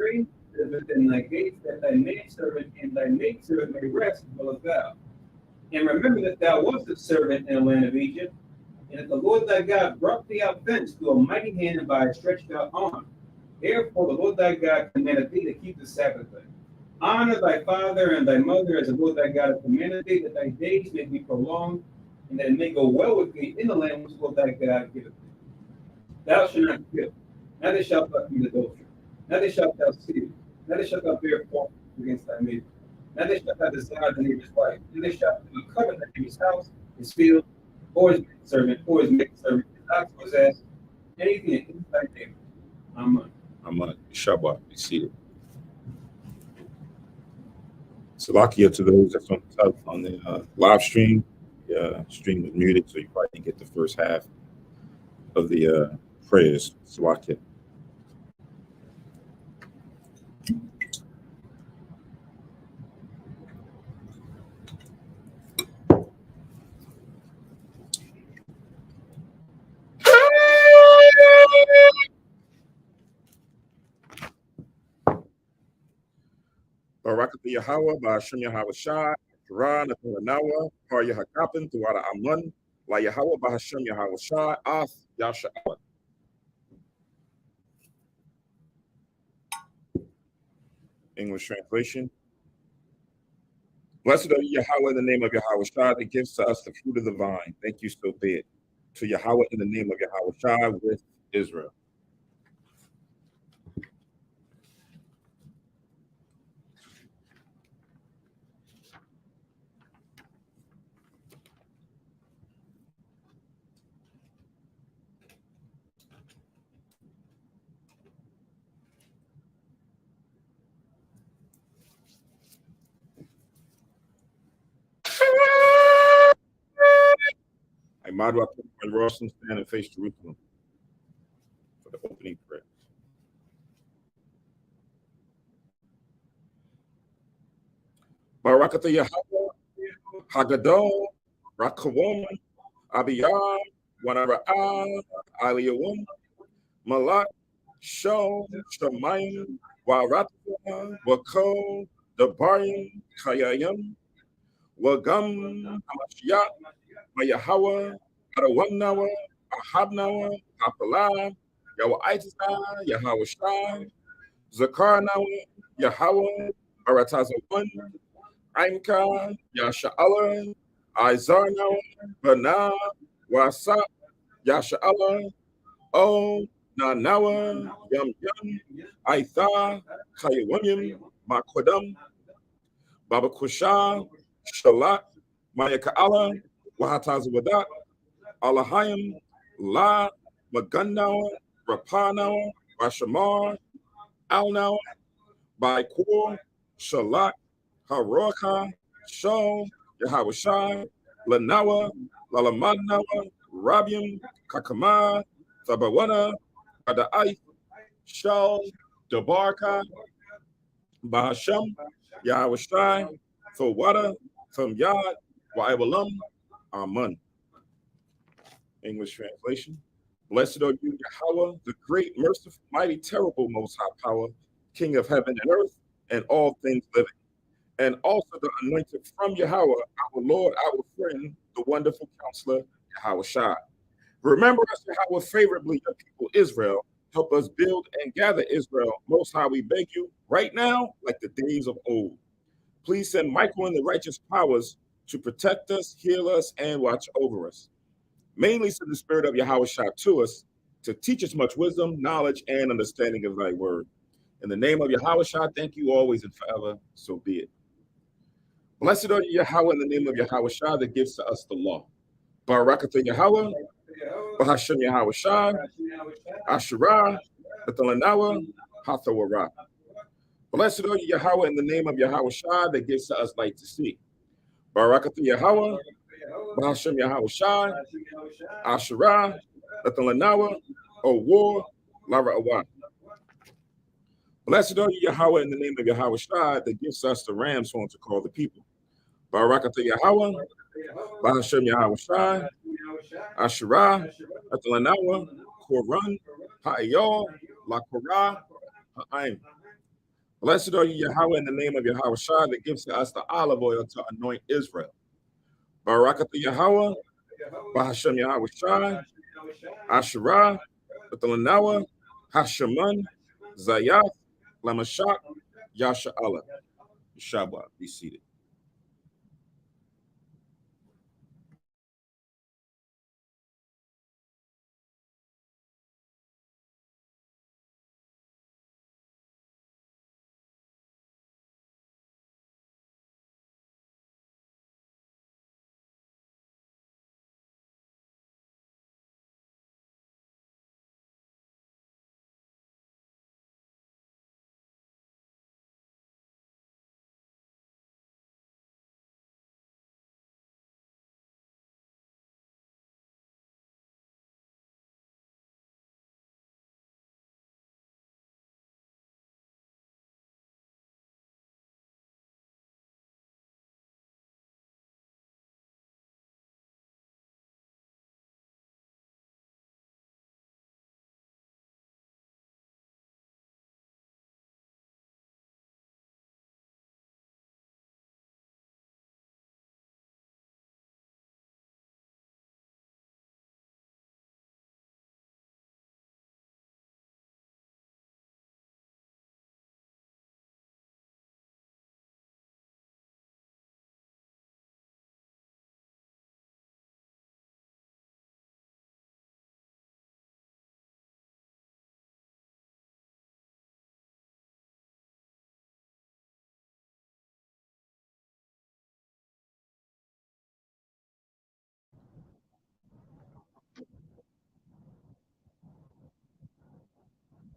tree that is within thy gates, that thy maidservant and thy maidservant may rest as well as thou. And remember that thou wast a servant in the land of Egypt, and that the Lord thy God brought thee out thence through a mighty hand and by a stretched out arm. Therefore the Lord thy God commanded thee to keep the Sabbath day. Honor thy father and thy mother as the Lord thy God hath commanded thee, that thy days may be prolonged, and that it may go well with thee in the land which the Lord thy God giveth thee. Thou shalt not kill, neither shalt thou commit adultery, neither shalt thou steal, neither shalt thou bear false witness against thy neighbor, neither shalt thou desire thy neighbor's wife, neither shalt thou covet thy neighbor's house, his field, or his servant, or his maidservant, his ox or his ass, anything that is thy neighbor. Amen. Amen. Shabbat. Be seated. Salakia to those that's on the live stream. Stream was muted, so you probably didn't get the first half of the prayers. Salakia. Barakatha Yahweh, Ba'ashem Yahweh Shai, Ra, Nathanawa, Par Yahakapan, Tuwada Amun, La Yahweh, Ba'ashem Yahweh Shai, Ath, Yasha'ala. English translation. Blessed are you, Yahweh, in the name of Yahweh Shai, that gives to us the fruit of the vine. Thank you, so be it. To Yahweh, in the name of Yahweh Shai, with Israel. Imadu and Rawson stand and face Jerusalem for the opening prayer. Barakatha Yahweh, Hagadol, Rakawom, Abiyah, Wanara'ah, Aliyawum, Malak, Sho, Shemayim, Waratha, Wako, Dabarim, Kayayim, Wagam, Hamashiach, Mayahawa, Arawamnawa, Ahabnawa, Hapalah, Yahweh Yahweh Shai, Zakarnawa, Yahweh, Aratazawan, Aimka, Yasha'ala, Izarnawa, Bana, Wasa, Yasha'ala, O, Nanawa, Yum Yum, Aitha, Kayawanyam, Makodam, Baba Kusha, Shalak, Mayaka'ala, Wahatazawadat, Alahayim, La, Magunnawa, Rapanawa, Rashamar, Alnawa, Baikur, Shalak, Haroka, Sho, Yahweh Shai, Lanawa, Lalamadnawa, Rabiam, Kakama, Sabawana, Ada'ai, Shal, Dabarka, Bahasham, Yahweh Shai, Fawada, from Yad, Wa'iwalam, Amen. English translation. Blessed are you, Yahweh, the great, merciful, mighty, terrible, most high power, King of heaven and earth, and all things living. And also the anointed from Yahweh, our Lord, our friend, the wonderful counselor, Yahweh Shai. Remember us, Yahweh, favorably, your people Israel. Help us build and gather Israel. Most high, we beg you, right now, like the days of old. Please send Michael and the righteous powers to protect us, heal us, and watch over us. Mainly send the spirit of Yahweh Shai to us to teach us much wisdom, knowledge, and understanding of thy word. In the name of Yahweh Shai, thank you always and forever, so be it. Blessed are you, Yahweh, in the name of Yahweh Shai that gives to us the law. Barakatha Yahweh, Bahashem Yahweh Shai, Asherah, Athalanawa, Hathawara. Blessed are you, Yahweh, in the name of Yahweh Shai that gives to us light to see. Barakatha Yahweh, Bahashem Yahweh Shai, Asherah, Athalanawa, O war, Lara Awa. Blessed are you, Yahweh, in the name of Yahweh Shai that gives us the ram's horn to call the people. Barakatha Yahweh, Bahashem Yahweh Shai, Asherah, Athalanawa, Koran, Ha'ayah, La Korah, Ha'aim. Blessed are you, Yahweh, in the name of Yahweh Shai, that gives to us the olive oil to anoint Israel. Barakatah Yahweh, Bahashem Yahweh Shai, Asherah, Bathalanawa, Hasheman, Zayath, Lamashak, Yasha Allah. Shabbat, be seated.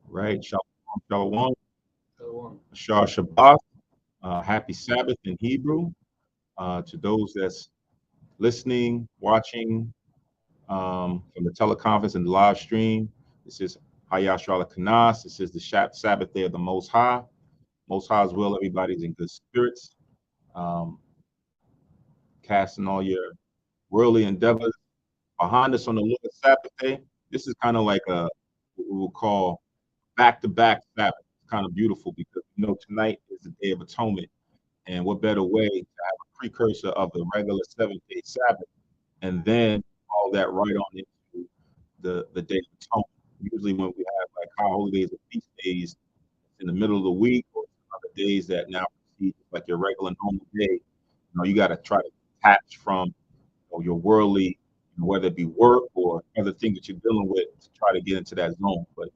Right. Shalom. Shalom. Shah Shabbat. Happy Sabbath in Hebrew. To those that's listening, watching from the teleconference and the live stream, this is Hayash Kanas. This is the Sabbath day of the Most High. Most High's will, everybody's in good spirits. Casting all your worldly endeavors behind us on the Lord's Sabbath day. This is kind of like what we will call back-to-back Sabbath. It's kind of beautiful because tonight is the Day of Atonement, and what better way to have a precursor of the regular 7th-day Sabbath, and then all that right on into the Day of Atonement. Usually, when we have like high holy days or feast days in the middle of the week, or other days that now precede like your regular normal day, you got to try to detach from your worldly, whether it be work or other things that you're dealing with, to try to get into that zone. But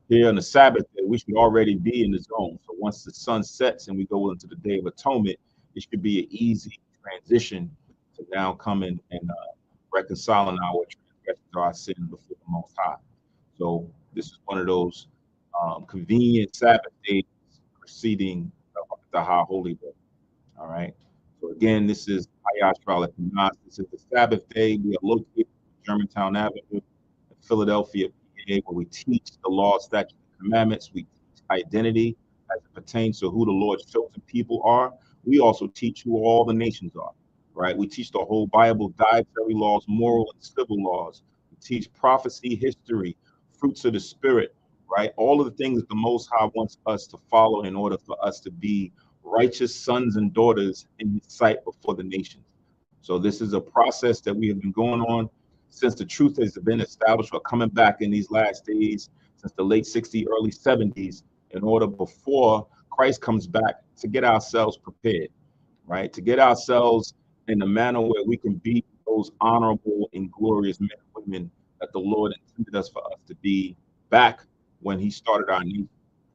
here on the Sabbath day, we should already be in the zone. So once the sun sets and we go into the Day of Atonement, it should be an easy transition to now coming and reconciling our transgressions, our sin before the Most High. So this is one of those convenient Sabbath days preceding the High Holy Day. All right. So again, this is Hayash Ralakinas. This is the Sabbath day. We are located on Germantown Avenue in Philadelphia, PA, where we teach the law, statutes, and commandments. We teach identity as it pertains to who the Lord's chosen people are. We also teach who all the nations are, right? We teach the whole Bible, dietary laws, moral and civil laws. We teach prophecy, history, fruits of the Spirit, right? All of the things that the Most High wants us to follow in order for us to be righteous sons and daughters in his sight before the nations. So this is a process that we have been going on since the truth has been established. We're coming back in these last days since the late 60s, early 70s, in order before Christ comes back to get ourselves prepared, right? To get ourselves in a manner where we can be those honorable and glorious men and women that the Lord intended us for us to be back when he started our nation.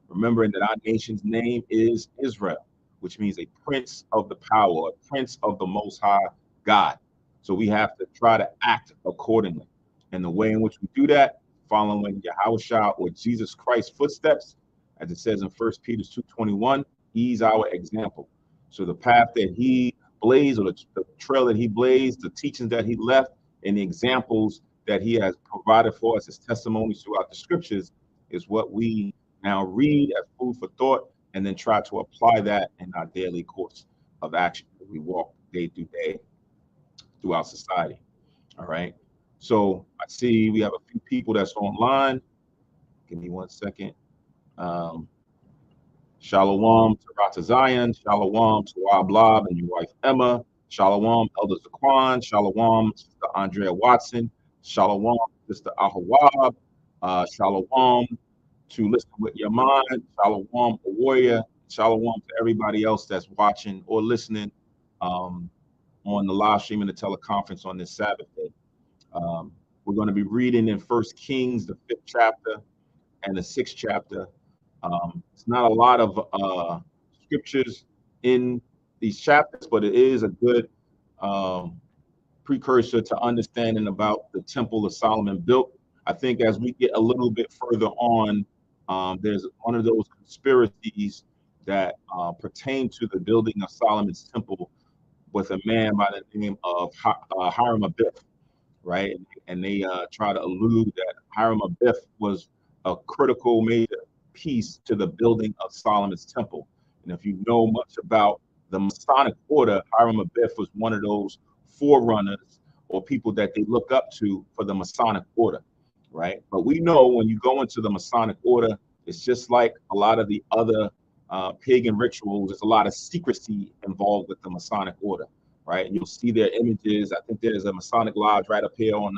Remembering that our nation's name is Israel, which means a prince of the power, a prince of the Most High God. So we have to try to act accordingly. And the way in which we do that, following Yahushua or Jesus Christ's footsteps, as it says in 1 Peter 2:21, he's our example. So the path that he blazed, or the trail that he blazed, the teachings that he left, and the examples that he has provided for us as testimonies throughout the scriptures is what we now read as food for thought, and then try to apply that in our daily course of action that we walk day through day throughout society. All right. So I see we have a few people that's online. Give me 1 second. Shalom to Rata Zion. Shalom to Wablob and your wife Emma. Shalom, Elder Zaquan. Shalom, Sister Andrea Watson. Shalom, Sister Ahawab. Shalom to Listen with Your Mind. Shalom, a warrior. Shalom to everybody else that's watching or listening on the live stream and the teleconference on this Sabbath day. We're going to be reading in 1 Kings, the 5th chapter and the 6th chapter. It's not a lot of scriptures in these chapters, but it is a good precursor to understanding about the temple of Solomon built. I think as we get a little bit further on, there's one of those conspiracies that pertain to the building of Solomon's temple with a man by the name of Hiram Abiff, right? And they try to allude that Hiram Abiff was a critical major piece to the building of Solomon's temple. And if you know much about the Masonic order, Hiram Abiff was one of those forerunners or people that they look up to for the Masonic order, right? But we know when you go into the Masonic order, it's just like a lot of the other pagan rituals. There's a lot of secrecy involved with the Masonic order, right? And you'll see their images. I think there's a Masonic lodge right up here on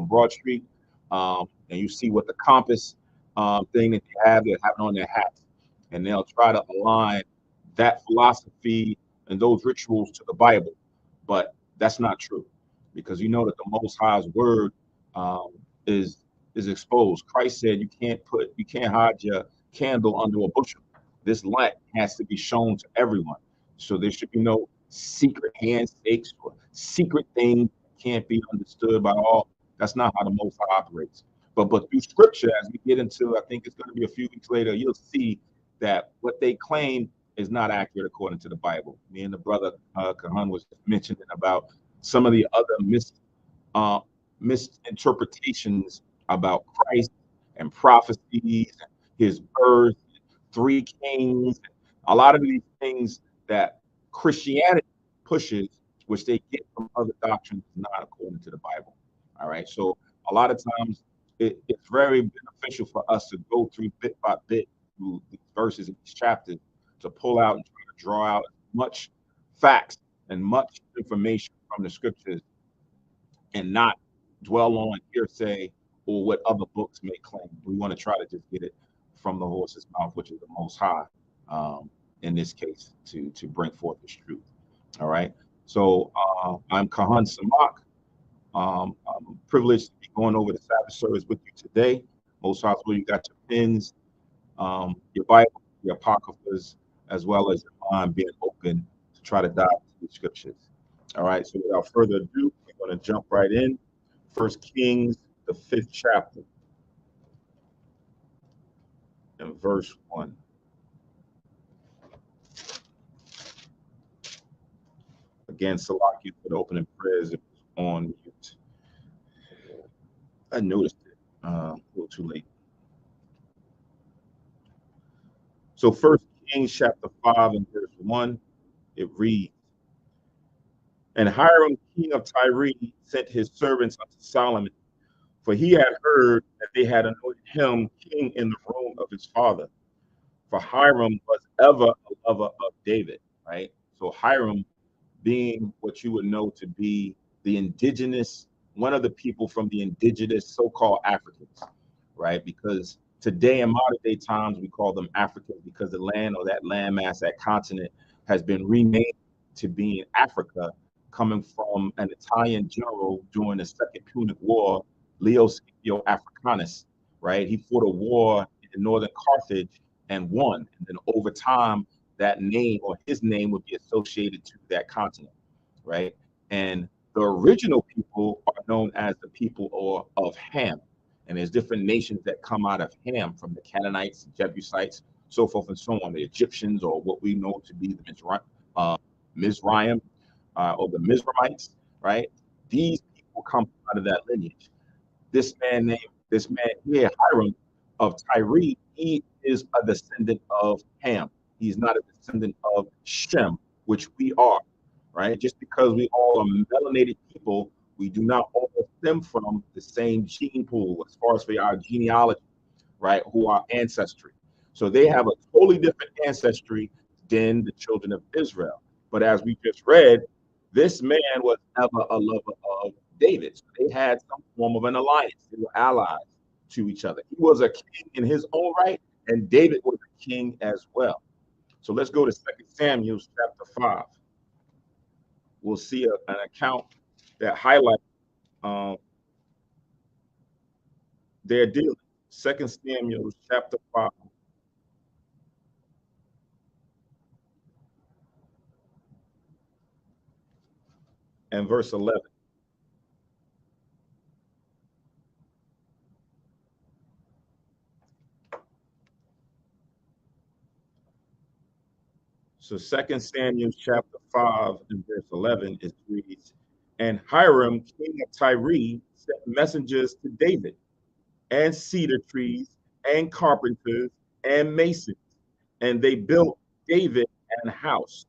Broad Street, and you see what the compass thing that they have on their hats, and they'll try to align that philosophy and those rituals to the Bible, but that's not true, because you know that the Most High's word is exposed. Christ said you can't hide your candle under a bushel. This light has to be shown to everyone, so there should be no secret handshakes or secret things that can't be understood by all. That's not how the Most High operates. But through scripture, as we get into, I think it's going to be a few weeks later, you'll see that what they claim is not accurate according to the Bible. Me and the brother Kahan was mentioning about some of the other misinterpretations about Christ and prophecies, his birth, 3 kings, a lot of these things that Christianity pushes, which they get from other doctrines, not according to the Bible. All right. So a lot of times it's very beneficial for us to go through bit by bit through these verses in these chapters to pull out and try to draw out as much facts and much information from the scriptures and not dwell on hearsay or what other books may claim. We want to try to just get it from the horse's mouth, which is the Most High, in this case, to bring forth this truth. All right. So I'm Kahan Samak. I'm privileged to be going over the Sabbath service with you today. Most High, you got your pens, your Bible, your apocryphas, as well as your mind being open to try to dive into the scriptures. All right. So without further ado, we're going to jump right in. 1 Kings, the 5th chapter, and verse 1. Again, Salaki for the opening prayers. It was on mute. I noticed it a little too late. So 1 Kings chapter 5 and verse 1, it reads, "And Hiram, king of Tyre, sent his servants unto Solomon, for he had heard that they had anointed him king in the room of his father. For Hiram was ever a lover of David," right? So Hiram being what you would know to be the indigenous, one of the people from the indigenous so-called Africans, right? Because today in modern day times, we call them Africans because the land or that landmass, that continent has been renamed to being Africa, coming from an Italian general during the Second Punic War, Leo Scipio Africanus, right? He fought a war in northern Carthage and won. And then over time, that name or his name would be associated to that continent, right? And the original people are known as the people of Ham. And there's different nations that come out of Ham, from the Canaanites, Jebusites, so forth and so on, the Egyptians, or what we know to be the Mizraim, or the Mizraimites, right? These people come out of that lineage. This man here, Hiram of Tyre, he is a descendant of Ham. He's not a descendant of Shem, which we are, right? Just because we all are melanated people, we do not all stem from the same gene pool as far as for our genealogy, right? Who our ancestry. So they have a totally different ancestry than the children of Israel. But as we just read, this man was ever a lover of David. So they had some form of an alliance. They were allies to each other. He was a king in his own right, and David was a king as well. So let's go to 2 Samuel chapter 5. We'll see an account that highlights their dealing. 2 Samuel chapter 5. And verse 11. So 2 Samuel chapter 5 and verse 11, it reads, and Hiram, king of Tyre, sent messengers to David, and cedar trees, and carpenters, and masons, and they built David an house.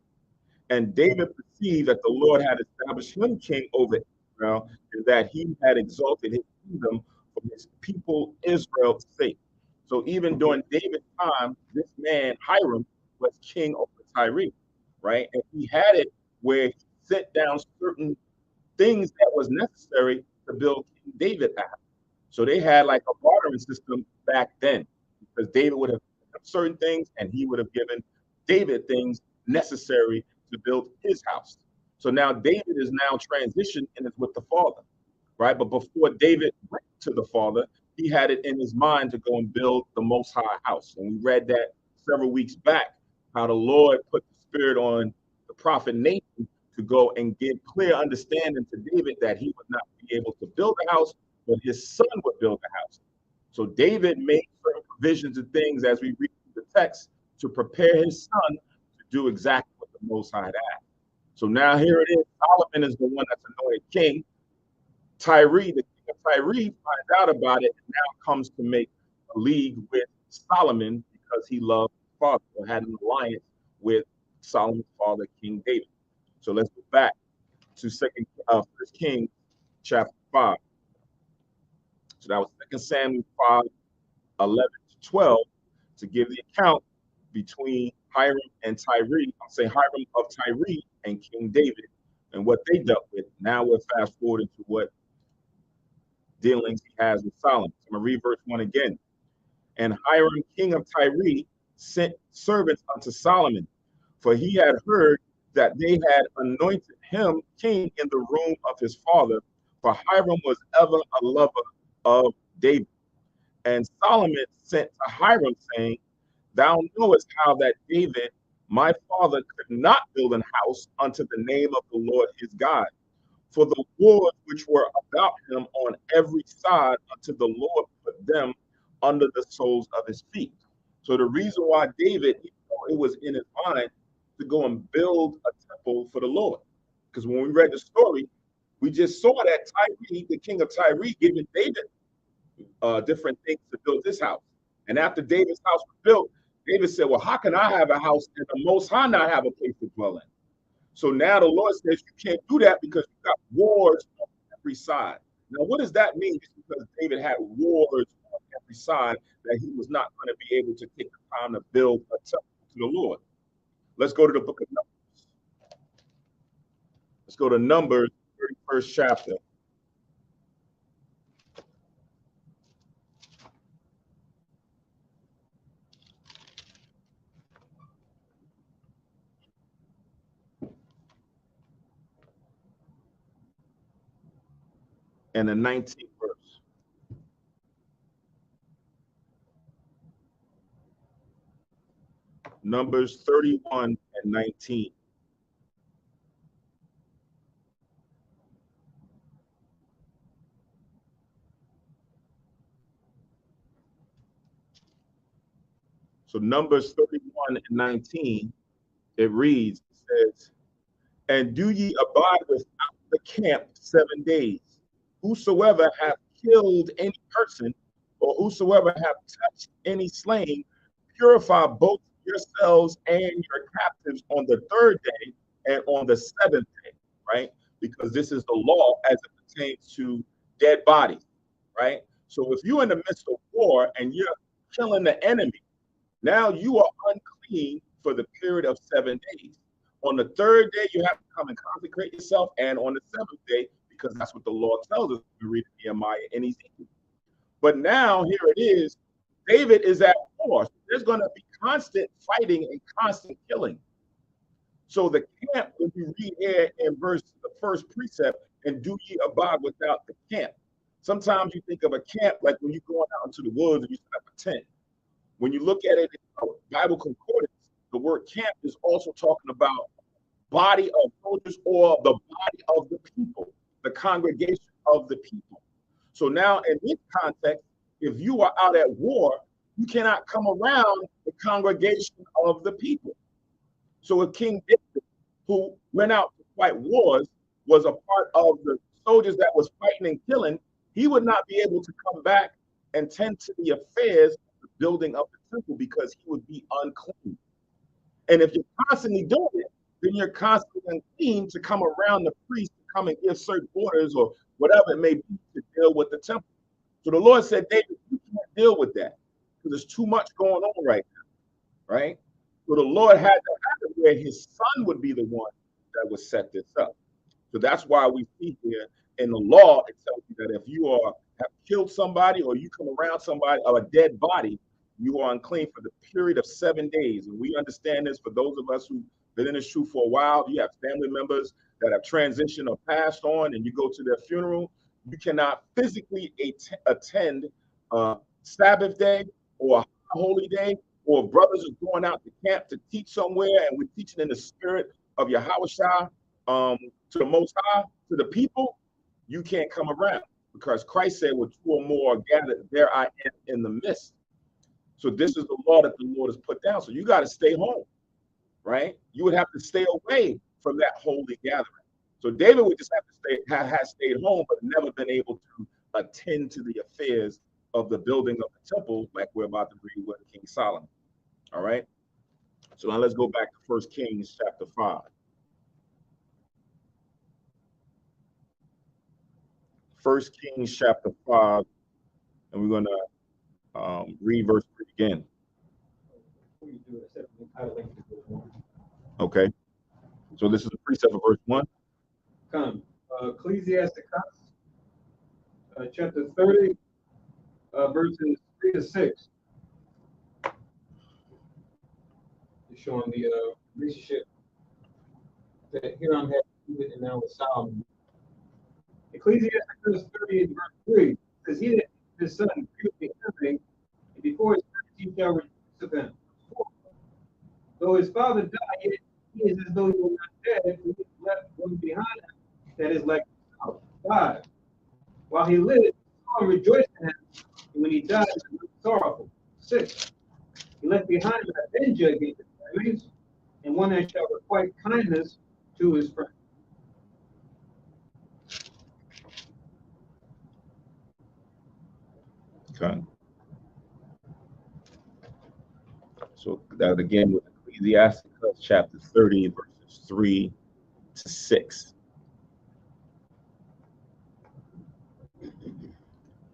And David perceived that the Lord had established him king over Israel, and that he had exalted his kingdom for his people Israel's sake. So even during David's time, this man, Hiram, was king over Tyre, right? And he had it where he sent down certain things that was necessary to build King David a house. So they had like a bartering system back then, because David would have done certain things and he would have given David things necessary to build his house. So now David is now transitioned and is with the Father, right? But before David went to the Father, he had it in his mind to go and build the Most High house. And we read that several weeks back, how the Lord put the Spirit on the prophet Nathan to go and give clear understanding to David that he would not be able to build a house, but his son would build the house. So David made certain provisions and things as we read the text to prepare his son to do exactly what the Most High had asked. So now here it is. Solomon is the one that's anointed king. Tyre, the king of Tyre, finds out about it and now comes to make a league with Solomon because he loved his father, or had an alliance with Solomon's father, King David. So let's go back to First Kings chapter 5. So that was 2 Samuel 5, 11 to 12, to give the account between Hiram and Tyre. I'm saying Hiram of Tyre and King David and what they dealt with. Now we're fast forwarding to what dealings he has with Solomon. So I'm going to read verse 1 again. And Hiram, king of Tyre, sent servants unto Solomon, for he had heard that they had anointed him king in the room of his father, for Hiram was ever a lover of David. And Solomon sent to Hiram, saying, thou knowest how that David, my father, could not build an house unto the name of the Lord his God, for the wars which were about him on every side unto the Lord put them under the soles of his feet. So the reason why David, it was in his mind to go and build a temple for the Lord. Because when we read the story, we just saw that Tyre, the king of Tyre, giving David different things to build this house. And after David's house was built, David said, well, how can I have a house and the Most High not have a place to dwell in? So now the Lord says you can't do that because you've got wars on every side. Now, what does that mean? Just because David had wars on every side, that he was not going to be able to take the time to build a temple to the Lord. Let's go to the book of Numbers. Let's go to Numbers, 31st chapter. And the 19th verse. Numbers 31 and 19. So Numbers 31 and 19, it reads, it says, and do ye abide without the camp 7 days. Whosoever hath killed any person, or whosoever hath touched any slain, purify both yourselves and your captives on the 3rd day and on the 7th day, right? Because this is the law as it pertains to dead bodies, right? So if you're in the midst of war and you're killing the enemy, Now you are unclean for the period of 7 days. On the third day, you have to come and consecrate yourself, and on the seventh day, because that's what the law tells us. We read Nehemiah and Ezekiel. But now here it is. David is at war. So there's going to be constant fighting and constant killing. So the camp, when you read here in the first precept, and do ye abide without the camp. Sometimes you think of a camp like when you're going out into the woods and you set up a tent. When you look at it in Bible concordance, the word camp is also talking about body of soldiers or the body of the people, the congregation of the people. So now in this context, if you are out at war, you cannot come around the congregation of the people. So if King David, who went out to fight wars, was a part of the soldiers that was fighting and killing, he would not be able to come back and tend to the affairs of the building of the temple because he would be unclean. And if you're constantly doing it, then you're constantly unclean to come around the priest to come and give certain orders or whatever it may be to deal with the temple. So the Lord said, David, you can't deal with that because there's too much going on right now, right? So the Lord had to have it where his son would be the one that would set this up. So that's why we see here in the law, it tells you that if you have killed somebody or you come around somebody or a dead body, you are unclean for the period of 7 days. And we understand this for those of us who've been in this truth for a while. You have family members that have transitioned or passed on and you go to their funeral. You cannot physically attend Sabbath day or a holy day, or brothers are going out to camp to teach somewhere and we're teaching in the spirit of Yahushua to the Most High, to the people. You can't come around because Christ said, "Where two or more are gathered, there I am in the midst." So this is the law that the Lord has put down. So you got to stay home, right? You would have to stay away from that holy gathering. So David would just have to has stayed home, but never been able to attend to the affairs of the building of the temple, like we're about to read with King Solomon. All right. So now let's go back to 1 Kings chapter 5. 1 Kings chapter 5, and we're going to read verse 3 again. Okay. So this is the precept of verse 1. Come. Ecclesiastes chapter 30, verses 3 to 6. It's showing the relationship that Hiram had with and now with Solomon. Ecclesiastes 30 and verse 3 says, "He that his son previously everything, and before his son he shall rejoice of him. Though his father died, yet he is as though he were not dead, for he has left one behind him that is like himself." 5. While he lived, his son rejoiced in him, and when he died, he was sorrowful. 6. He left behind an avenger against his enemies, and one that shall requite kindness to his friends. Okay. So that again with Ecclesiastes chapter 30, verses 3 to 6.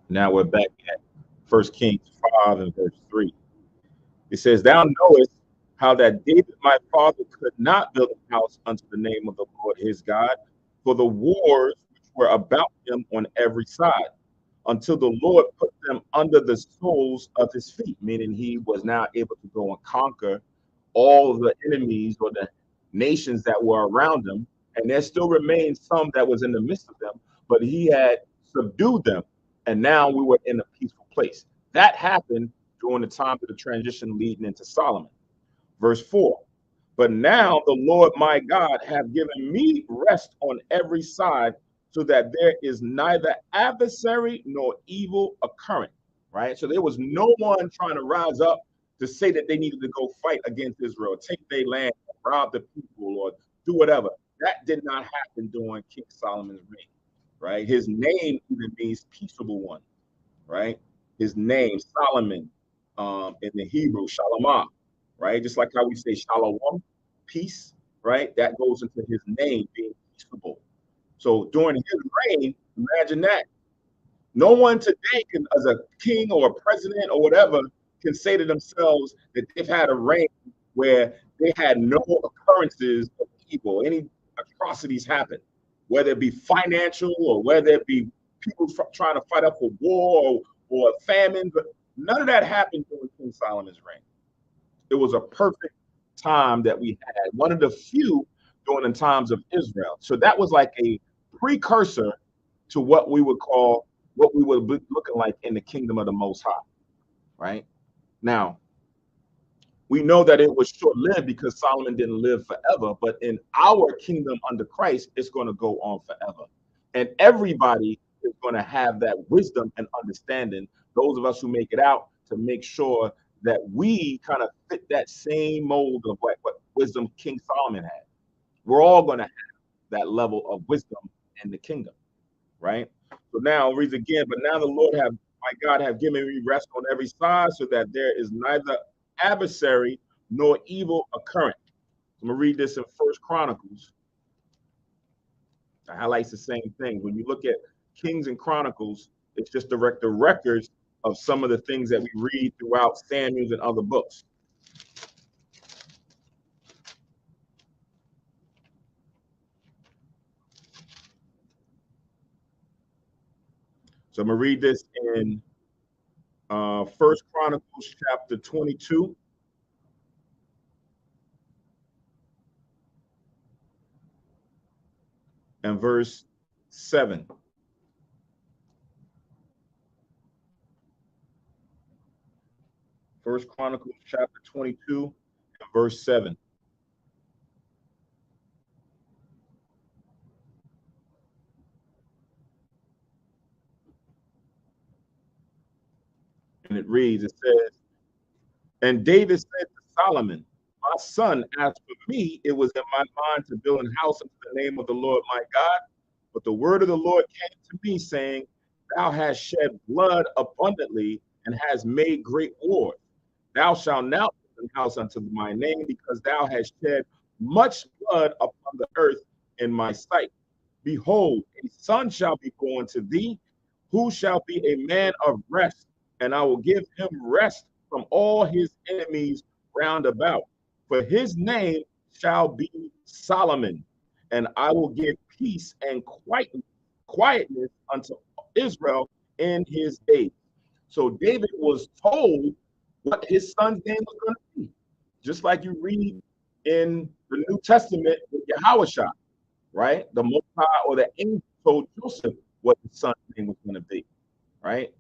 Now we're back at 1 Kings 5 and verse 3. It says, "Thou knowest how that David my father could not build a house unto the name of the Lord his God, for the wars which were about him on every side, until the Lord put them under the soles of his feet," meaning he was now able to go and conquer all the enemies or the nations that were around him. And there still remained some that was in the midst of them, but he had subdued them. And now we were in a peaceful place. That happened during the time of the transition leading into Solomon. Verse 4, "But now the Lord my God hath given me rest on every side, so that there is neither adversary nor evil occurring." Right? So there was no one trying to rise up to say that they needed to go fight against Israel, take their land, rob the people, or do whatever. That did not happen during King Solomon's reign. Right? His name even means peaceable one. Right? His name, Solomon, in the Hebrew, Shalomah. Right? Just like how we say Shalom, peace. Right? That goes into his name being peaceable. So during his reign, imagine that. No one today can, as a king or a president or whatever, can say to themselves that they've had a reign where they had no occurrences of evil, any atrocities happen, whether it be financial or whether it be people trying to fight up a war or famine. But none of that happened during King Solomon's reign. It was a perfect time that we had, one of the few during the times of Israel. So that was like a precursor to what we would be looking like in the kingdom of the Most High, right? Now, we know that it was short-lived because Solomon didn't live forever, but in our kingdom under Christ, it's going to go on forever. And everybody is going to have that wisdom and understanding, those of us who make it out, to make sure that we kind of fit that same mold of what wisdom King Solomon had. We're all going to have that level of wisdom in the kingdom, right? So now I'll read again. But now the Lord my God have given me rest on every side, so that there is neither adversary nor evil occurrence. I'm gonna read this in First Chronicles. It highlights the same thing. When you look at Kings and Chronicles, it's just the records of some of the things that we read throughout Samuel's and other books. So I'm gonna read this in First Chronicles chapter 22. And verse 7. First Chronicles chapter 22 and verse 7. And it reads, it says, and David said to Solomon, my son, as for me, it was in my mind to build an house unto the name of the Lord my God. But the word of the Lord came to me, saying, thou hast shed blood abundantly and hast made great wars. Thou shalt now build an house unto my name, because thou hast shed much blood upon the earth in my sight. Behold, a son shall be born to thee, who shall be a man of rest, and I will give him rest from all his enemies round about. For his name shall be Solomon, and I will give peace and quietness unto Israel in his days. So David was told what his son's name was going to be, just like you read in the New Testament with Yahushua, right? The Most High or the angel told Joseph what his son's name was going to be, right?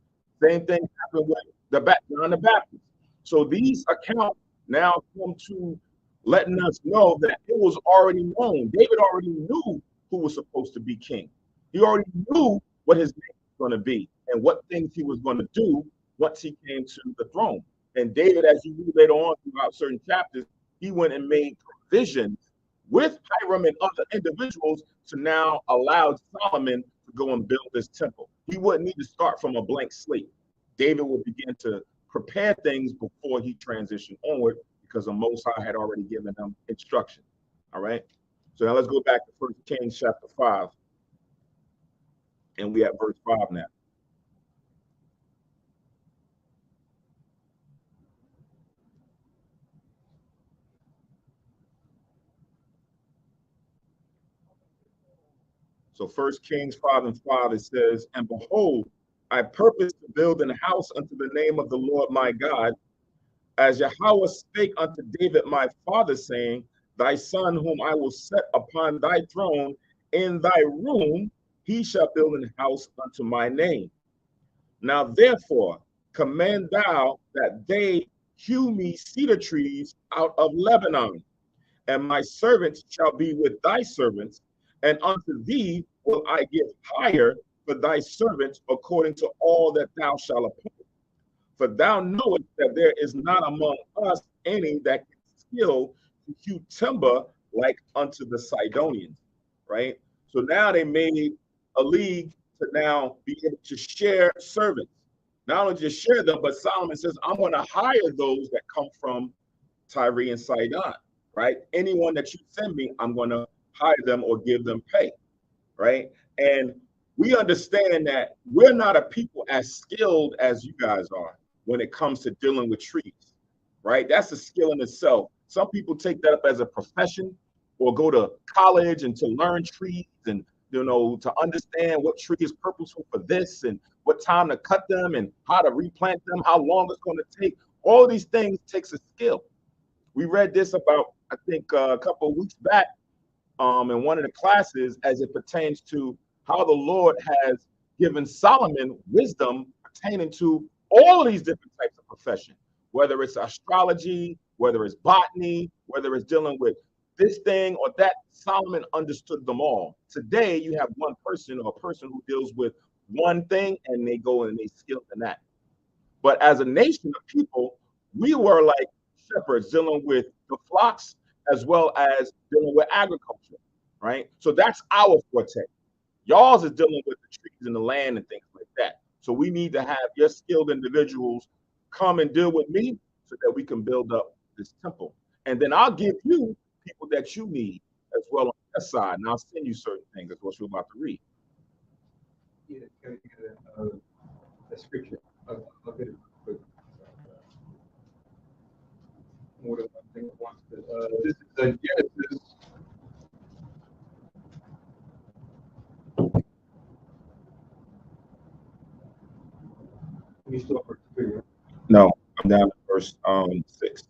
Same thing happened with John the Baptist. So these accounts now come to letting us know that it was already known. David already knew who was supposed to be king. He already knew what his name was going to be and what things he was going to do once he came to the throne. And David, as you read later on throughout certain chapters, he went and made provisions with Hiram and other individuals to now allow Solomon to go and build this temple. He wouldn't need to start from a blank slate. David would begin to prepare things before he transitioned onward, because the Most High had already given him instruction. All right. So now let's go back to 1 Kings chapter 5. And we at verse 5 now. So 1 Kings 5 and 5, it says, and behold, I purpose to build an house unto the name of the Lord my God, as Yahweh spake unto David my father, saying, thy son whom I will set upon thy throne in thy room, he shall build an house unto my name. Now therefore command thou that they hew me cedar trees out of Lebanon, and my servants shall be with thy servants, and unto thee will I give hire for thy servants according to all that thou shalt appoint. For thou knowest that there is not among us any that can skill to hew timber like unto the Sidonians, right? So now they made a league to now be able to share servants. Not only just share them, but Solomon says, I'm going to hire those that come from Tyre and Sidon, right? Anyone that you send me, I'm going to hire them or give them pay, right? And we understand that we're not a people as skilled as you guys are. when it comes to dealing with trees, right? That's a skill in itself. Some people take that up as a profession or go to college and to learn trees and, you know, to understand what tree is purposeful for this and what time to cut them and how to replant them, how long it's going to take. All these things takes a skill. We read this about, I think, a couple of weeks back in one of the classes as it pertains to how the Lord has given Solomon wisdom pertaining to all of these different types of profession, whether it's astrology, whether it's botany, whether it's dealing with this thing or that. Solomon understood them all. Today, you have one person or a person who deals with one thing and they go and they skill in that. But as a nation of people, we were like shepherds dealing with the flocks as well as dealing with agriculture, right? So that's our forte. Y'all's is dealing with the trees and the land and things like that. So we need to have your skilled individuals come and deal with me so that we can build up this temple. And then I'll give you people that you need as well on that side. And I'll send you certain things. That's what you're about to read. Yeah, can I get a scripture? I'll get it quick. More than one thing at once. This is Genesis. Let me start for the No, I'm down to verse 6.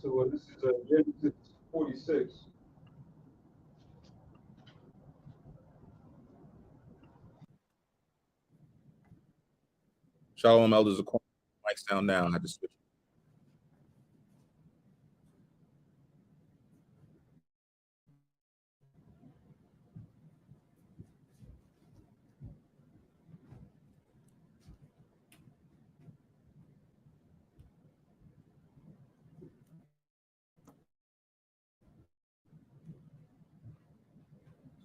So this is Genesis 46. Shalom, elders. Mike's down now. I had to switch.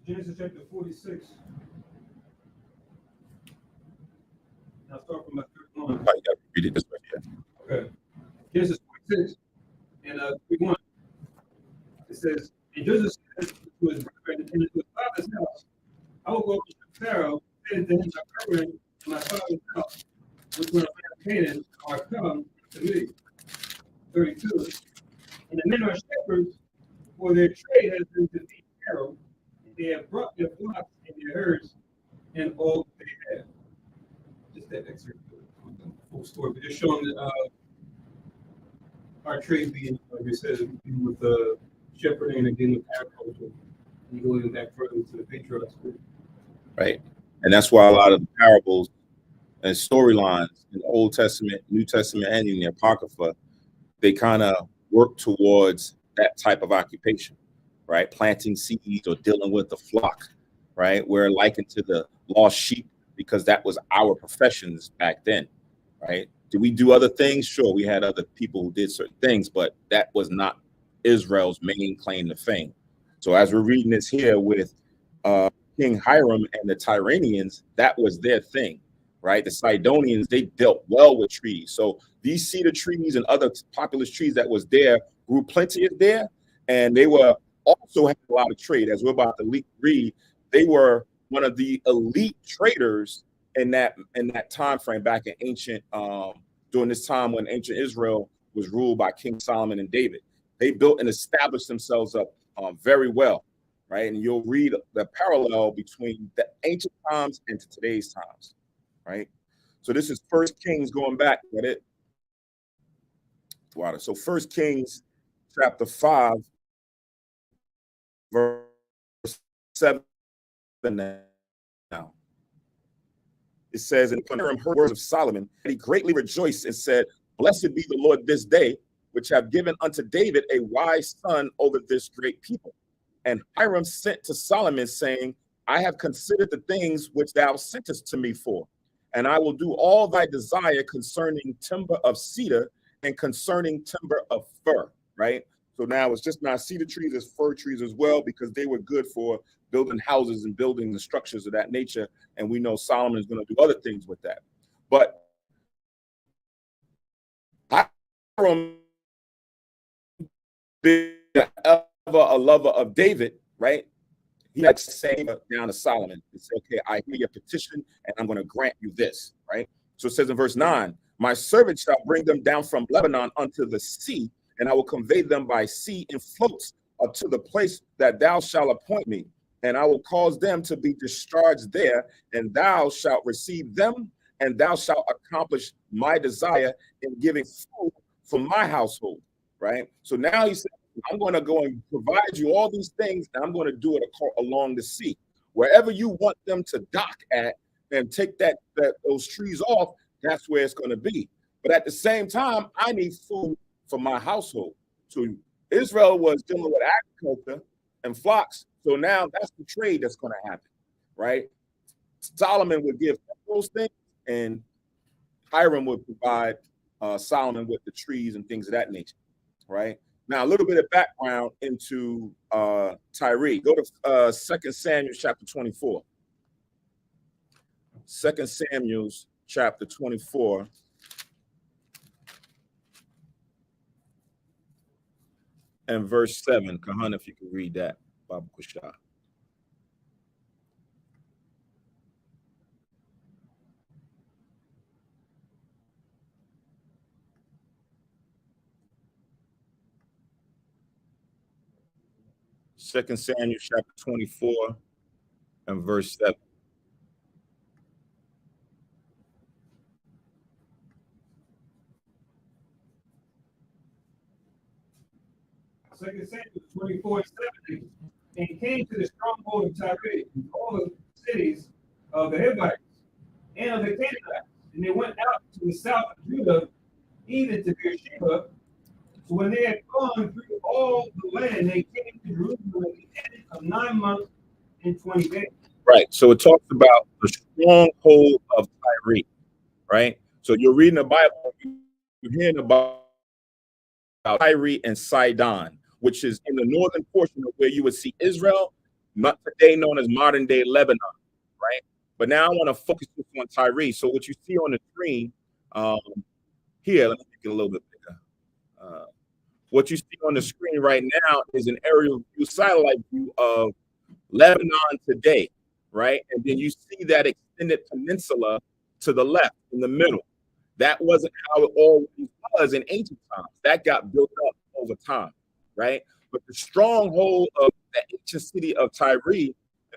Genesis chapter 46. I'll start from my third one. Oh, yeah, read it this way. Yeah. Okay. Genesis 46 and 3:1. It says, and Joseph said to his brother and to his father's house, I will go up to Pharaoh, and to him, my covering and my father's house, which were of Canaan, are come to me. 32. And the men are shepherds, for their trade has been to feed Pharaoh, and they have brought their flocks and their herds and all that they have. Just that excerpt, full story, but just showing that our trade being, like we said, with shepherding and again with agriculture, and going back further to the patriarchs. Right. And that's why a lot of the parables and storylines in the Old Testament, New Testament, and in the Apocrypha, they kind of work towards that type of occupation, right? Planting seeds or dealing with the flock, right? We're likened to the lost sheep because that was our professions back then, right? Did we do other things? Sure, we had other people who did certain things, but that was not Israel's main claim to fame. So as we're reading this here with King Hiram and the Tyranians, that was their thing, right? The Sidonians, they dealt well with trees. So these cedar trees and other populous trees that was there grew plenty of there, and they were also had a lot of trade. As we're about to read, they were one of the elite traders in that time frame back in ancient during this time when ancient Israel was ruled by King Solomon and David. They built and established themselves up very well, right? And you'll read the parallel between the ancient times and to today's times, right? So this is First Kings going back at it. So First Kings chapter 5, verse 7 now. It says, and Hiram heard words of Solomon, and he greatly rejoiced and said, Blessed be the Lord this day, which have given unto David a wise son over this great people. And Hiram sent to Solomon, saying, I have considered the things which thou sentest to me for, and I will do all thy desire concerning timber of cedar and concerning timber of fir, right? So now it's just not cedar trees, it's fir trees as well, because they were good for building houses and building the structures of that nature. And we know Solomon is going to do other things with that. But Hiram, being ever a lover of David, right? He had to say down to Solomon and say, okay, I hear your petition and I'm going to grant you this, right? So it says in verse 9, my servant shall bring them down from Lebanon unto the sea, and I will convey them by sea in floats up to the place that thou shalt appoint me. And I will cause them to be discharged there, and thou shalt receive them, and thou shalt accomplish my desire in giving food for my household, right? So now he said, I'm going to go and provide you all these things, and I'm going to do it along the sea. Wherever you want them to dock at and take those trees off, that's where it's going to be. But at the same time, I need food for my household. So Israel was dealing with agriculture and flocks. So now that's the trade that's going to happen, right? Solomon would give those things, and Hiram would provide Solomon with the trees and things of that nature, right? Now, a little bit of background into Tyre. Go to 2 Samuel chapter 24. 2 Samuel chapter 24. And verse 7. Kahan, if you could read that, Baba Kushah. Second Samuel chapter 24 and verse 7. Second Samuel 24:7, and came to the stronghold of Tyre, and all the cities of the Hivites and of the Canaanites, and they went out to the south of Judah, even to Beersheba. So when they had gone through all the land, they came to Jerusalem at the end of 9 months and 20 days. Right. So it talks about the stronghold of Tyre, right? So you're reading the Bible, you're hearing about Tyre and Sidon, which is in the northern portion of where you would see Israel, not today known as modern day Lebanon, right? But now I want to focus on Tyre. So what you see on the screen here, let me make it a little bit bigger. What you see on the screen right now is an aerial view, satellite view of Lebanon today, right? And then you see that extended peninsula to the left in the middle. That wasn't how it always was in ancient times. That got built up over time, right? But the stronghold of the ancient city of Tyre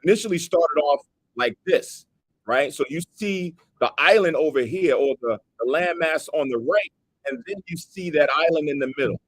initially started off like this, right? So you see the island over here, or the landmass on the right, and then you see that island in the middle.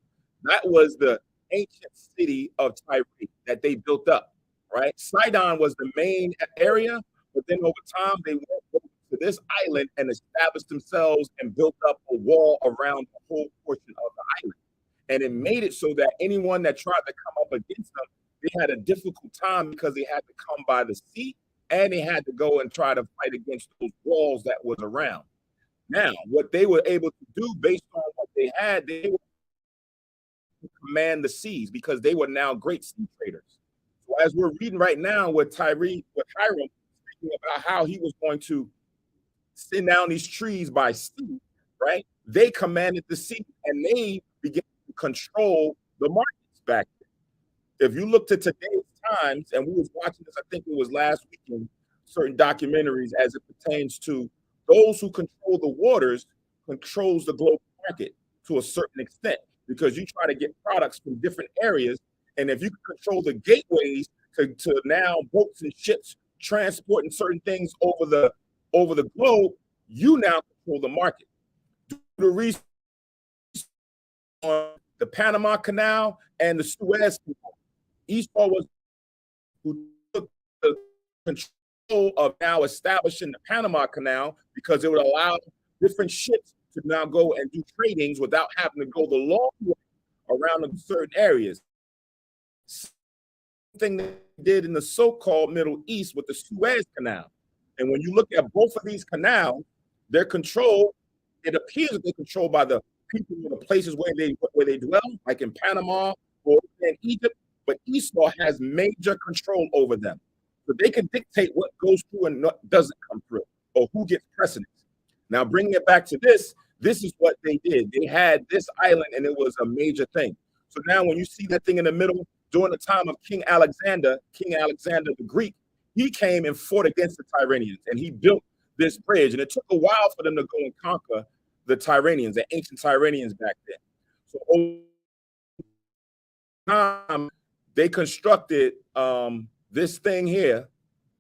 That was the ancient city of Tyre that they built up, right? Sidon was the main area, but then over time they went to this island and established themselves and built up a wall around the whole portion of the island. And it made it so that anyone that tried to come up against them, they had a difficult time because they had to come by the sea and they had to go and try to fight against those walls that was around. Now, what they were able to do based on what they had, they were to command the seas because they were now great sea traders. So as we're reading right now with Hiram speaking about how he was going to send down these trees by sea, right? They commanded the sea and they began to control the markets back then. If you look to today's times, and we was watching this, I think it was last week in certain documentaries as it pertains to those who control the waters controls the global market to a certain extent, because you try to get products from different areas. And if you can control the gateways to now boats and ships transporting certain things over the globe, you now control the market. The reason on the Panama Canal and the Suez Canal, Esau was who took the control of now establishing the Panama Canal because it would allow different ships to now go and do tradings without having to go the long way around certain areas. Thing they did in the so-called Middle East with the Suez Canal. And when you look at both of these canals, they're controlled, it appears that they're controlled by the people in the places where they dwell, like in Panama or and Egypt, but Esau has major control over them. So they can dictate what goes through and what doesn't come through, or who gets precedence. Now, bringing it back to this is what they did. They had this island, and it was a major thing. So now when you see that thing in the middle, during the time of King Alexander the Greek, he came and fought against the Tyrrhenians, and he built this bridge. And it took a while for them to go and conquer the Tyrrhenians, the ancient Tyrrhenians back then. So over time, they constructed this thing here.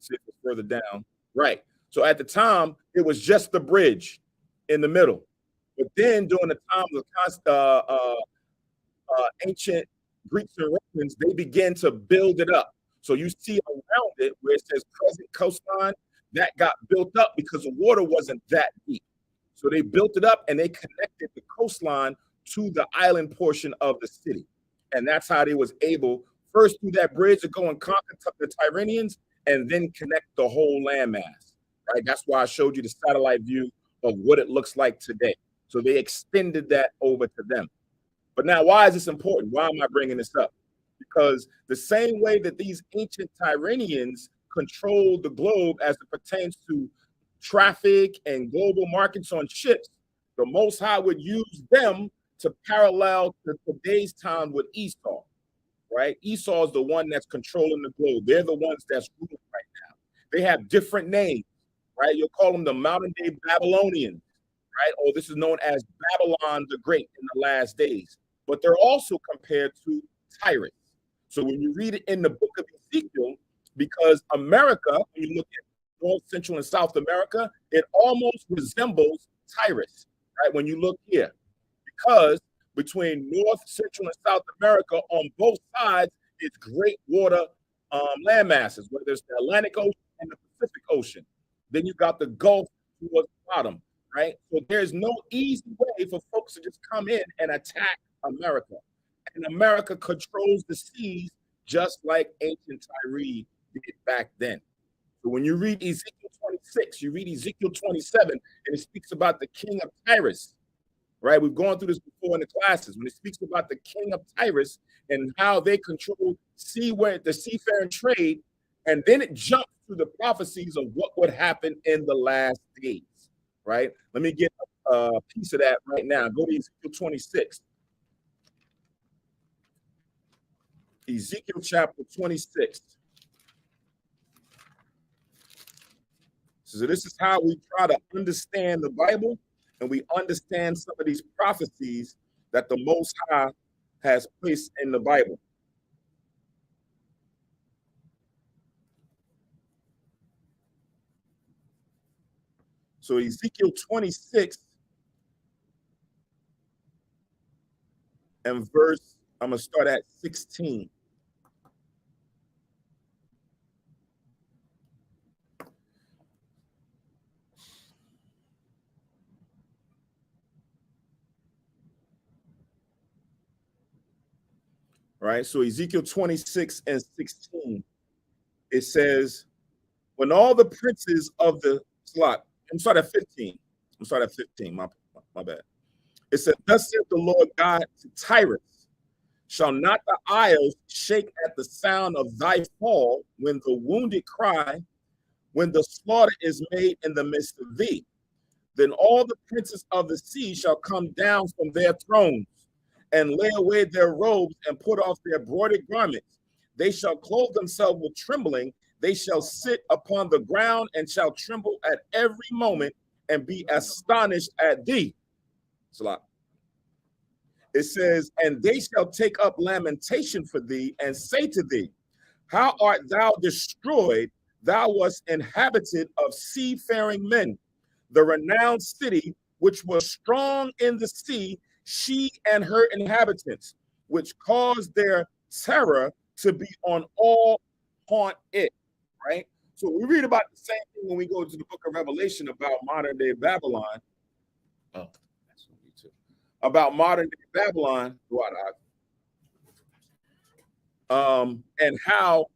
See if it's further down. Right. So at the time, it was just the bridge in the middle. But then during the time of ancient Greeks and Romans, they began to build it up. So you see around it where it says present coastline, that got built up because the water wasn't that deep. So they built it up and they connected the coastline to the island portion of the city. And that's how they was able, first through that bridge, to go and conquer the Tyrrhenians and then connect the whole landmass, right? That's why I showed you the satellite view of what it looks like today. So they extended that over to them. But now, why is this important? Why am I bringing this up? Because the same way that these ancient Tyrrhenians controlled the globe as it pertains to traffic and global markets on ships, the Most High would use them to parallel to today's time with Esau, right? Esau is the one that's controlling the globe. They're the ones that's ruling right now. They have different names, right? You'll call them the modern-day Babylonians, right? Or this is known as Babylon the Great in the last days. But they're also compared to Tyrus. So when you read it in the book of Ezekiel, because America, when you look at North, Central, and South America, it almost resembles Tyrus, right? When you look here, because between North, Central, and South America on both sides is great water land masses, whether it's the Atlantic Ocean and the Pacific Ocean. Then you got the Gulf towards the bottom, right? So there's no easy way for folks to just come in and attack America. And America controls the seas just like ancient Tyre did back then. So when you read Ezekiel 26, you read Ezekiel 27, and it speaks about the king of Tyrus, right? We've gone through this before in the classes. When it speaks about the king of Tyrus and how they control the seafaring trade, and then it jumps to the prophecies of what would happen in the last days, right? Let me get a piece of that right now. Go to Ezekiel 26. Ezekiel chapter 26. So this is how we try to understand the Bible, and we understand some of these prophecies that the Most High has placed in the Bible. So Ezekiel 26 and verse, I'm going to start at 16. Right, so Ezekiel 26 and 16, it says, when all the princes of the slot, I'm sorry at 15. My bad. It said, thus saith the Lord God to Tyrus, shall not the isles shake at the sound of thy fall, when the wounded cry, when the slaughter is made in the midst of thee? Then all the princes of the sea shall come down from their thrones, and lay away their robes and put off their broidered garments. They shall clothe themselves with trembling. They shall sit upon the ground and shall tremble at every moment and be astonished at thee. It says, and they shall take up lamentation for thee and say to thee, how art thou destroyed? Thou wast inhabited of seafaring men, the renowned city, which was strong in the sea, she and her inhabitants, which caused their terror to be on all haunt it, right? So we read about the same thing when we go to the book of Revelation about modern day Babylon. Oh, that's what we too. About modern day Babylon, and how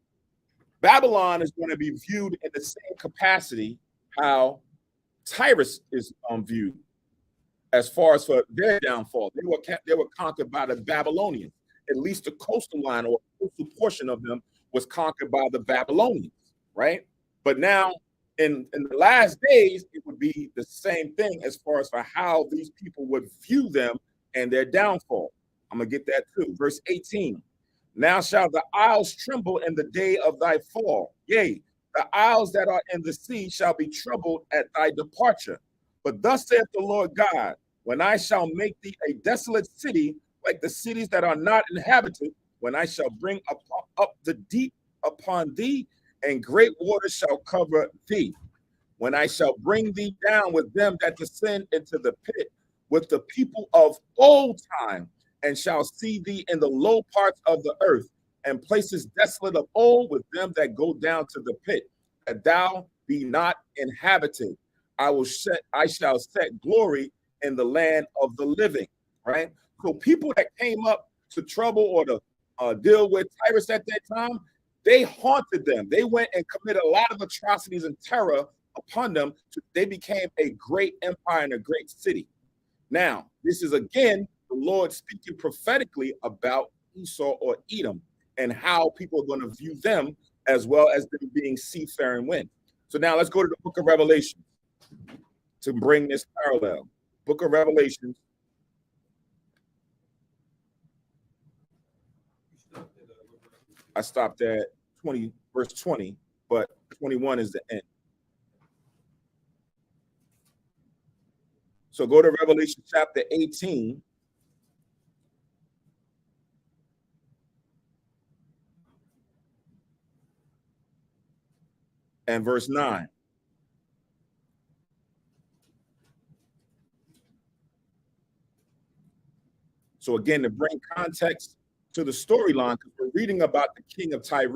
Babylon is going to be viewed in the same capacity how Tyrus is viewed. As far as for their downfall, they were conquered by the Babylonians, at least the coastal line or coastal portion of them was conquered by the Babylonians, right? But now in the last days, it would be the same thing as far as for how these people would view them and their downfall. I'm going to get that too. Verse 18. Now shall the isles tremble in the day of thy fall. Yea, the isles that are in the sea shall be troubled at thy departure. But thus saith the Lord God, when I shall make thee a desolate city, like the cities that are not inhabited, when I shall bring up the deep upon thee, and great waters shall cover thee. When I shall bring thee down with them that descend into the pit, with the people of old time, and shall see thee in the low parts of the earth, and places desolate of old with them that go down to the pit, that thou be not inhabited. I shall set glory in the land of the living. Right? So people that came up to trouble or to deal with Tyrus at that time, they haunted them. They went and committed a lot of atrocities and terror upon them. They became a great empire and a great city. Now, this is again the Lord speaking prophetically about Esau or Edom and how people are going to view them as well as them being seafaring men. So now let's go to the book of Revelation to bring this parallel. Book of Revelation. I stopped at 20, verse 20, but 21 is the end. So go to Revelation chapter 18. And verse 9. So again, to bring context to the storyline, because we're reading about the king of Tyre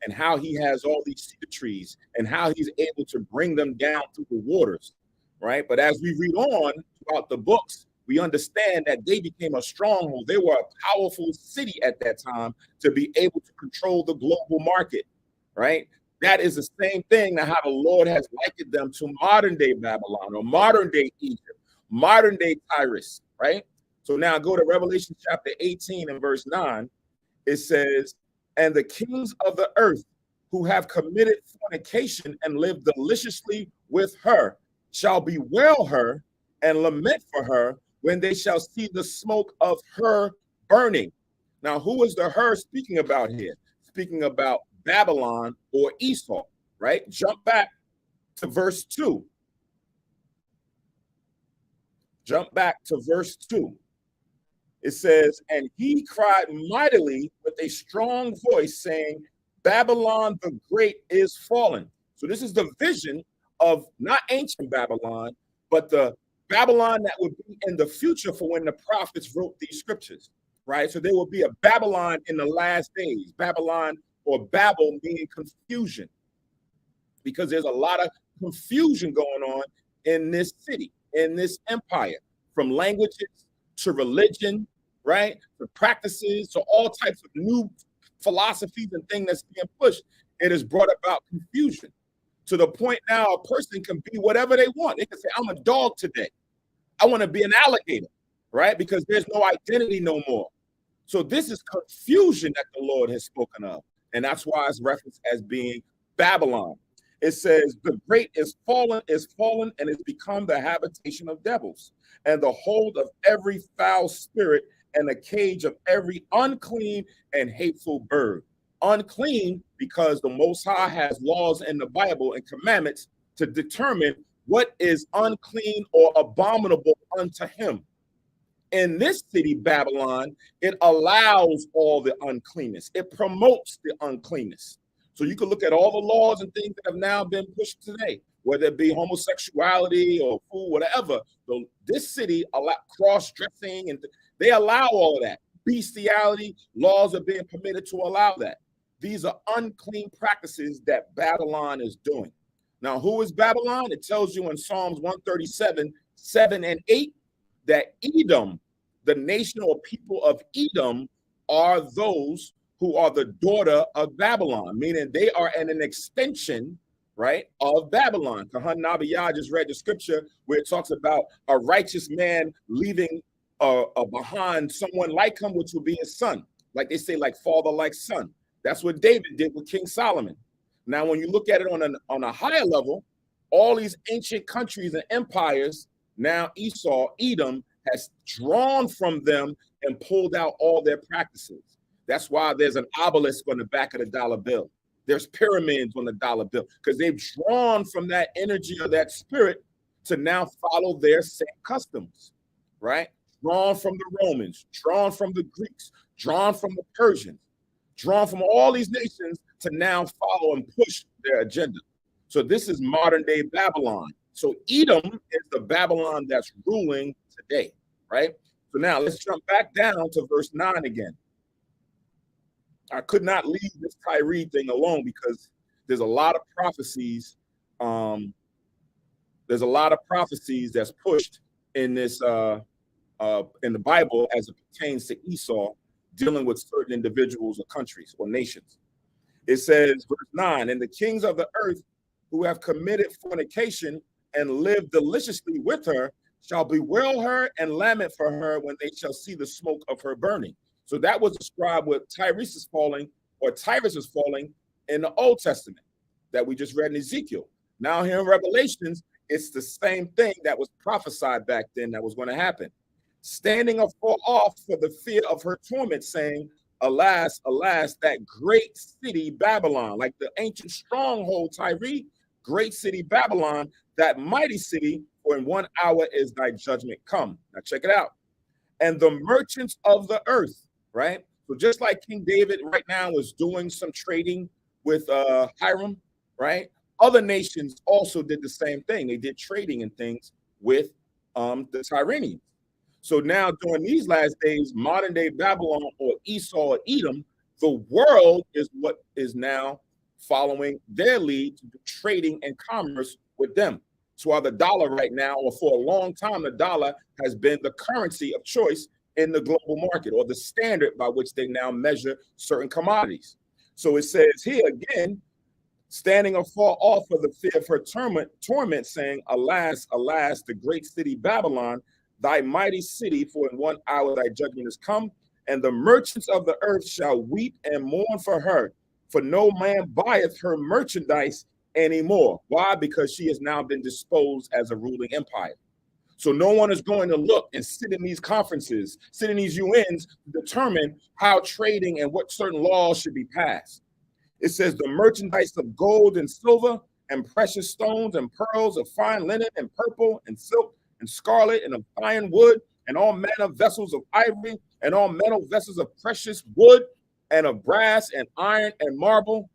and how he has all these cedar trees and how he's able to bring them down through the waters, right? But as we read on throughout the books, we understand that they became a stronghold. They were a powerful city at that time to be able to control the global market, right? That is the same thing now how the Lord has likened them to modern day Babylon or modern day Egypt, modern day Tyrus, right? So now go to Revelation chapter 18 and verse 9. It says, and the kings of the earth who have committed fornication and lived deliciously with her shall bewail her and lament for her when they shall see the smoke of her burning. Now, who is the her speaking about here? Speaking about Babylon or Esau, right? Jump back to verse 2. Jump back to verse 2. It says, and he cried mightily with a strong voice, saying, Babylon the great is fallen. So this is the vision of not ancient Babylon, but the Babylon that would be in the future for when the prophets wrote these scriptures, right? So there will be a Babylon in the last days. Babylon or Babel meaning confusion, because there's a lot of confusion going on in this city, in this empire, from languages to religion, right? To practices, to all types of new philosophies and things that's being pushed. It has brought about confusion to the point now a person can be whatever they want. They can say, I'm a dog today. I want to be an alligator, right? Because there's no identity no more. So this is confusion that the Lord has spoken of. And that's why it's referenced as being Babylon. It says, the great is fallen, and has become the habitation of devils, and the hold of every foul spirit, and the cage of every unclean and hateful bird. Unclean because the Most High has laws in the Bible and commandments to determine what is unclean or abominable unto him. In this city, Babylon, it allows all the uncleanness. It promotes the uncleanness. So you can look at all the laws and things that have now been pushed today, whether it be homosexuality or food, whatever. So this city allow cross-dressing, and they allow all of that. Bestiality, laws are being permitted to allow that. These are unclean practices that Babylon is doing. Now, who is Babylon? It tells you in Psalms 137, 7 and 8, that Edom, the nation or people of Edom, are those who are the daughter of Babylon, meaning they are an extension, right, of Babylon. Kahan Nabiyah just read the scripture where it talks about a righteous man leaving behind someone like him, which will be his son. like they say, like father, like son. That's what David did with King Solomon. Now, when you look at it on a higher level, all these ancient countries and empires, now Esau, Edom, has drawn from them and pulled out all their practices. That's why there's an obelisk on the back of the dollar bill. There's pyramids on the dollar bill, because they've drawn from that energy or that spirit to now follow their same customs, right? Drawn from the Romans, drawn from the Greeks, drawn from the Persians, drawn from all these nations to now follow and push their agenda. So this is modern day Babylon. So Edom is the Babylon that's ruling today, right? So now let's jump back down to verse 9 again. I could not leave this Tyre thing alone because there's a lot of prophecies. There's a lot of prophecies that's pushed in this in the Bible as it pertains to Esau dealing with certain individuals or countries or nations. It says, verse 9, and the kings of the earth who have committed fornication and lived deliciously with her shall bewail her and lament for her when they shall see the smoke of her burning. So that was described with Tyrus is falling, or Tyrus is falling in the Old Testament that we just read in Ezekiel. Now here in Revelations, it's the same thing that was prophesied back then that was going to happen. Standing afar off for the fear of her torment, saying, alas, alas, that great city Babylon, like the ancient stronghold Tyre, great city Babylon, that mighty city, for in 1 hour is thy judgment come. Now check it out. And the merchants of the earth, right? So just like King David right now is doing some trading with Hiram, right? Other nations also did the same thing. They did trading and things with the Tyranians. So now during these last days, modern day Babylon or Esau or Edom, the world is what is now following their lead to do trading and commerce with them. So while the dollar right now, or for a long time, the dollar has been the currency of choice in the global market, or the standard by which they now measure certain commodities. So it says here again, standing afar off for the fear of her torment, saying, alas, alas, the great city Babylon, thy mighty city, for in 1 hour thy judgment is come, and the merchants of the earth shall weep and mourn for her, for no man buyeth her merchandise anymore. Why? Because she has now been disposed as a ruling empire. So no one is going to look and sit in these conferences, sit in these UNs to determine how trading and what certain laws should be passed. It says the merchandise of gold and silver and precious stones and pearls of fine linen and purple and silk and scarlet and of iron wood and all manner of vessels of ivory and all metal vessels of precious wood and of brass and iron and marble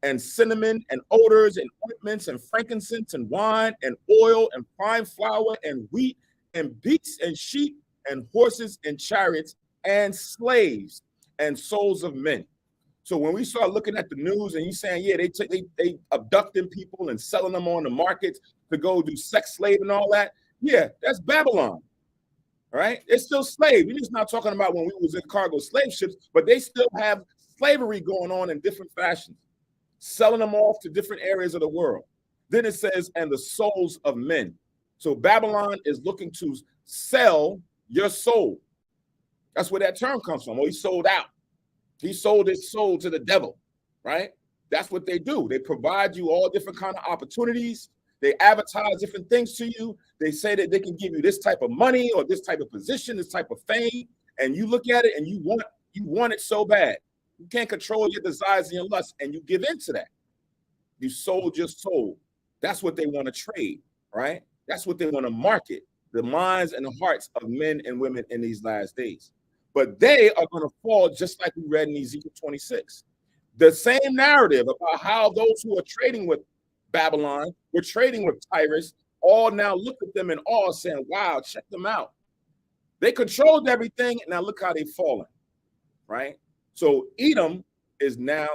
and cinnamon and odors and ointments and frankincense and wine and oil and fine flour and wheat and beasts and sheep and horses and chariots and slaves and souls of men. So when we start looking at the news and you saying, yeah, they abducting people and selling them on the markets to go do sex slave and all that, yeah, that's Babylon, right? It's still slave. We're just not talking about when we was in cargo slave ships, but they still have slavery going on in different fashions, selling them off to different areas of the world. Then it says, and the souls of men. So Babylon is looking to sell your soul. That's where that term comes from. Well, he sold out. He sold his soul to the devil, right? That's what they do. They provide you all different kind of opportunities. They advertise different things to you. They say that they can give you this type of money or this type of position, this type of fame, and you look at it and you want it so bad. You can't control your desires and your lusts, and you give into that. You sold your soul. That's what they want to trade, right? That's what they want to market, the minds and the hearts of men and women in these last days. But they are going to fall just like we read in Ezekiel 26. The same narrative about how those who are trading with Babylon, were trading with Tyrus, all now look at them in awe, saying, wow, check them out. They controlled everything, and now look how they've fallen, right? So Edom is now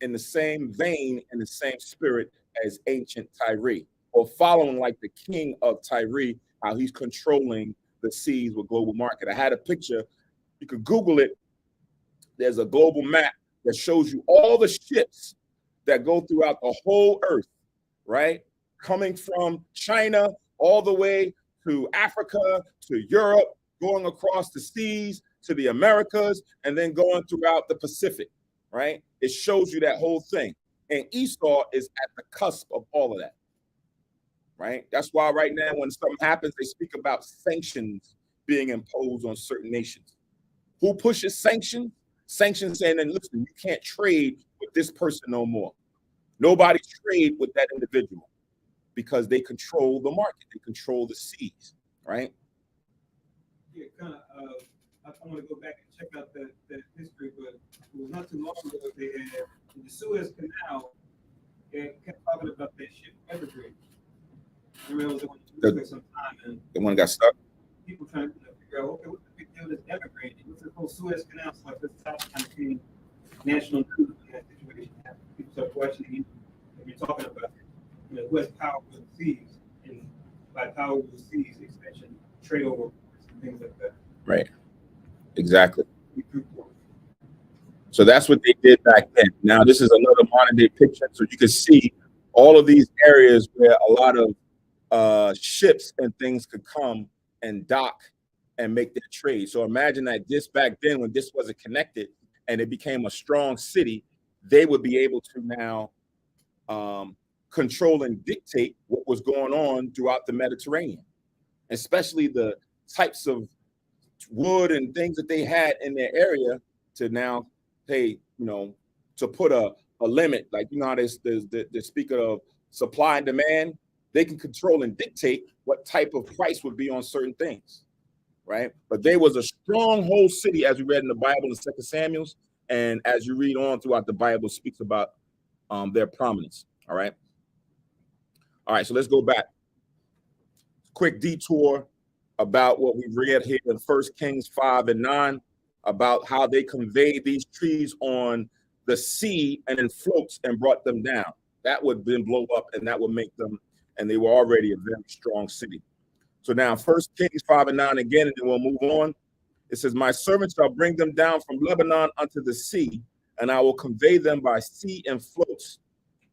in the same vein and the same spirit as ancient Tyre, or following like the king of Tyre, how he's controlling the seas with global market. I had a picture. You could Google it. There's a global map that shows you all the ships that go throughout the whole earth, right? Coming from China all the way to Africa, to Europe, going across the seas, to the Americas, and then going throughout the Pacific, right? It shows you that whole thing. And Esau is at the cusp of all of that, right? That's why right now when something happens, they speak about sanctions being imposed on certain nations. Who pushes sanctions? Sanctions saying, and listen, you can't trade with this person no more. Nobody trade with that individual because they control the market. They control the seas, right? Yeah, kind of. I want to go back and check out that history, but it was not too long ago they had in the Suez Canal. They kept talking about that ship Evergreen. Remember, it was the some time, and the one got stuck. People trying to figure out, okay, what's the big deal with Evergreen? What's the whole Suez Canal? So like this top kind of became national news in that situation. People start questioning, and you're talking about, who has power with the seas, and by power with the seas, extension, trade over and things like that. Right. Exactly. So that's what they did back then. Now this is another modern day picture, so you can see all of these areas where a lot of ships and things could come and dock and make their trade. So imagine that this back then, when this wasn't connected and it became a strong city, they would be able to now control and dictate what was going on throughout the Mediterranean, especially the types of wood and things that they had in their area to now pay, to put a limit, like, how they speak of supply and demand. They can control and dictate what type of price would be on certain things, right? But they was a stronghold city, as we read in the Bible in 2 Samuel, and as you read on throughout the Bible, speaks about their prominence. All right, so let's go back. Quick detour about what we read here in 1 Kings 5 and 9 about how they conveyed these trees on the sea and in floats and brought them down. That would then blow up, and that would make them, and they were already a very strong city. So now 1 Kings 5 and 9 again, and then we'll move on. It says, my servants shall bring them down from Lebanon unto the sea, and I will convey them by sea and floats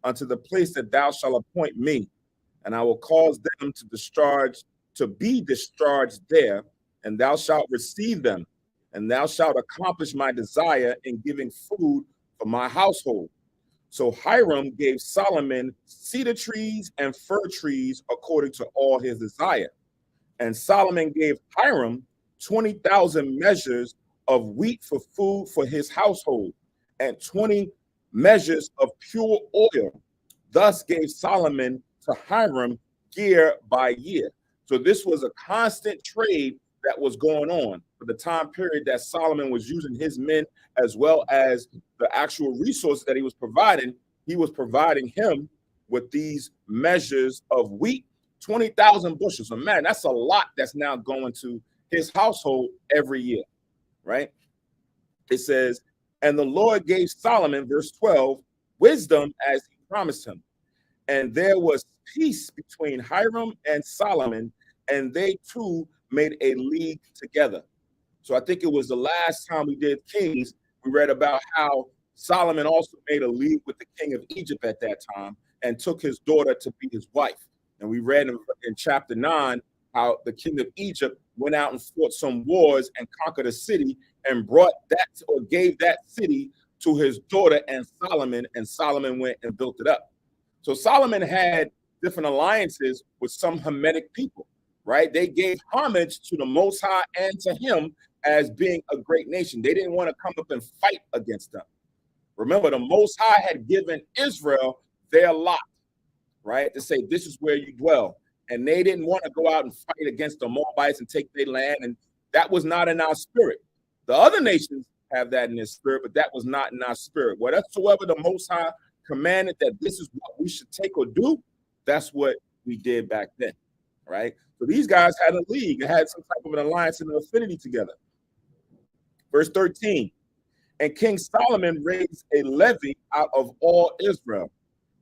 unto the place that thou shalt appoint me, and I will cause them to be discharged there, and thou shalt receive them, and thou shalt accomplish my desire in giving food for my household. So Hiram gave Solomon cedar trees and fir trees according to all his desire. And Solomon gave Hiram 20,000 measures of wheat for food for his household, and 20 measures of pure oil. Thus gave Solomon to Hiram year by year. So this was a constant trade that was going on for the time period that Solomon was using his men, as well as the actual resources that he was providing. He was providing him with these measures of wheat, 20,000 bushels. So man, that's a lot that's now going to his household every year, right? It says, and the Lord gave Solomon, verse 12, wisdom as he promised him. And there was peace between Hiram and Solomon, and they two made a league together. So I think it was the last time we did Kings, we read about how Solomon also made a league with the king of Egypt at that time and took his daughter to be his wife. And we read in chapter 9 how the king of Egypt went out and fought some wars and conquered a city and brought that, or gave that city to his daughter and Solomon went and built it up. So Solomon had different alliances with some Hamitic people, right? They gave homage to the Most High and to him as being a great nation. They didn't want to come up and fight against them. Remember, the Most High had given Israel their lot, right? To say, this is where you dwell. And they didn't want to go out and fight against the Moabites and take their land. And that was not in our spirit. The other nations have that in their spirit, but that was not in our spirit. Whatsoever the Most High commanded that this is what we should take or do, that's what we did back then, right? So these guys had a league and had some type of an alliance and an affinity together. Verse 13, and King Solomon raised a levy out of all Israel,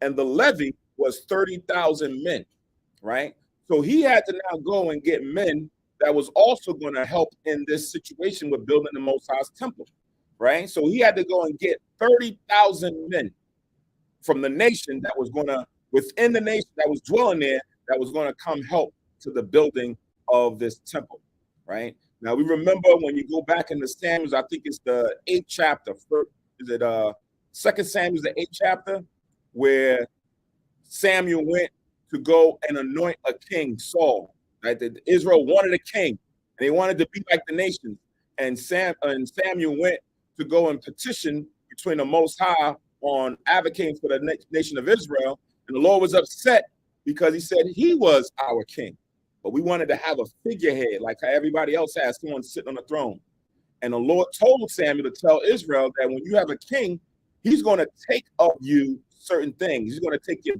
and the levy was 30,000 men, right? So he had to now go and get men that was also going to help in this situation with building the Most High's temple, right? So he had to go and get 30,000 men from the nation that was going to, within the nation that was dwelling there, that was going to come help to the building of this temple, right? Now we remember when you go back into Samuel, I think it's the 8th chapter. Is it 2 Samuel, the 8th chapter, where Samuel went to go and anoint a king, Saul. Right? Israel wanted a king, and they wanted to be like the nations. And Samuel went to go and petition between the Most High on advocating for the nation of Israel. And the Lord was upset because he said he was our king. But we wanted to have a figurehead, like how everybody else has, someone sitting on the throne. And the Lord told Samuel to tell Israel that when you have a king, he's going to take of you certain things. He's going to take your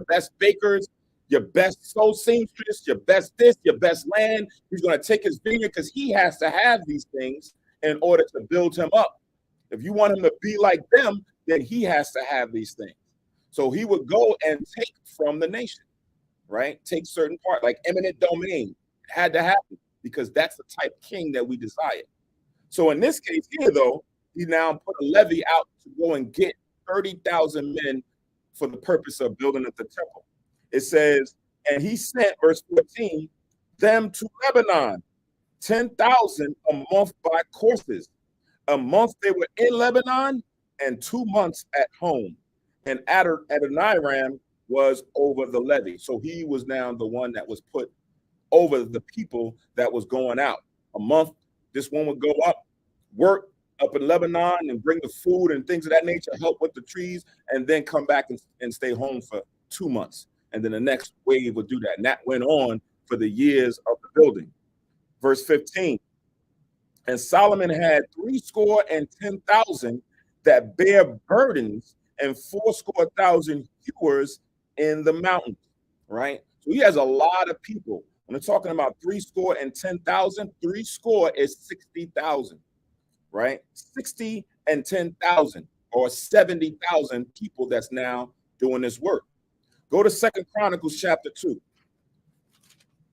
best bakers, your best soul seamstress, your best this, your best land. He's going to take his vineyard because he has to have these things in order to build him up. If you want him to be like them, then he has to have these things. So he would go and take from the nation, right? Take certain part, like eminent domain. It had to happen because that's the type of king that we desire. So in this case here, though, he now put a levy out to go and get 30,000 men for the purpose of building up the temple. It says, and he sent, verse 14, them to Lebanon, 10,000 a month by courses. A month they were in Lebanon and 2 months at home. And Adoniram was over the levy. So he was now the one that was put over the people that was going out. A month, this one would go up, work up in Lebanon and bring the food and things of that nature, help with the trees, and then come back and stay home for 2 months. And then the next wave would do that. And that went on for the years of the building. Verse 15. And Solomon had 70,000 that bear burdens and 80,000 hewers in the mountains, right? So he has a lot of people. When they're talking about 70,000, 80 is 60,000, right? 60 and 10,000 or 70,000 people that's now doing this work. Go to 2 Chronicles chapter 2.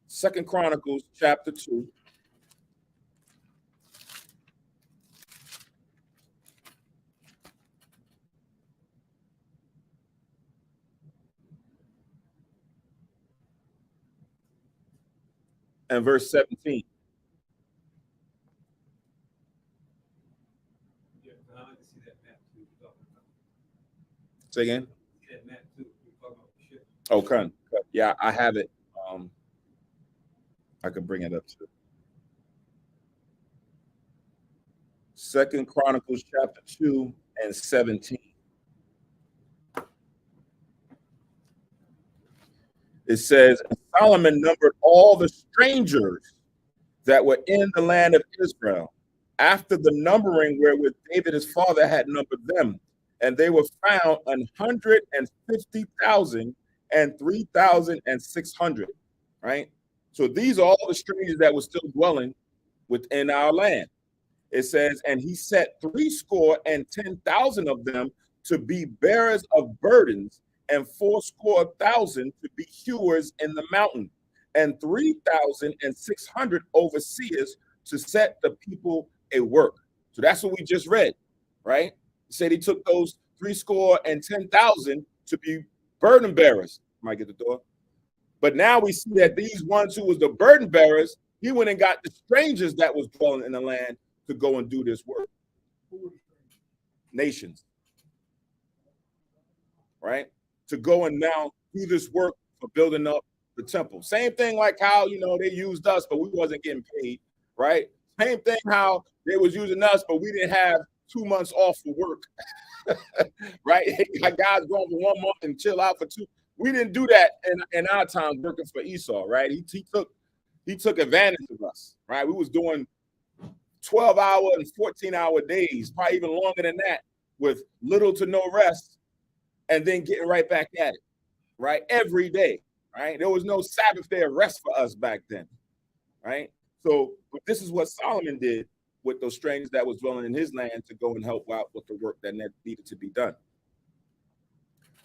2 Chronicles chapter 2. And verse 17. Yeah, I like to see that map too. Say again? See that map too. We're talking about the ship. Okay. Yeah, I have it. I can bring it up too. 2 Chronicles chapter 2 and 17. It says, Solomon numbered all the strangers that were in the land of Israel after the numbering wherewith David his father had numbered them. And they were found 150,000 and 3,600, right? So these are all the strangers that were still dwelling within our land. It says, and he set 70,000 of them to be bearers of burdens, and 80,000 to be hewers in the mountain, and 3,600 overseers to set the people a work. So that's what we just read, right? He said he took those 70,000 to be burden bearers. Might get the door. But now we see that these ones who was the burden bearers, he went and got the strangers that was dwelling in the land to go and do this work. Nations, right? To go and now do this work for building up the temple. Same thing like how, they used us, but we wasn't getting paid, right? Same thing how they was using us, but we didn't have 2 months off for work, right? Guys going for 1 month and chill out for 2. We didn't do that in our time working for Esau, right? He took advantage of us, right? We was doing 12-hour and 14-hour days, probably even longer than that, with little to no rest, and then getting right back at it, right? Every day, right? There was no Sabbath day of rest for us back then, right? So this is what Solomon did with those strangers that was dwelling in his land to go and help out with the work that needed to be done.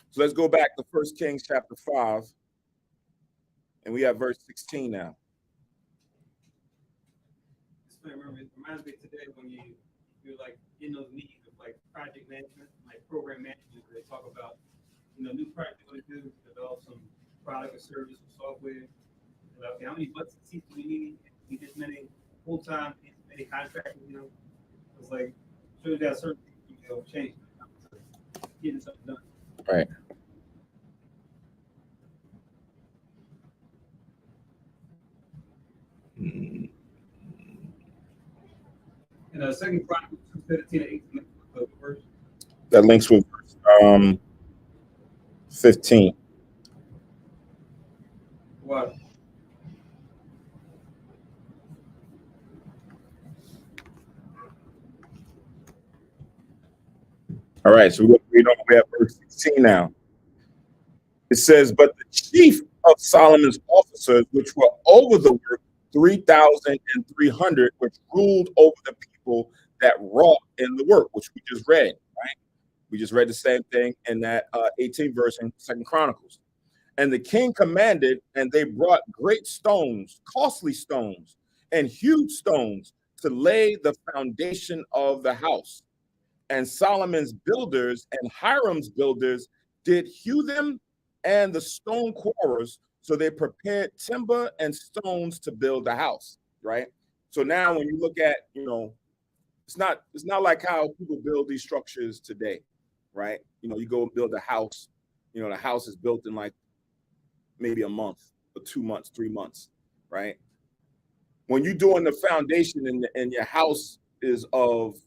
So let's go back to 1 Kings chapter 5, and we have verse 16 now. It reminds me today when you're like in those meetings of like project management, like program management, where they talk about new project you want to do, develop some product or service or software. Like, okay, how many butts and seats do we need? We need this many time any contract with him. It's like, so you got certain things you know change. Getting something done. Right. Mm. And Second Chronicles 2:15 to 18 verse. That links with 15. What? All right, so we're at verse 16 now. It says, but the chief of Solomon's officers, which were over the work, 3,300, which ruled over the people that wrought in the work, which we just read, right? We just read the same thing in that 18th verse in Second Chronicles. And the king commanded, and they brought great stones, costly stones, and huge stones to lay the foundation of the house. And Solomon's builders and Hiram's builders did hew them and the stone quarrers, so they prepared timber and stones to build the house, right? So now when you look at, it's not like how people build these structures today, right? You go and build a house, the house is built in like maybe a month or 2 months, 3 months, right? When you're doing the foundation and your house is of,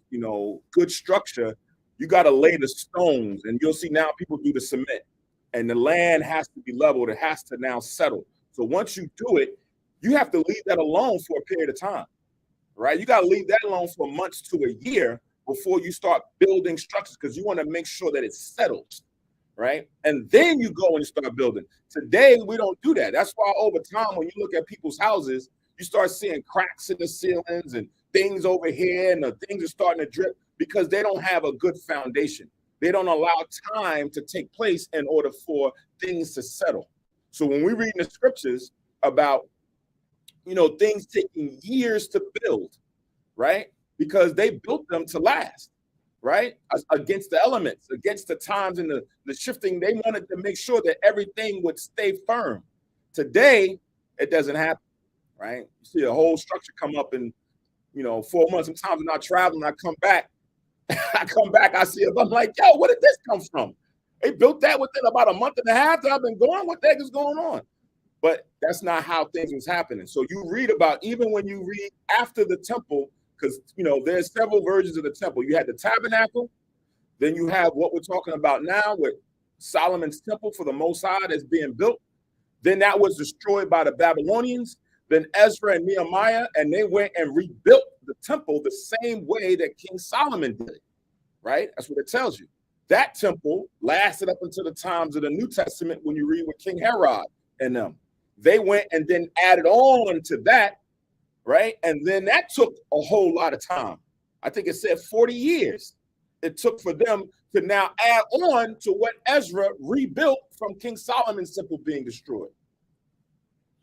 good structure, you got to lay the stones, and you'll see now people do the cement, and the land has to be leveled. It has to now settle. So once you do it, you have to leave that alone for a period of time, right? You got to leave that alone for months to a year before you start building structures, because you want to make sure that it settles, right? And then you go and start building. Today, we don't do that. That's why over time, when you look at people's houses, you start seeing cracks in the ceilings and things over here, and the things are starting to drip because they don't have a good foundation. They don't allow time to take place in order for things to settle. So when we read in the scriptures about, things taking years to build, right? Because they built them to last, right? Against the elements, against the times and the shifting. They wanted to make sure that everything would stay firm. Today, it doesn't happen, right? You see a whole structure come up in, 4 months. Sometimes when I travel and I come back, I see it. I'm like, yo, where did this come from? They built that within about a month and a half that I've been going. What the heck is going on? But that's not how things was happening. So you read about, even when you read after the temple, because, there's several versions of the temple. You had the tabernacle. Then you have what we're talking about now with Solomon's temple for the Most High that's being built. Then that was destroyed by the Babylonians. Then Ezra and Nehemiah, and they went and rebuilt the temple the same way that King Solomon did it, right? That's what it tells you. That temple lasted up until the times of the New Testament when you read with King Herod and them. They went and then added on to that, right? And then that took a whole lot of time. I think it said 40 years it took for them to now add on to what Ezra rebuilt from King Solomon's temple being destroyed.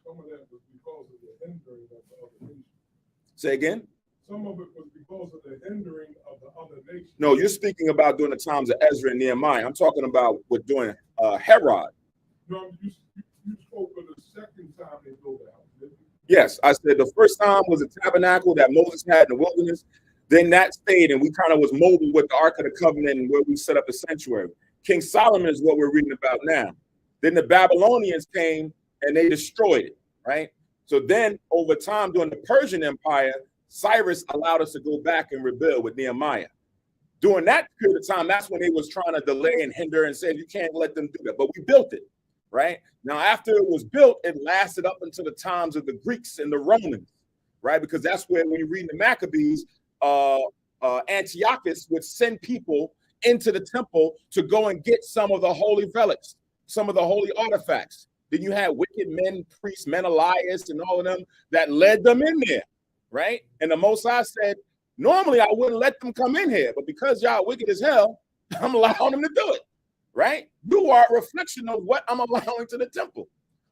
Some of that was because of the hindering of the other nations. Say again? Some of it was because of the hindering of the other nations. No, you're speaking about during the times of Ezra and Nehemiah. I'm talking about with doing Herod. No, you spoke of the second time they built the house, didn't you? Yes, I said the first time was the tabernacle that Moses had in the wilderness. Then that stayed, and we kind of was mobile with the Ark of the Covenant and where we set up the sanctuary. King Solomon is what we're reading about now. Then the Babylonians came and they destroyed it, right? So then over time during the Persian Empire, Cyrus allowed us to go back and rebuild with Nehemiah. During that period of time, that's when they was trying to delay and hinder and said, you can't let them do that. But we built it, right? Now, after it was built, it lasted up until the times of the Greeks and the Romans, right? Because that's where, when you read the Maccabees, Antiochus would send people into the temple to go and get some of the holy relics, some of the holy artifacts. Then you had wicked men, priests, Menelaus, and all of them that led them in there, right? And the Most High said, normally I wouldn't let them come in here, but because y'all wicked as hell, I'm allowing them to do it, right? You are a reflection of what I'm allowing to the temple.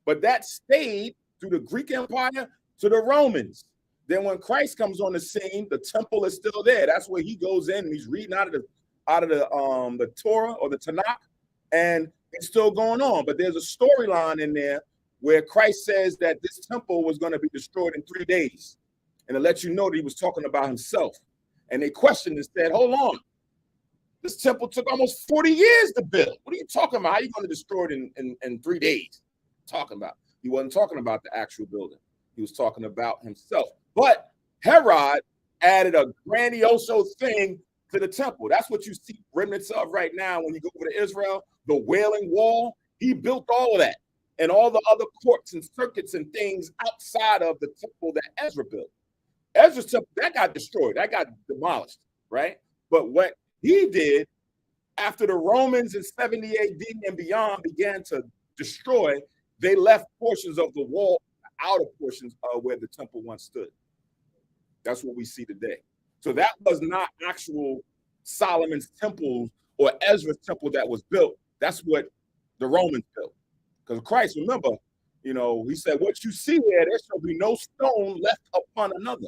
But that stayed through the Greek Empire to the Romans. Then when Christ comes on the scene, the temple is still there. That's where he goes in and he's reading out of the Torah or the Tanakh, and it's still going on. But there's a storyline in there where Christ says that this temple was going to be destroyed in 3 days. and to let you know that he was talking about himself. And they questioned and said, hold on, this temple took almost 40 years to build. What are you talking about? How are you going to destroy it in 3 days? Talking about. He wasn't talking about the actual building. He was talking about himself. But Herod added a grandiose thing to the temple. That's what you see remnants of right now when you go over to Israel, the Wailing Wall. He built all of that and all the other courts and circuits and things outside of the temple that Ezra built. Ezra's temple, that got destroyed. That got demolished, right? But what he did after the Romans in 70 AD and beyond began to destroy, they left portions of the wall, the outer portions of where the temple once stood. That's what we see today. So that was not actual Solomon's temple or Ezra's temple that was built. That's what the Romans built. Because Christ, remember, you know, he said, what you see there, there shall be no stone left upon another.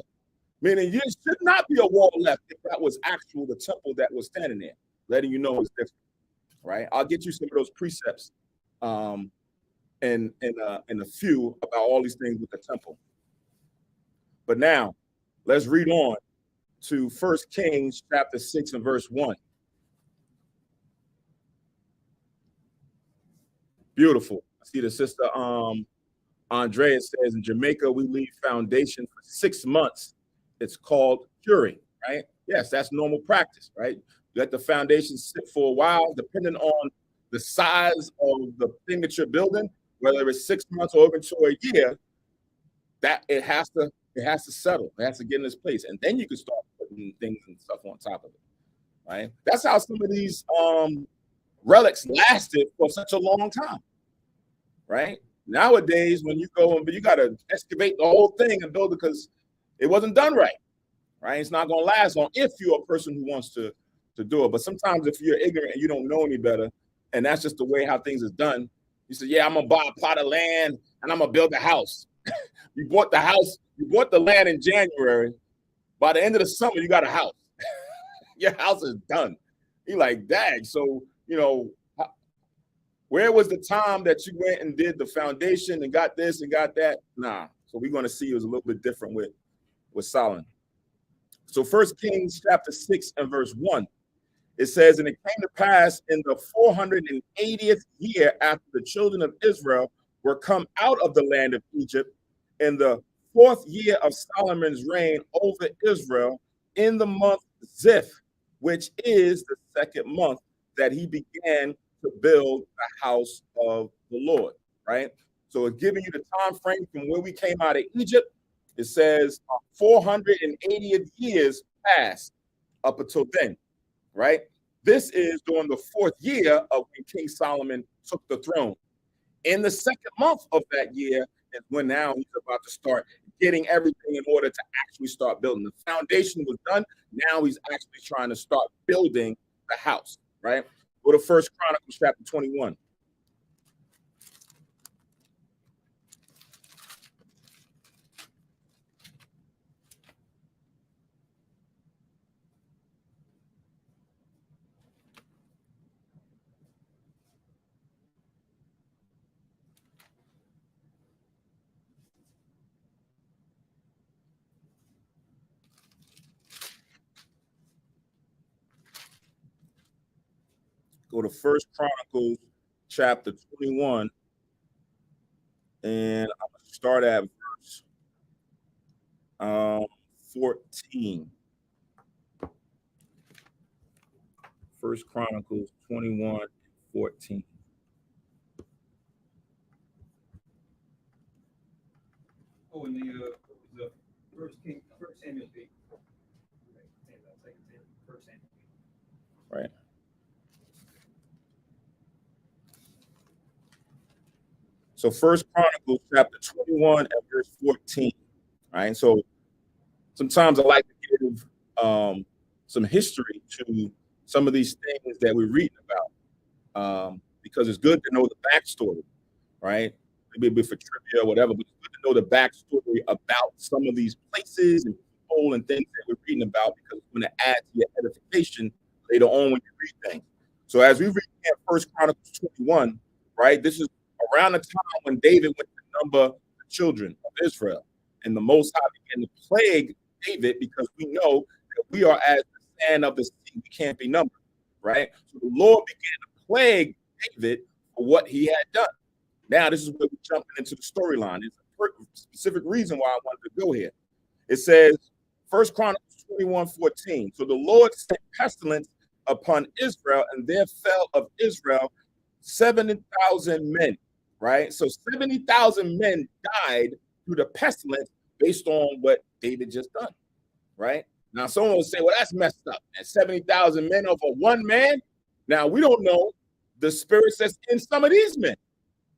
Meaning there should not be a wall left if that was actual the temple that was standing there. Letting you know it's different, right? I'll get you some of those precepts in a few about all these things with the temple. But now, let's read on to 1 Kings chapter 6 and verse 1. Beautiful. I see the sister Andrea says in Jamaica, we leave foundation for 6 months. It's called curing, right? Yes, that's normal practice, right? You let the foundation sit for a while, depending on the size of the thing that you're building, whether it's 6 months or even to a year, that it has to settle. It has to get in its place. And then you can start putting things and stuff on top of it, right? That's how some of these relics lasted for such a long time, right? Nowadays, when you go and you got to excavate the whole thing and build it because it wasn't done right, right? It's not going to last long if you're a person who wants to do it. But sometimes if you're ignorant and you don't know any better, and that's just the way how things is done, you say, yeah, I'm going to buy a plot of land and I'm going to build a house. You bought the house, you bought the land in January. By the end of the summer, you got a house. Your house is done. You're like, dang. So, you know, where was the time that you went and did the foundation and got this and got that? Nah. So we're going to see it was a little bit different with Solomon. So 1 Kings chapter 6 and verse 1, it says, and it came to pass in the 480th year after the children of Israel were come out of the land of Egypt, in the 4th year of Solomon's reign over Israel, in the month Ziph, which is the 2nd month, that he began to build the house of the Lord, right? So it's giving you the time frame from when we came out of Egypt. It says 480 years passed up until then, right? This is during the 4th year of when King Solomon took the throne. In the 2nd month of that year is when now he's about to start getting everything in order to actually start building. The foundation was done. Now he's actually trying to start building the house, right? Go to 1 Chronicles chapter 21. Go to 1 Chronicles chapter 21, and I'm going to start at verse 14. 1 Chronicles 21, 14. Oh, and the first Samuel 8. Right. So 1 Chronicles chapter 21 and verse 14. Right. So sometimes I like to give some history to some of these things that we're reading about, because it's good to know the backstory, right? Maybe a bit for trivia or whatever, but it's good to know the backstory about some of these places and people and things that we're reading about, because it's going to add to your edification later on when you read things. So as we read in 1 Chronicles 21, right, this is around the time when David went to number the children of Israel. And the Most High began to plague David because we know that we are as the sand of the sea. We can't be numbered, right? So the Lord began to plague David for what he had done. Now, this is where we're jumping into the storyline. There's a specific reason why I wanted to go here. It says, 1 Chronicles 21:14. So the Lord sent pestilence upon Israel, and there fell of Israel 70,000 men, right? So 70,000 men died through the pestilence based on what David just done, right? Now, someone will say, well, that's messed up. And 70,000 men over one man. Now, we don't know the spirits that's in some of these men,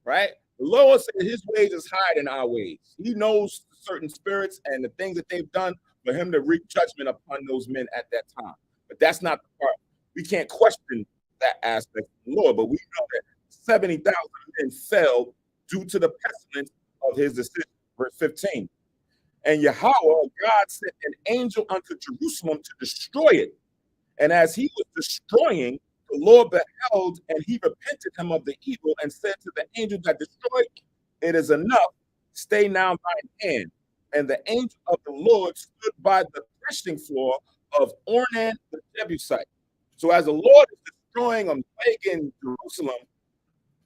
right? The Lord said his ways is higher than our ways. He knows certain spirits and the things that they've done for him to wreak judgment upon those men at that time. But that's not the part. We can't question that aspect of the Lord, but we know that 70,000 men fell due to the pestilence of his decision. Verse 15. And Yahweh, God, sent an angel unto Jerusalem to destroy it. And as he was destroying, the Lord beheld, and he repented him of the evil, and said to the angel that destroyed, it is enough, stay now thine hand. And the angel of the Lord stood by the threshing floor of Ornan the Jebusite. So as the Lord is destroying and plaguing Jerusalem,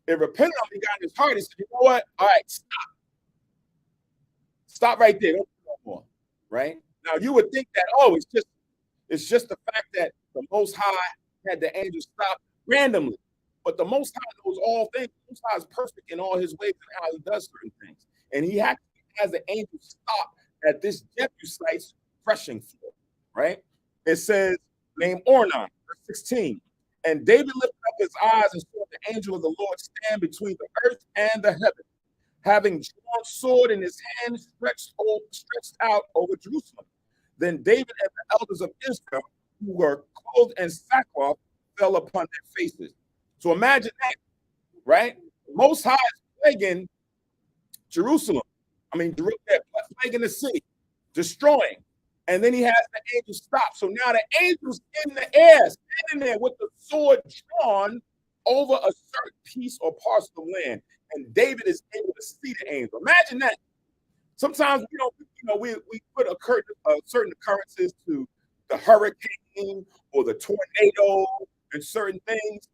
it repented him. He got in his heart. He said, you know what? All right, stop. Stop right there. Don't do no more. Right? Now you would think that, oh, it's just the fact that the Most High had the angel stop randomly. But the Most High knows all things. The Most High is perfect in all his ways and how he does certain things. And he has the angel stop at this Jebusite's threshing floor, right? It says, named Ornan, verse 16. And David lifted up his eyes and saw the angel of the Lord stand between the earth and the heaven, having drawn sword in his hand, stretched out over Jerusalem. Then David and the elders of Israel, who were clothed in sackcloth, fell upon their faces. So imagine that, right? Most High is plaguing Jerusalem. Plaguing the city, destroying. And then he has the angel stop. So now the angel's in the air, standing there with the sword drawn over a certain piece or parcel of land. And David is able to see the angel. Imagine that. Sometimes we don't, we put certain occurrences to the hurricane or the tornado and certain things,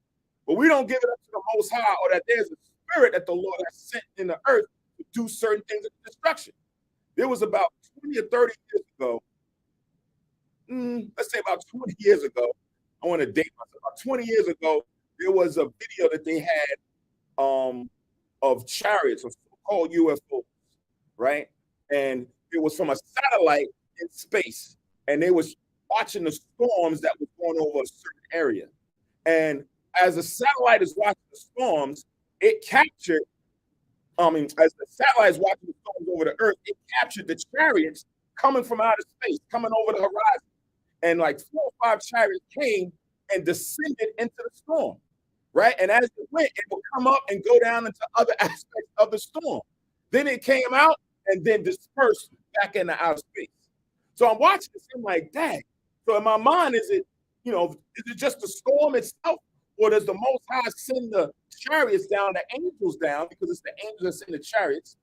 but we don't give it up to the Most High, or that there's a spirit that the Lord has sent in the earth to do certain things of destruction. There was about 20 or 30 years ago, let's say about 20 years ago, I want to date myself, about 20 years ago, there was a video that they had of chariots, of so-called UFOs, right? And it was from a satellite in space, and they was watching the storms that was going over a certain area. And as the satellite is watching the storms, it captured, as the satellite is watching the storms over the earth, it captured the chariots coming from outer space, coming over the horizon. And like 4 or 5 chariots came and descended into the storm, right? And as it went, it would come up and go down into other aspects of the storm. Then it came out and then dispersed back into outer space. So I'm watching this, I'm like, dang. So in my mind, is it just the storm itself, or does the Most High send the chariots down, the angels down, because it's the angels that send the chariots,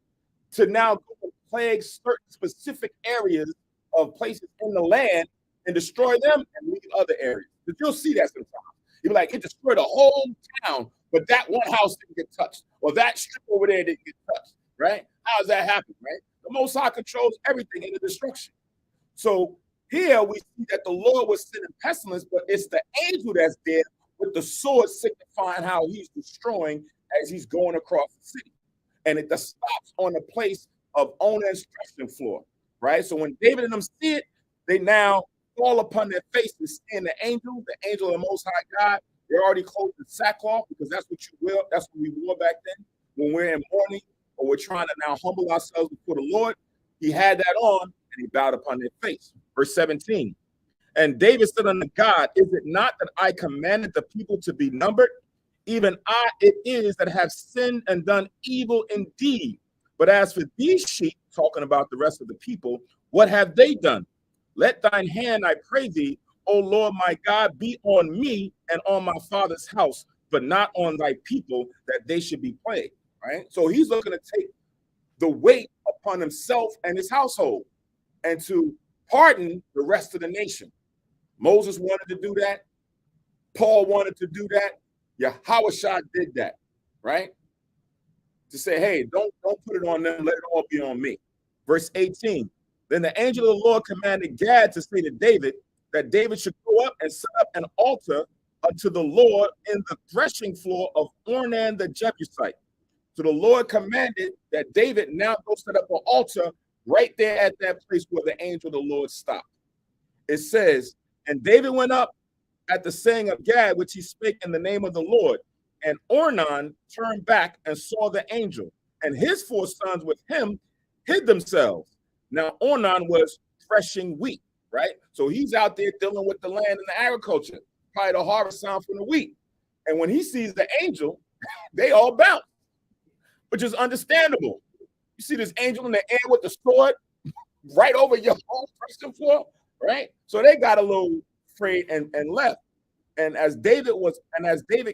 to now go and plague certain specific areas of places in the land and destroy them and leave other areas? Because you'll see that sometimes. You'll be like, it destroyed a whole town, but that one house didn't get touched, or that strip over there didn't get touched, right? How does that happen, right? The Most High controls everything in the destruction. So here we see that the Lord was sending pestilence, but it's the angel that's there with the sword signifying how he's destroying as he's going across the city. And it just stops on the place of Onan's threshing floor, right? So when David and them see it, they now fall upon their faces, seeing the angel of the Most High God. They're already clothed in sackcloth, because that's what you wear. That's what we wore back then when we're in mourning, or we're trying to now humble ourselves before the Lord. He had that on, and he bowed upon their face. Verse 17. And David said unto God, is it not that I commanded the people to be numbered? Even I it is that have sinned and done evil indeed. But as for these sheep, talking about the rest of the people, what have they done? Let thine hand, I pray thee, O Lord my God, be on me and on my father's house, but not on thy people, that they should be plagued. Right? So he's looking to take the weight upon himself and his household, and to pardon the rest of the nation. Moses wanted to do that. Paul wanted to do that. Yahushua did that, right? To say, hey, don't put it on them, let it all be on me. Verse 18, then the angel of the Lord commanded Gad to say to David that David should go up and set up an altar unto the Lord in the threshing floor of Ornan the Jebusite. So the Lord commanded that David now go set up an altar right there at that place where the angel of the Lord stopped. It says, and David went up at the saying of Gad, which he spake in the name of the Lord. And Ornan turned back and saw the angel, and his 4 sons with him hid themselves. Now Ornan was threshing wheat, right? So he's out there dealing with the land and the agriculture, probably the harvest time from the wheat. And when he sees the angel, they all bounce, which is understandable. You see this angel in the air with the sword right over your whole threshing floor, right? So they got a little afraid and left. And as David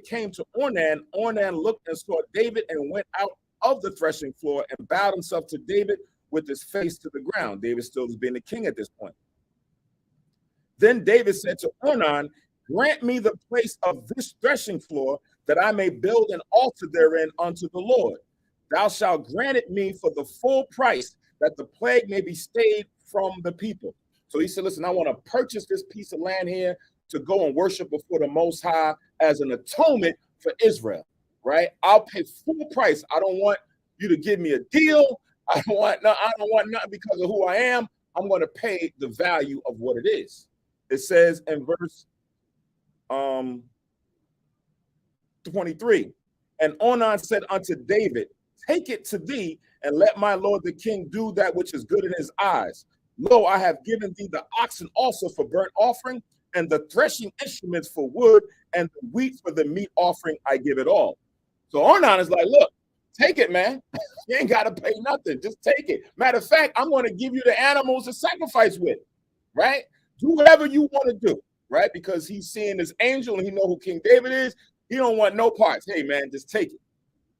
came to Ornan, Ornan looked and saw David and went out of the threshing floor and bowed himself to David with his face to the ground. David still was being the king at this point. Then David said to Ornan, grant me the place of this threshing floor that I may build an altar therein unto the Lord. Thou shalt grant it me for the full price, that the plague may be stayed from the people. So he said, listen, I want to purchase this piece of land here to go and worship before the Most High as an atonement for Israel, right? I'll pay full price. I don't want you to give me a deal. I don't want nothing because of who I am. I'm going to pay the value of what it is. It says in verse 23, and Ornan said unto David, take it to thee, and let my lord the king do that which is good in his eyes. Lo, I have given thee the oxen also for burnt offering, and the threshing instruments for wood, and the wheat for the meat offering, I give it all. So Ornan is like, look, take it, man. You ain't got to pay nothing. Just take it. Matter of fact, I'm going to give you the animals to sacrifice with, right? Do whatever you want to do, right? Because he's seeing this angel and he know who King David is. He don't want no parts. Hey, man, just take it.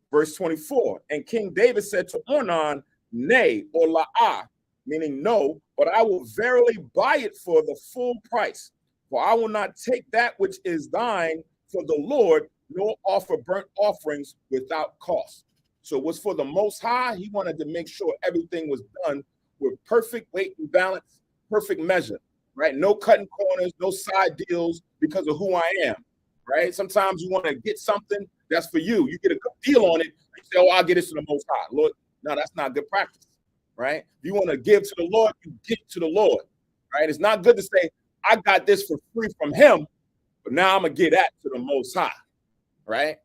Verse 24, and King David said to Ornan, nay, or la'ah, meaning no, but I will verily buy it for the full price. For I will not take that which is thine for the Lord, nor offer burnt offerings without cost. So it was for the Most High. He wanted to make sure everything was done with perfect weight and balance, perfect measure, right? No cutting corners, no side deals because of who I am, right? Sometimes you want to get something that's for you. You get a good deal on it. You say, oh, I'll get it to the Most High. Lord, no, that's not good practice, right? If you want to give to the Lord, you give to the Lord, right? It's not good to say, I got this for free from him, but now I'm going to give that to the Most High, right?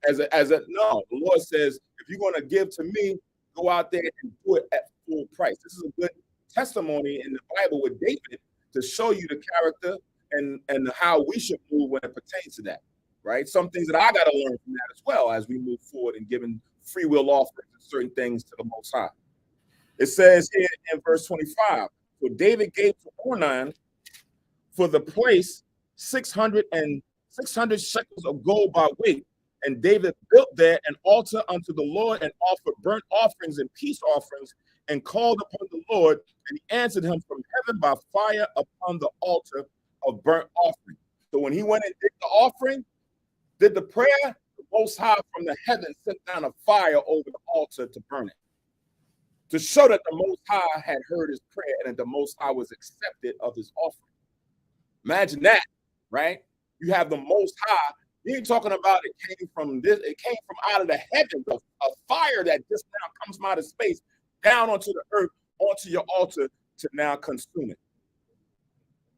No, the Lord says, if you're going to give to me, go out there and do it at full price. This is a good testimony in the Bible with David to show you the character and how we should move when it pertains to that, right? Some things that I got to learn from that as well as we move forward and giving free will offerings and certain things to the Most High. It says here in verse 25, so David gave to Ornan for the place 600 shekels of gold by weight. And David built there an altar unto the Lord and offered burnt offerings and peace offerings and called upon the Lord. And he answered him from heaven by fire upon the altar of burnt offering. So when he went and did the offering, did the prayer, the Most High from the heavens sent down a fire over the altar to burn it, to show that the Most High had heard his prayer and that the Most High was accepted of his offering. Imagine that, right? You have the Most High. You ain't talking about it came from this, it came from out of the heavens, a fire that just now comes from out of space, down onto the earth, onto your altar to now consume it.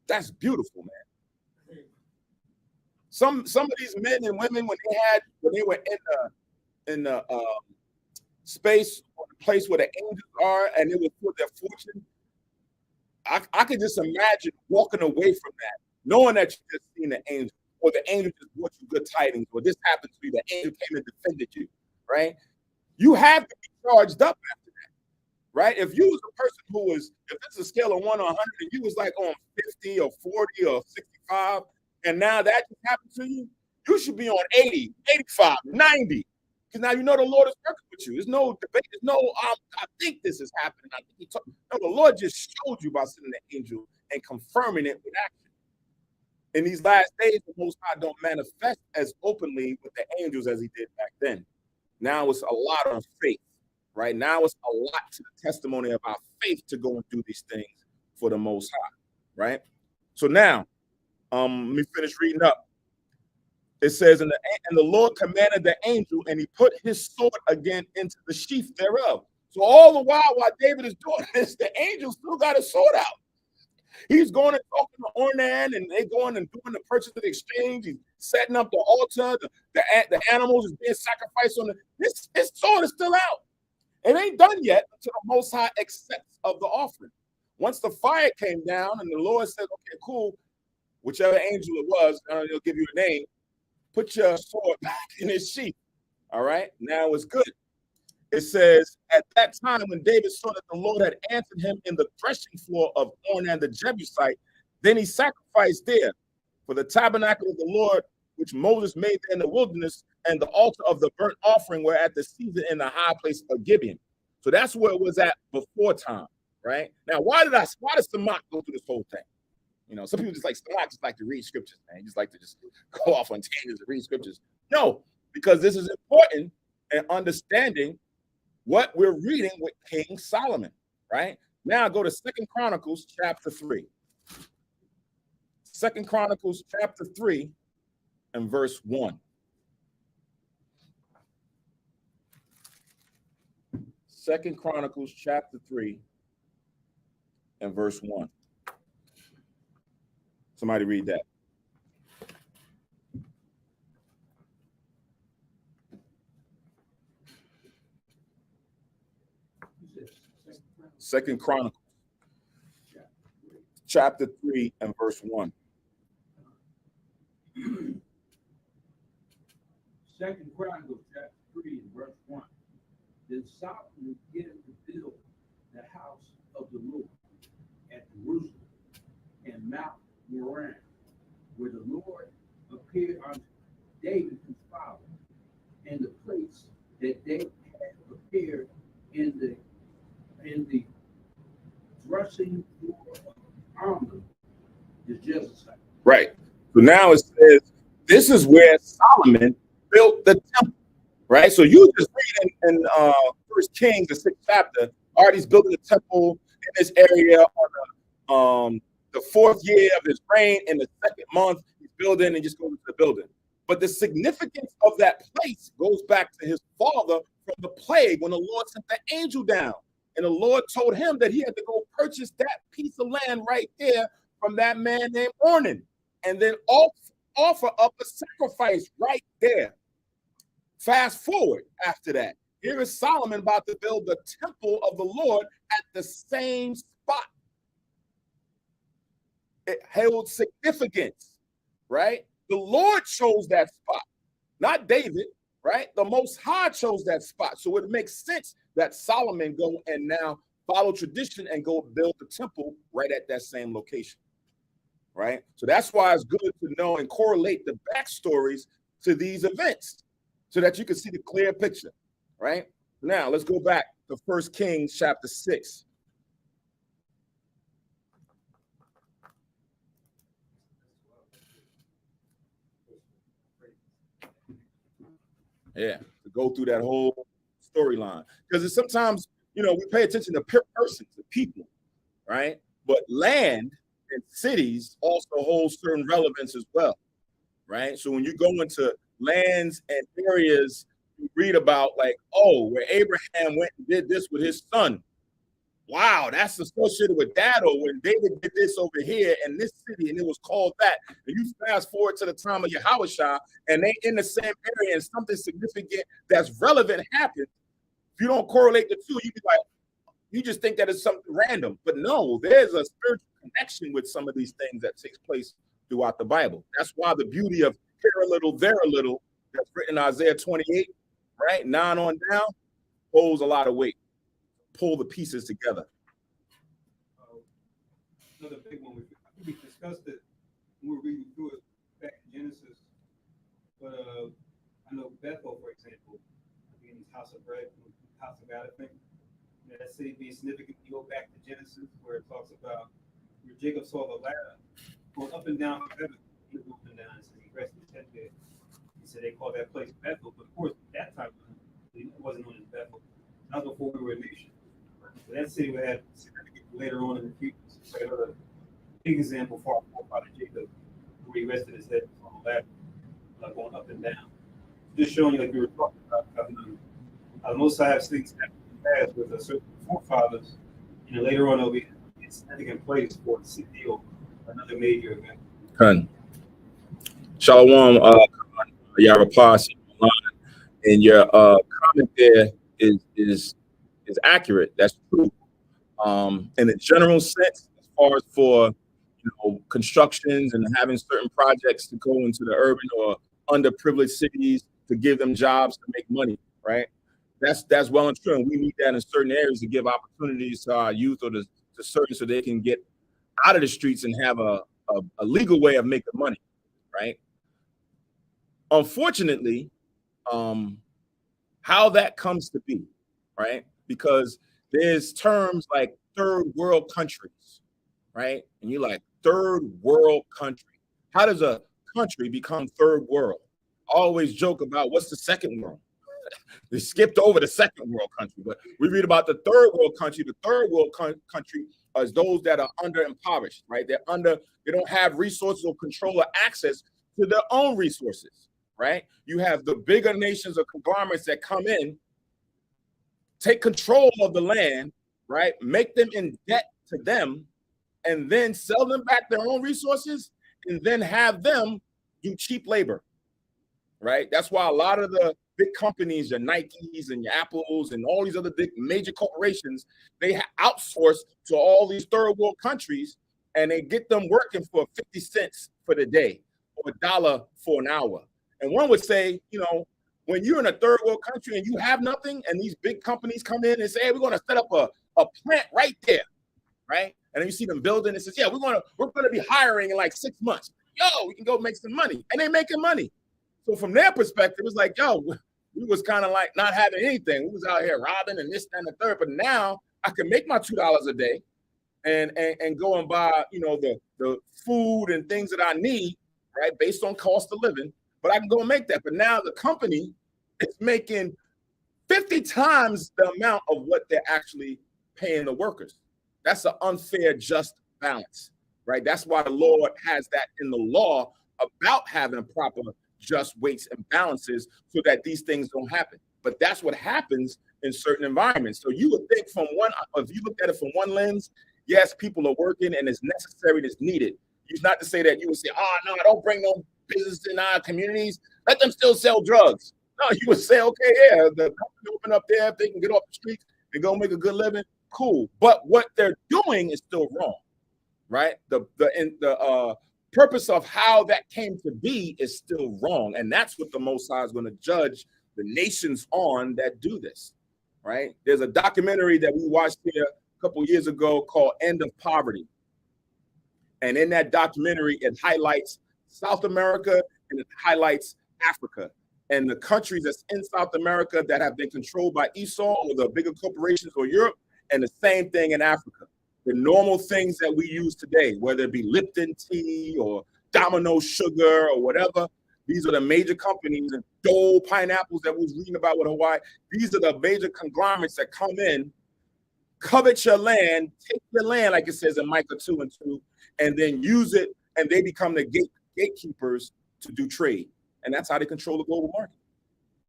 That's beautiful, man. Some of these men and women, when they were in the space or the place where the angels are, and it was for their fortune, I could just imagine walking away from that, knowing that you just seen the angel, or the angel just brought you good tidings, or this happened to you, the angel came and defended you, right? You have to be charged up after that, right? If you was a person who was, if it's a scale of 1 to 100, and you was like on 50 or 40 or 65, and now that just happened to you, you should be on 80, 85, 90, Because now you know the Lord is working with you. There's no debate. There's no, I think this is happening. I think no, the Lord just showed you by sending the angel and confirming it with action. In these last days, the Most High don't manifest as openly with the angels as he did back then. Now it's a lot on faith, right? Now it's a lot to the testimony of our faith to go and do these things for the Most High, right? So now, let me finish reading up. It says, and the Lord commanded the angel, and he put his sword again into the sheath thereof. So all the while David is doing this, the angel still got his sword out. He's going and talking to Ornan, and they going and doing the purchase of the exchange. He's setting up the altar. The animals is being sacrificed on his sword is still out. It ain't done yet until the Most High accepts of the offering. Once the fire came down, and the Lord said, "Okay, cool, whichever angel it was, he'll give you a name. Put your sword back in his sheath." All right, now it's good. It says, at that time when David saw that the Lord had answered him in the threshing floor of Ornan the Jebusite, then he sacrificed there for the tabernacle of the Lord, which Moses made there in the wilderness, and the altar of the burnt offering were at the season in the high place of Gibeon. So that's where it was at before time, right? Now, why does Samach go through this whole thing? You know, some people Samach just like to read scriptures, man. Just like to just go off on tangents and read scriptures. No, because this is important in understanding what we're reading with King Solomon, right? Now go to 2 Chronicles chapter 3. 2 Chronicles chapter 3 and verse 1. 2 Chronicles chapter 3 and verse 1. Somebody read that. Second Chronicles chapter 3 and verse 1. 2 Chronicles chapter 3 and verse 1. Then Solomon began to build the house of the Lord at Jerusalem and Mount Moran, where the Lord appeared unto David his father, and the place that David had appeared in the threshing floor of Armon the Jebusite. Right. So now it says this is where Solomon built the temple. Right. So you just read in First Kings, the 6th chapter, already building the temple in this area on the 4th year of his reign. In the 2nd month, he's building and just goes into the building. But the significance of that place goes back to his father from the plague when the Lord sent the angel down. And the Lord told him that he had to go purchase that piece of land right there from that man named Ornan, and then offer up a sacrifice right there. Fast forward after that. Here is Solomon about to build the temple of the Lord at the same spot. It held significance, right? The Lord chose that spot, not David, right? The Most High chose that spot. So it makes sense that Solomon go and now follow tradition and go build the temple right at that same location, right? So that's why it's good to know and correlate the backstories to these events so that you can see the clear picture, right? Now, let's go back to 1 Kings chapter 6. Yeah, to go through that whole storyline. Because it's sometimes, we pay attention to persons, to people, right? But land and cities also hold certain relevance as well, right? So when you go into lands and areas, you read about where Abraham went and did this with his son. Wow, that's associated with that, or when David did this over here in this city and it was called that. And you fast forward to the time of Yahushua and they in the same area and something significant that's relevant happens. If you don't correlate the two, you just think that it's something random. But no, there's a spiritual connection with some of these things that takes place throughout the Bible. That's why the beauty of here a little, there a little, that's written in Isaiah 28, right? 9 on down, holds a lot of weight. Pull the pieces together. Another big one, we discussed it when we were reading through it back in Genesis. But I know Bethel, for example, House of Bread, House of God, I think. That city being significant, you go back to Genesis, where it talks about where Jacob saw the ladder going up and down forever. He moved up and down, so he rested his head there. He said they called that place Bethel, but of course, at that time, it wasn't known as Bethel. That was before we were a nation. So that city would have significant later on in the future. It's like another big example for our forefather Jacob, where he rested his head on the ladder, going up and down. Just showing you, like we were talking about, how the Most High have things happen in the past with certain forefathers, later on there'll be a significant place for the city or another major event. Khan. Shalom, Yarapaz, and your comment there is accurate. That's true. In a general sense, as far as for constructions and having certain projects to go into the urban or underprivileged cities to give them jobs to make money, right? That's well and true, and we need that in certain areas to give opportunities to our youth or to certain so they can get out of the streets and have a legal way of making money, right? Unfortunately, how that comes to be, right? Because there's terms like third world countries, right? And you're like, third world country. How does a country become third world? I always joke about what's the second world. They skipped over the second world country, but we read about the third world country. The third world country is those that are underimpoverished, right? They don't have resources or control or access to their own resources, right? You have the bigger nations or conglomerates that come in, take control of the land, right? Make them in debt to them, and then sell them back their own resources, and then have them do cheap labor, right? That's why a lot of the big companies, your Nikes and your Apples and all these other big major corporations, they outsource to all these third world countries, and they get them working for 50 cents for the day or $1 for an hour. And one would say, when you're in a third world country and you have nothing, and these big companies come in and say, hey, we're going to set up a plant right there, right? And then you see them building and says, yeah, we're going to be hiring in like 6 months. Yo, we can go make some money. And they're making money. So from their perspective, it's like, yo, we was kind of like not having anything. We was out here robbing and this, that, and the third. But now I can make my $2 a day and go and buy, the food and things that I need, right, based on cost of living. But I can go and make that. But now the company is making 50 times the amount of what they're actually paying the workers. That's an unfair, just balance, right? That's why the Lord has that in the law about having proper just weights and balances so that these things don't happen. But that's what happens in certain environments. So you would think if you look at it from one lens, yes, people are working and it's necessary, it's needed. It's not to say that you would say, oh, no, don't bring no business in our communities. Let them still sell drugs. No, you would say, okay, yeah, the company open up there, if they can get off the streets and go make a good living, cool. But what they're doing is still wrong, right? The purpose of how that came to be is still wrong. And that's what the Most High is going to judge the nations on that do this, right? There's a documentary that we watched here a couple of years ago called End of Poverty. And in that documentary, it highlights South America and it highlights Africa and the countries that's in South America that have been controlled by Esau or the bigger corporations or Europe, and the same thing in Africa. The normal things that we use today, whether it be Lipton tea or Domino sugar or whatever, these are the major companies, and Dole pineapples that we was reading about with Hawaii. These are the major conglomerates that come in, covet your land, take your land, like it says in Micah 2:2, and then use it, and they become the gatekeepers to do trade. And that's how they control the global market,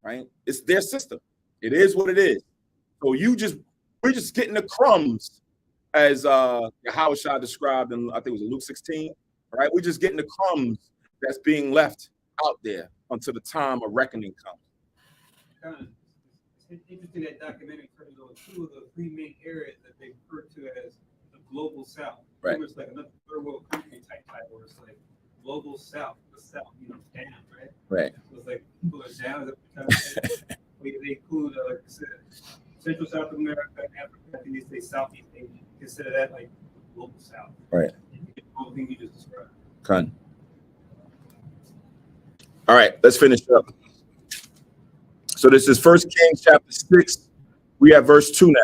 right? It's their system. It is what it is. So we're just getting the crumbs, as Yahushua described in, I think it was Luke 16, right? We're just getting the crumbs that's being left out there until the time of reckoning comes. It's interesting that documentary turns on two of the three main areas that they refer to as the global South. Right. It's like another third world country type title, where it's like global South, the South, down, right? Right. So it's like people are down. They include, like I said, Central South America, Africa, I think they say Southeast Asia. Consider that like global South. Right. All the things you just described. Con. All right, let's finish up. So this is 1 Kings chapter 6. We have verse 2 now.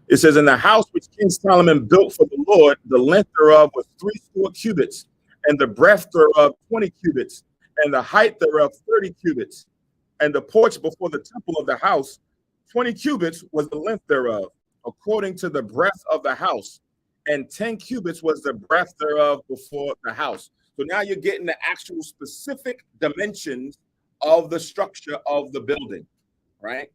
It says, "In the house which King Solomon built for the Lord, the length thereof was 80 cubits, and the breadth thereof 20 cubits, and the height thereof 30 cubits. And the porch before the temple of the house, 20 cubits was the length thereof, according to the breadth of the house, and 10 cubits was the breadth thereof before the house." So now you're getting the actual specific dimensions of the structure of the building, right?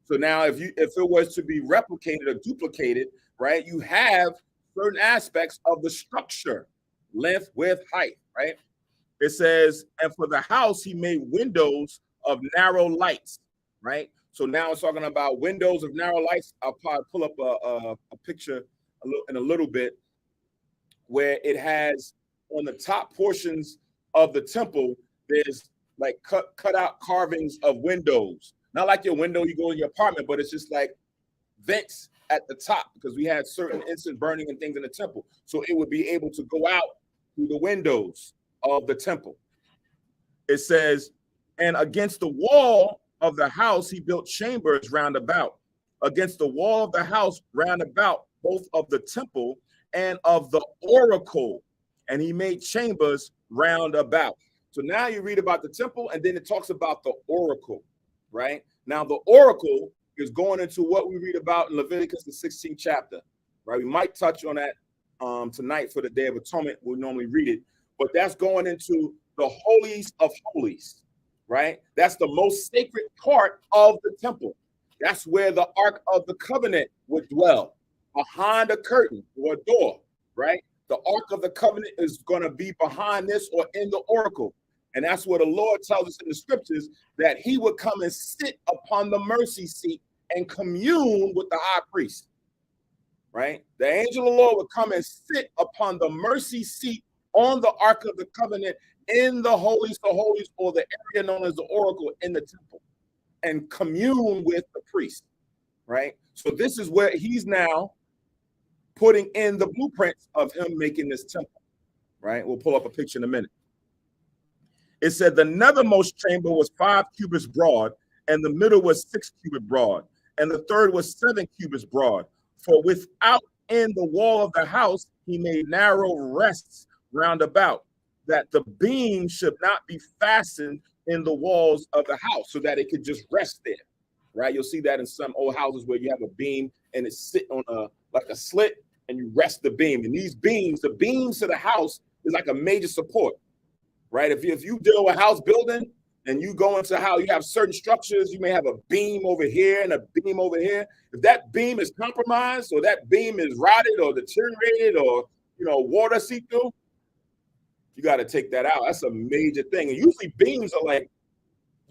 So now if it was to be replicated or duplicated, right, you have certain aspects of the structure, length, width, height, right? It says, "And for the house, he made windows of narrow lights," right? So now it's talking about windows of narrow lights. I'll probably pull up a picture in a little bit where it has on the top portions of the temple, there's like cut out carvings of windows. Not like your window you go in your apartment, but it's just like vents at the top because we had certain incense burning and things in the temple. So it would be able to go out through the windows of the temple. It says, "And against the wall of the house, he built chambers round about, against the wall of the house round about, both of the temple and of the oracle. And he made chambers round about." So now you read about the temple, and then it talks about the oracle, right? Now the oracle is going into what we read about in Leviticus, the 16th chapter, right? We might touch on that tonight for the Day of Atonement. We'll normally read it, but that's going into the holies of holies, right? That's the most sacred part of the temple. That's where the Ark of the Covenant would dwell, behind a curtain or a door, right? The Ark of the Covenant is going to be behind this or in the oracle. And that's what the Lord tells us in the scriptures, that he would come and sit upon the mercy seat and commune with the high priest, right? The angel of the Lord would come and sit upon the mercy seat on the Ark of the Covenant in the holies of holies, or the area known as the oracle in the temple, and commune with the priest, right? So this is where he's now putting in the blueprints of him making this temple, right? We'll pull up a picture in a minute. It said, "The nethermost chamber was 5 cubits broad, and the middle was 6 cubits broad, and the third was 7 cubits broad. For without in the wall of the house, he made narrow rests round about, that the beam should not be fastened in the walls of the house, so that it could just rest there," right? You'll see that in some old houses where you have a beam and it's sit on like a slit, and you rest the beam. And these beams, the beams to the house is like a major support, right? If you deal with house building and you go into how you have certain structures, you may have a beam over here and a beam over here. If that beam is compromised, or that beam is rotted or deteriorated, or water seep through, you got to take that out. That's a major thing. And usually beams are like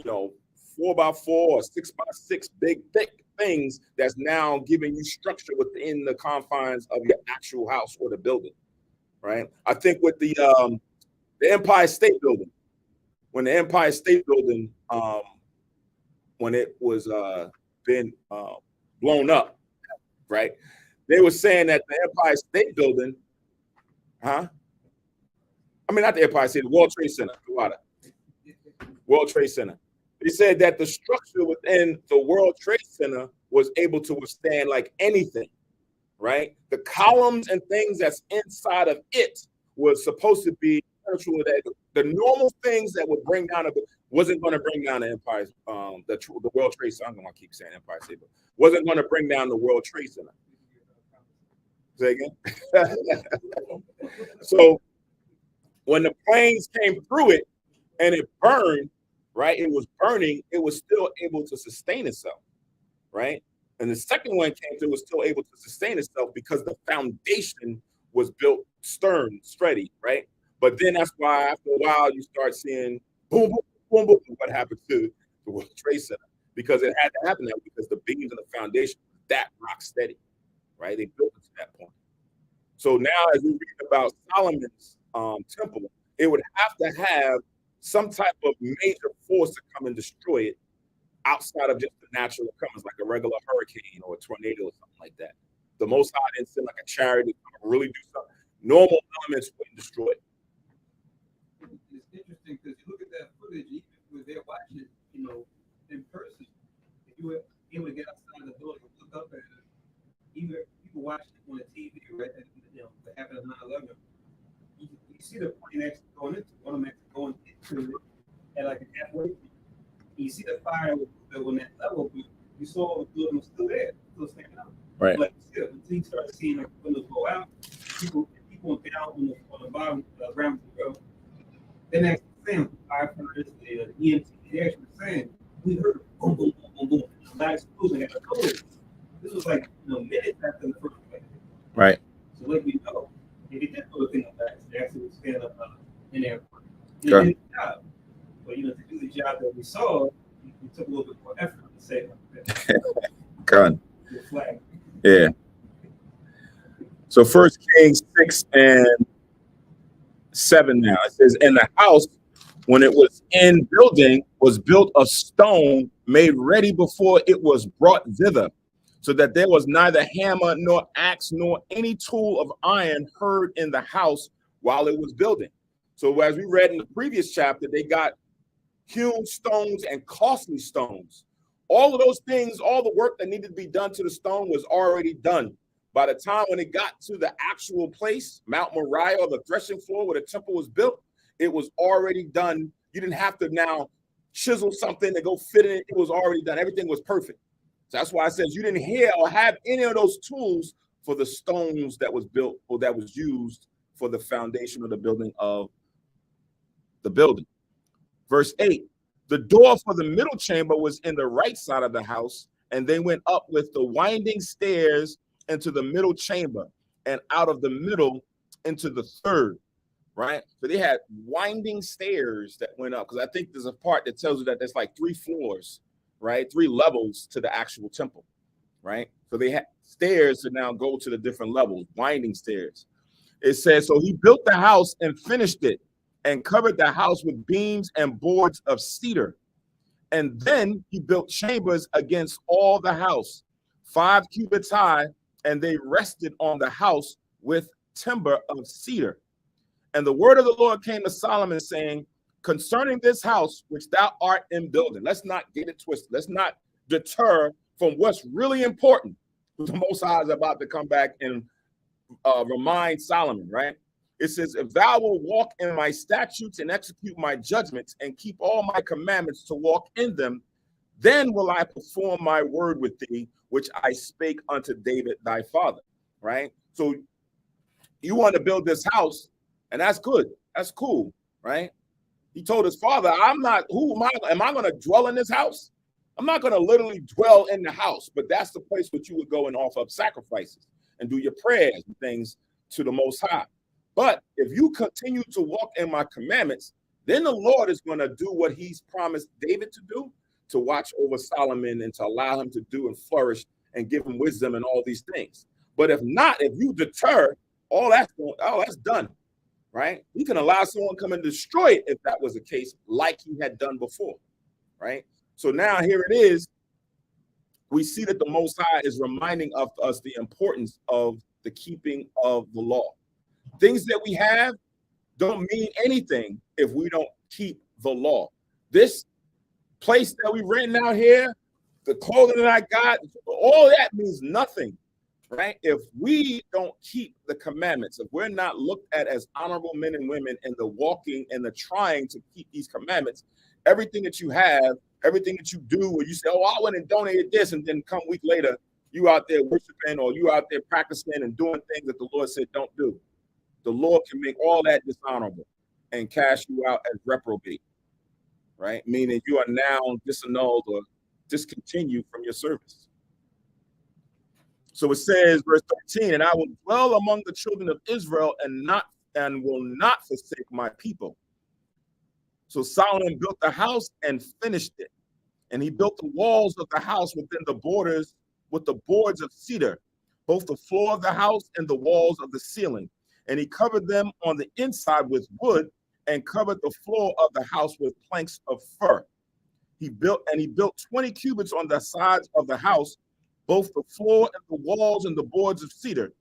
4x4 or 6x6 big thick things that's now giving you structure within the confines of your actual house or the building, right? I think with the Empire State Building, when the Empire State Building, when it was been blown up, right? They were saying that the Empire State Building, not the Empire State, the World Trade Center, World Trade Center. They said that the structure within the World Trade Center was able to withstand like anything, right? The columns and things that's inside of it was supposed to be that the normal things that would bring down wasn't going to bring down the Empire, the World Trade Center. I'm going to keep saying Empire State, but wasn't going to bring down the World Trade Center. Say again. So when the planes came through it and it burned, right? It was burning. It was still able to sustain itself, right? And the second one came through, was still able to sustain itself because the foundation was built steady, right? But then that's why after a while you start seeing boom, boom, boom, boom. What happened to the World Trade Center? Because it had to happen that because the beams and the foundation was that rock steady, right? They built it to that point. So now as we read about Solomon's temple, it would have to have some type of major force to come and destroy it outside of just the natural occurrence, like a regular hurricane or a tornado or something like that. The Most High didn't send like a chariot to really do something. Normal elements wouldn't destroy it. It's interesting because you look at that footage, even when they're watching, in person. If you would get outside the building and look up at it, even people watch it on the TV, right? And, what happened at 9/11. You see the plane actually going into one of them actually going into it at like a halfway point. You see the fire on that level, but you saw the building was still there, still standing out. Right. Like still, until you start seeing the windows go out, people down on the bottom ground zero. Then actually saying firefighters, the EMT, they actually saying we heard boom, boom, boom, boom, boom. Not explosion at the code. This was like minutes after the first place. Right. So like we know, if you did put a thing on that, they actually would stand up in there. Sure. Did the job. But to do the job that we saw, we took a little bit more effort to say God. the flag. Yeah. So 1 Kings 6:7 now. It says, and the house, when it was in building, was built of stone made ready before it was brought thither, so that there was neither hammer nor axe nor any tool of iron heard in the house while it was building. So as we read in the previous chapter, they got hewn stones and costly stones. All of those things, all the work that needed to be done to the stone was already done. By the time when it got to the actual place, Mount Moriah, or the threshing floor where the temple was built, it was already done. You didn't have to now chisel something to go fit in it. It was already done. Everything was perfect. So that's why it says you didn't hear or have any of those tools for the stones that was built or that was used for the foundation of the building of the building. Verse 8, the door for the middle chamber was in the right side of the house, and they went up with the winding stairs into the middle chamber and out of the middle into the third, right? So they had winding stairs that went up, because I think there's a part that tells you that there's like 3 floors, right? 3 levels to the actual temple, right? So they had stairs to now go to the different levels, winding stairs. It says, so he built the house and finished it and covered the house with beams and boards of cedar. And then he built chambers against all the house, 5 cubits high, and they rested on the house with timber of cedar. And the word of the Lord came to Solomon, saying, concerning this house which thou art in building, let's not get it twisted. Let's not deter from what's really important. The Most High is about to come back and remind Solomon, right? It says, if thou wilt walk in my statutes and execute my judgments and keep all my commandments to walk in them, then will I perform my word with thee, which I spake unto David thy father, right? So you want to build this house, and that's good. That's cool, right? He told his father, am I going to dwell in this house? I'm not going to literally dwell in the house, but that's the place which you would go and offer up sacrifices and do your prayers and things to the Most High. But if you continue to walk in my commandments, then the Lord is going to do what he's promised David to do, to watch over Solomon and to allow him to do and flourish and give him wisdom and all these things. But if not, if you deter, all that's done, right? He can allow someone to come and destroy it if that was the case, like he had done before, right? So now here it is. We see that the Most High is reminding of us the importance of the keeping of the law. Things that we have don't mean anything if we don't keep the law. This place that we renting out here, the clothing that I got, all that means nothing, right? If we don't keep the commandments, if we're not looked at as honorable men and women in the walking and the trying to keep these commandments, everything that you have, everything that you do, where you say, oh, I went and donated this, and then come a week later, you out there worshiping or you out there practicing and doing things that the Lord said don't do. The Lord can make all that dishonorable and cast you out as reprobate, right? Meaning you are now disannulled or discontinued from your service. So it says, verse 13, and I will dwell among the children of Israel and will not forsake my people. So Solomon built the house and finished it. And he built the walls of the house within the borders with the boards of cedar, both the floor of the house and the walls of the ceiling. And he covered them on the inside with wood and covered the floor of the house with planks of fir. He built 20 cubits on the sides of the house, both the floor and the walls and the boards of cedar.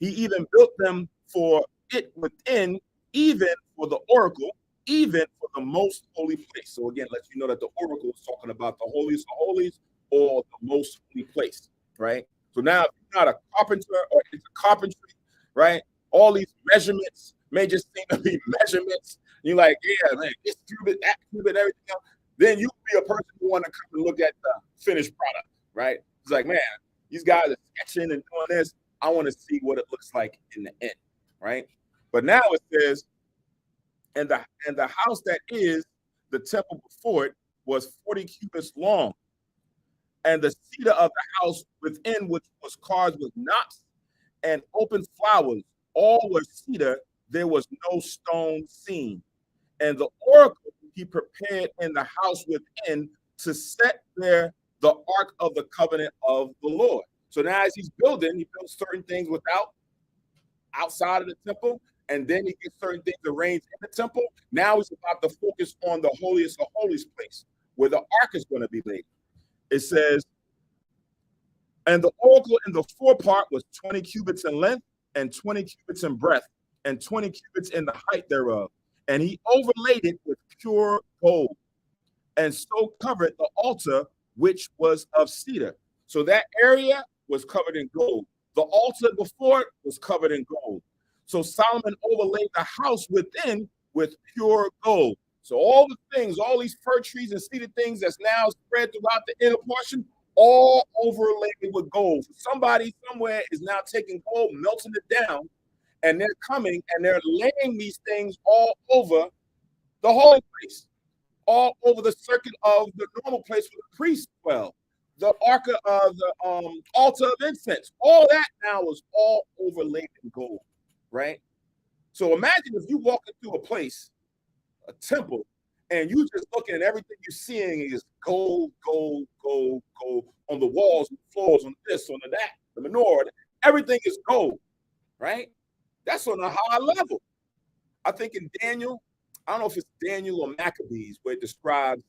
He even built them for it within, even for the oracle, even for the most holy place. So again, lets you know that the oracle is talking about the holiest of holies or the most holy place, right? So now, if you're not a carpenter or into carpentry, right? All these measurements may just seem to be measurements. You're like, yeah, man, this cubit, that cubit, everything else. Then you be a person who want to come and look at the finished product, right? It's like, man, these guys are sketching and doing this. I want to see what it looks like in the end, right? But now it says, and the house that is the temple before it was 40 cubits long, and the cedar of the house within, which was carved with knops and open flowers, all were cedar. There was no stone seen. And the oracle he prepared in the house within to set there the ark of the covenant of the Lord. So now, as he's building, he builds certain things outside of the temple, and then he gets certain things arranged in the temple. Now he's about to focus on the holiest of holies place, where the ark is going to be laid. It says, and the oracle in the forepart was 20 cubits in length, and 20 cubits in breadth, and 20 cubits in the height thereof. And he overlaid it with pure gold, and so covered the altar, which was of cedar. So that area was covered in gold. The altar before it was covered in gold. So Solomon overlaid the house within with pure gold. So all the things, all these fir trees and cedar things that's now spread throughout the inner portion, all overlaid with gold. Somebody somewhere is now taking gold, melting it down, and they're coming and they're laying these things all over the holy place, all over the circuit of the normal place where the priests dwell, the ark of the altar of incense. All that now is all overlaid in gold, right? So imagine if you walk into a place, a temple, and you just looking at everything you're seeing is gold, gold, gold, gold on the walls, on the floors, on this, on the that, the menorah. Everything is gold, right? That's on a high level. I think in Daniel, I don't know if it's Daniel or Maccabees, where it describes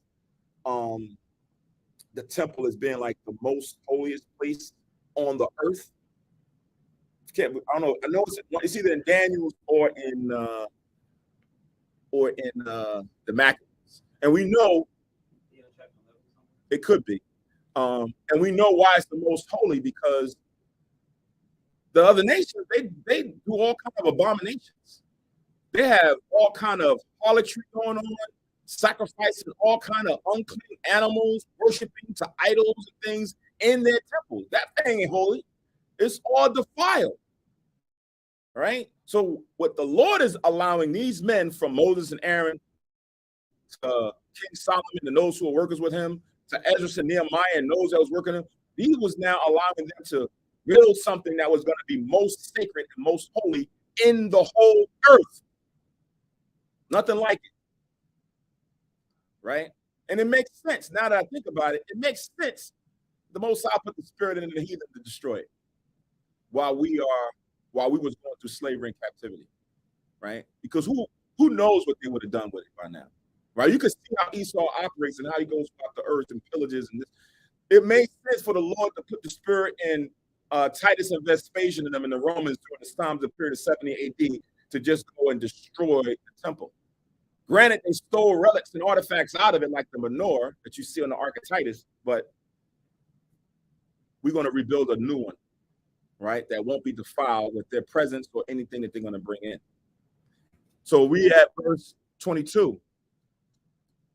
the temple as being like the most holiest place on the earth. I don't know. I know it's either in Daniel or in the Maccabees. And we know it could be. And we know why it's the most holy, because the other nations, they do all kind of abominations. They have all kind of harlotry going on, sacrificing all kind of unclean animals, worshiping to idols and things in their temples. That thing ain't holy. It's all defiled. Right? So what the Lord is allowing these men, from Moses and Aaron to King Solomon and those who are workers with him, to Ezra and Nehemiah and those that was working with him, he was now allowing them to build something that was going to be most sacred and most holy in the whole earth. Nothing like it. Right? And it makes sense. Now that I think about it, it makes sense. The Most High put the spirit in the heathen to destroy it while we was going through slavery and captivity, right? Because who knows what they would have done with it by now, right? You can see how Esau operates and how he goes about the earth and pillages and this. It made sense for the Lord to put the spirit in Titus and Vespasian and them and the Romans during the times of the period of 70 AD to just go and destroy the temple. Granted, they stole relics and artifacts out of it, like the menorah that you see on the Ark of Titus, but we're going to rebuild a new one, right? That won't be defiled with their presence or anything that they're going to bring in. So we at verse 22.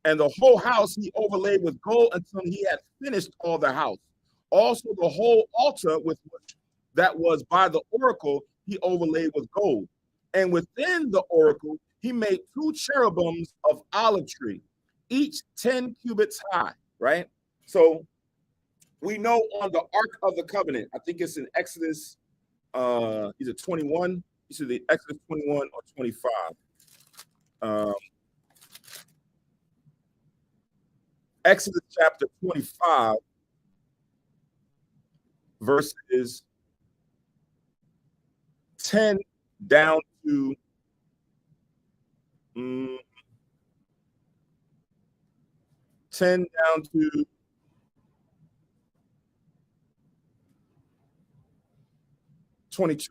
And the whole house he overlaid with gold until he had finished all the house. Also the whole altar with which that was by the oracle he overlaid with gold. And within the oracle he made 2 cherubims of olive tree, each 10 cubits high, right? So we know on the Ark of the Covenant, I think it's in Exodus, either 21, it's either Exodus 21 or 25. Exodus chapter 25, verses 10 down to 10 down to 22.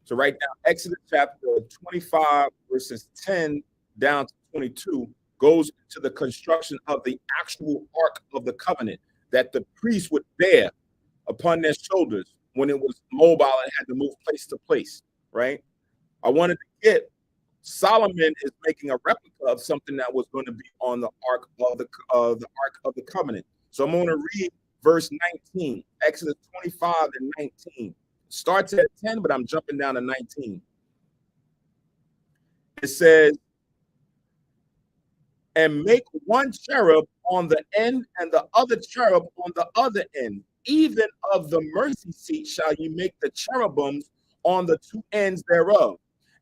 So right now, Exodus chapter 25, verses 10 down to 22 goes to the construction of the actual Ark of the Covenant that the priest would bear upon their shoulders when it was mobile and had to move place to place, right? I wanted to get Solomon is making a replica of something that was going to be on the Ark of the Covenant. So I'm going to read verse 19, Exodus 25 and 19. Starts at 10, but I'm jumping down to 19. It says, and make one cherub on the end and the other cherub on the other end. Even of the mercy seat shall you make the cherubims on the two ends thereof.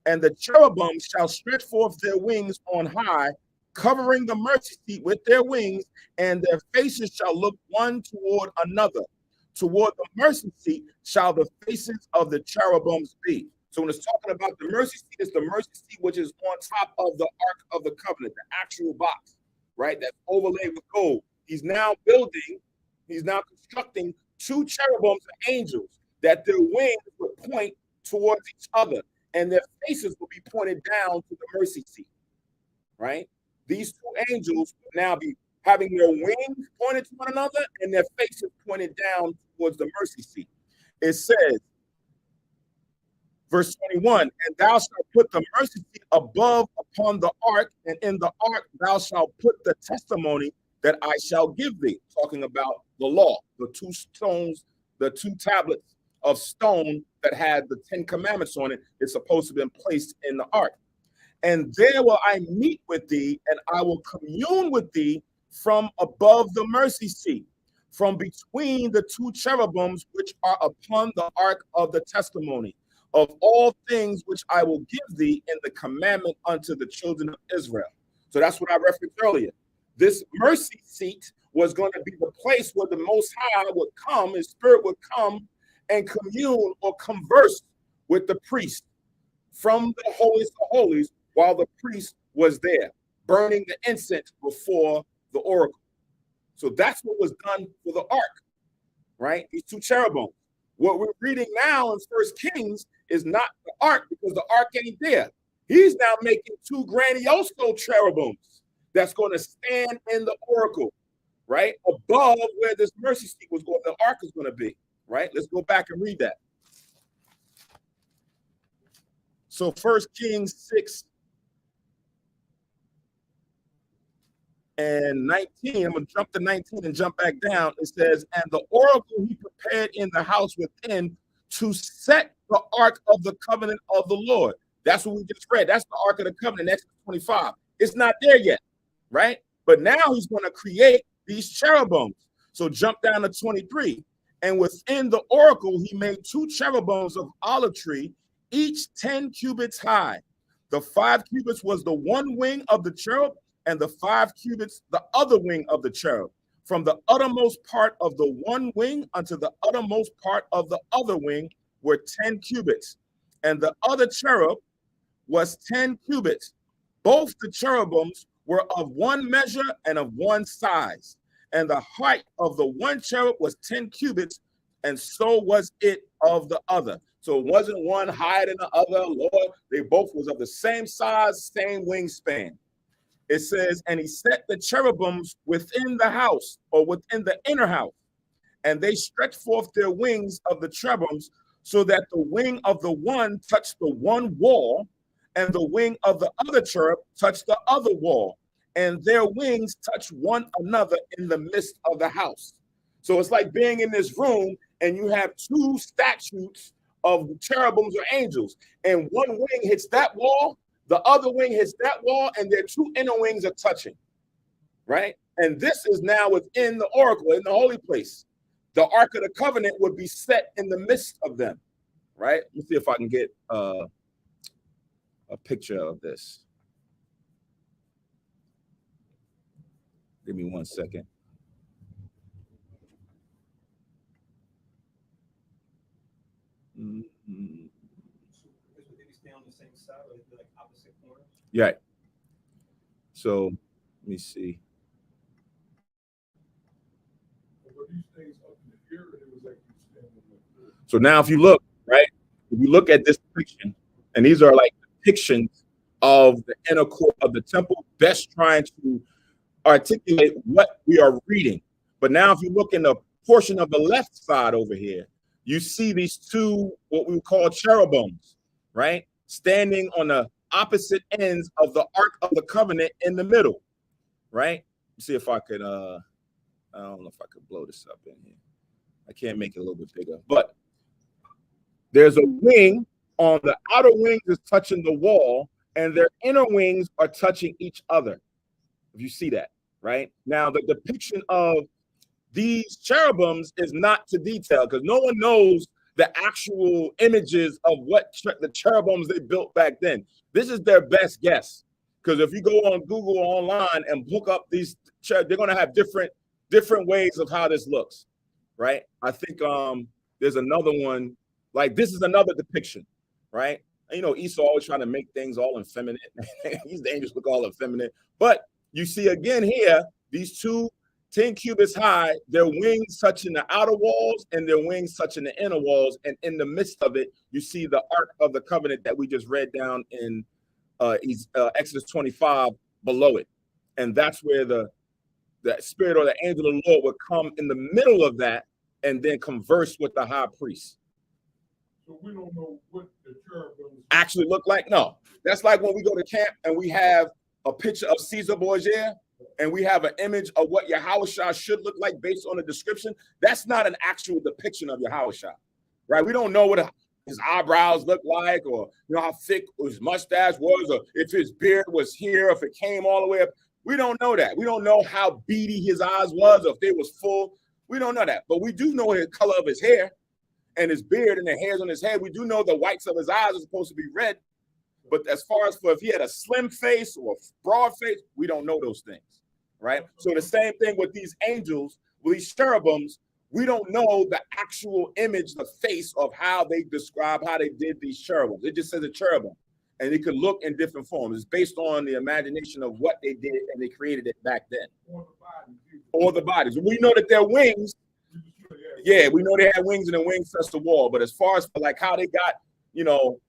And the cherubims shall stretch forth their wings on high, covering the mercy seat with their wings, and their faces shall look one toward another. Toward the mercy seat shall the faces of the cherubims be. So when it's talking about the mercy seat, it's the mercy seat which is on top of the Ark of the Covenant, the actual box, right? That's overlaid with gold. He's now constructing two cherubims and angels that their wings would point towards each other, and their faces will be pointed down to the mercy seat, right? These two angels will now be having their wings pointed to one another and their faces pointed down towards the mercy seat. It says, verse 21, and thou shalt put the mercy seat above upon the ark, and in the ark thou shalt put the testimony that I shall give thee. Talking about the law, the two stones, the two tablets of stone that had the 10 commandments on it. It's supposed to have been placed in the ark. And there will I meet with thee, and I will commune with thee from above the mercy seat, from between the two cherubims which are upon the ark of the testimony, of all things which I will give thee in the commandment unto the children of Israel. So that's what I referenced earlier. This mercy seat was going to be the place where the Most High would come, his spirit would come and commune or converse with the priest from the holiest of holies while the priest was there, burning the incense before the oracle. So that's what was done for the ark, right? These two cherubims. What we're reading now in First Kings is not the ark, because the ark ain't there. He's now making two grandiose cherubims that's going to stand in the oracle, right? Above where this mercy seat was going, the ark is going to be, right? Let's go back and read that. So First Kings 6 and 19, I'm going to jump to 19 and jump back down. It says, and the oracle he prepared in the house within to set the ark of the covenant of the Lord. That's what we just read. That's the ark of the covenant, Exodus 25. It's not there yet, right? But now he's going to create these cherubims. So jump down to 23. And within the oracle, he made two cherubims of olive tree, each 10 cubits high. The 5 cubits was the one wing of the cherub, and the 5 cubits the other wing of the cherub. From the uttermost part of the one wing unto the uttermost part of the other wing were 10 cubits. And the other cherub was 10 cubits. Both the cherubims were of one measure and of one size. And the height of the one cherub was 10 cubits, and so was it of the other. So it wasn't one higher than the other, Lord. They both was of the same size, same wingspan. It says, and he set the cherubims within the house, or within the inner house, and they stretched forth their wings of the cherubims, so that the wing of the one touched the one wall, and the wing of the other cherub touched the other wall, and their wings touched one another in the midst of the house. So it's like being in this room, and you have two statues of cherubims or angels, and one wing hits that wall, the other wing hits that wall, and their two inner wings are touching, right? And this is now within the oracle, in the holy place. The Ark of the Covenant would be set in the midst of them, right? Let me see if I can get a picture of this. Give me 1 second. Mm-hmm. Yeah. So let me see. So now if you look, right, if you look at this depiction, and these are like depictions of the inner court of the temple, best trying to articulate what we are reading. But now if you look in the portion of the left side over here, you see these two, what we call cherubims, right? Standing on the opposite ends of the Ark of the Covenant in the middle, right? Let's see if I could, I don't know if I could blow this up in here. I can't make it a little bit bigger, but there's a wing on the outer wings is touching the wall, and their inner wings are touching each other. If you see that, right? Now, the depiction of these cherubims is not to detail because no one knows the actual images of what the cherubims they built back then. This is their best guess because if you go on Google or online and look up these, they're going to have different ways of how this looks, right? I think there's another one, like this is another depiction, right? And, you know, Esau always trying to make things all effeminate. These angels look all effeminate, but you see again here, these two 10 cubits high, their wings touching the outer walls and their wings touching the inner walls. And in the midst of it, you see the Ark of the Covenant that we just read down in Exodus 25 below it. And that's where the spirit or the angel of the Lord would come in the middle of that and then converse with the high priest. So we don't know what the cherubims Actually look like. No, that's like when we go to camp and we have a picture of Caesar Borgia and we have an image of what Yahushua should look like based on the description. That's not an actual depiction of Yahushua, right? We don't know what his eyebrows look like, or you know how thick his mustache was, or if his beard was here, if it came all the way up. We don't know that. We don't know how beady his eyes was, or if they was full. We don't know that, but we do know the color of his hair and his beard and the hairs on his head. We do know the whites of his eyes are supposed to be red. But as far as for if he had a slim face or a broad face, we don't know those things, right? So the same thing with these angels, with these cherubims, we don't know the actual image, the face of how they describe how they did these cherubims. It just says a cherubim, and it could look in different forms. It's based on the imagination of what they did, and they created it back then. Or the bodies. We know that their wings, yeah, we know they had wings and the wings touched the wall. But as far as like how they got, you know,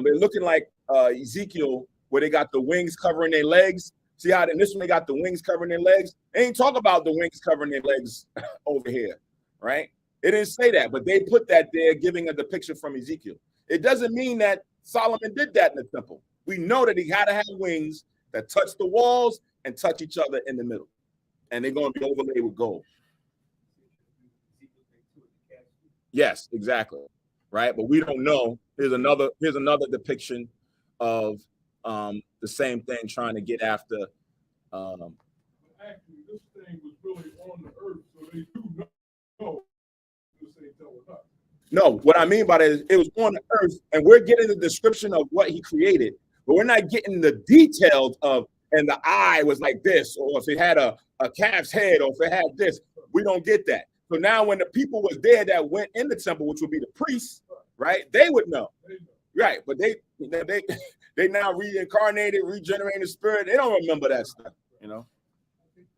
they're looking like Ezekiel, where they got the wings covering their legs. See how in this one they got the wings covering their legs? They ain't talk about the wings covering their legs over here, right? It didn't say that, but they put that there, giving a depiction from Ezekiel. It doesn't mean that Solomon did that in the temple. We know that he had to have wings that touch the walls and touch each other in the middle, and they're going to be overlaid with gold. Yes, exactly. Right, but we don't know. Here's another depiction of the same thing, trying to get after. Actually, this thing was really on the earth, so they do know. This ain't telling us. No, what I mean by that is it was on the earth, and we're getting the description of what he created, but we're not getting the details of, and the eye was like this, or if it had a calf's head, or if it had this. We don't get that. So now when the people was there that went in the temple, which would be the priests, right? They would know. Right, but they now reincarnated, regenerated the spirit. They don't remember that stuff, you know. I think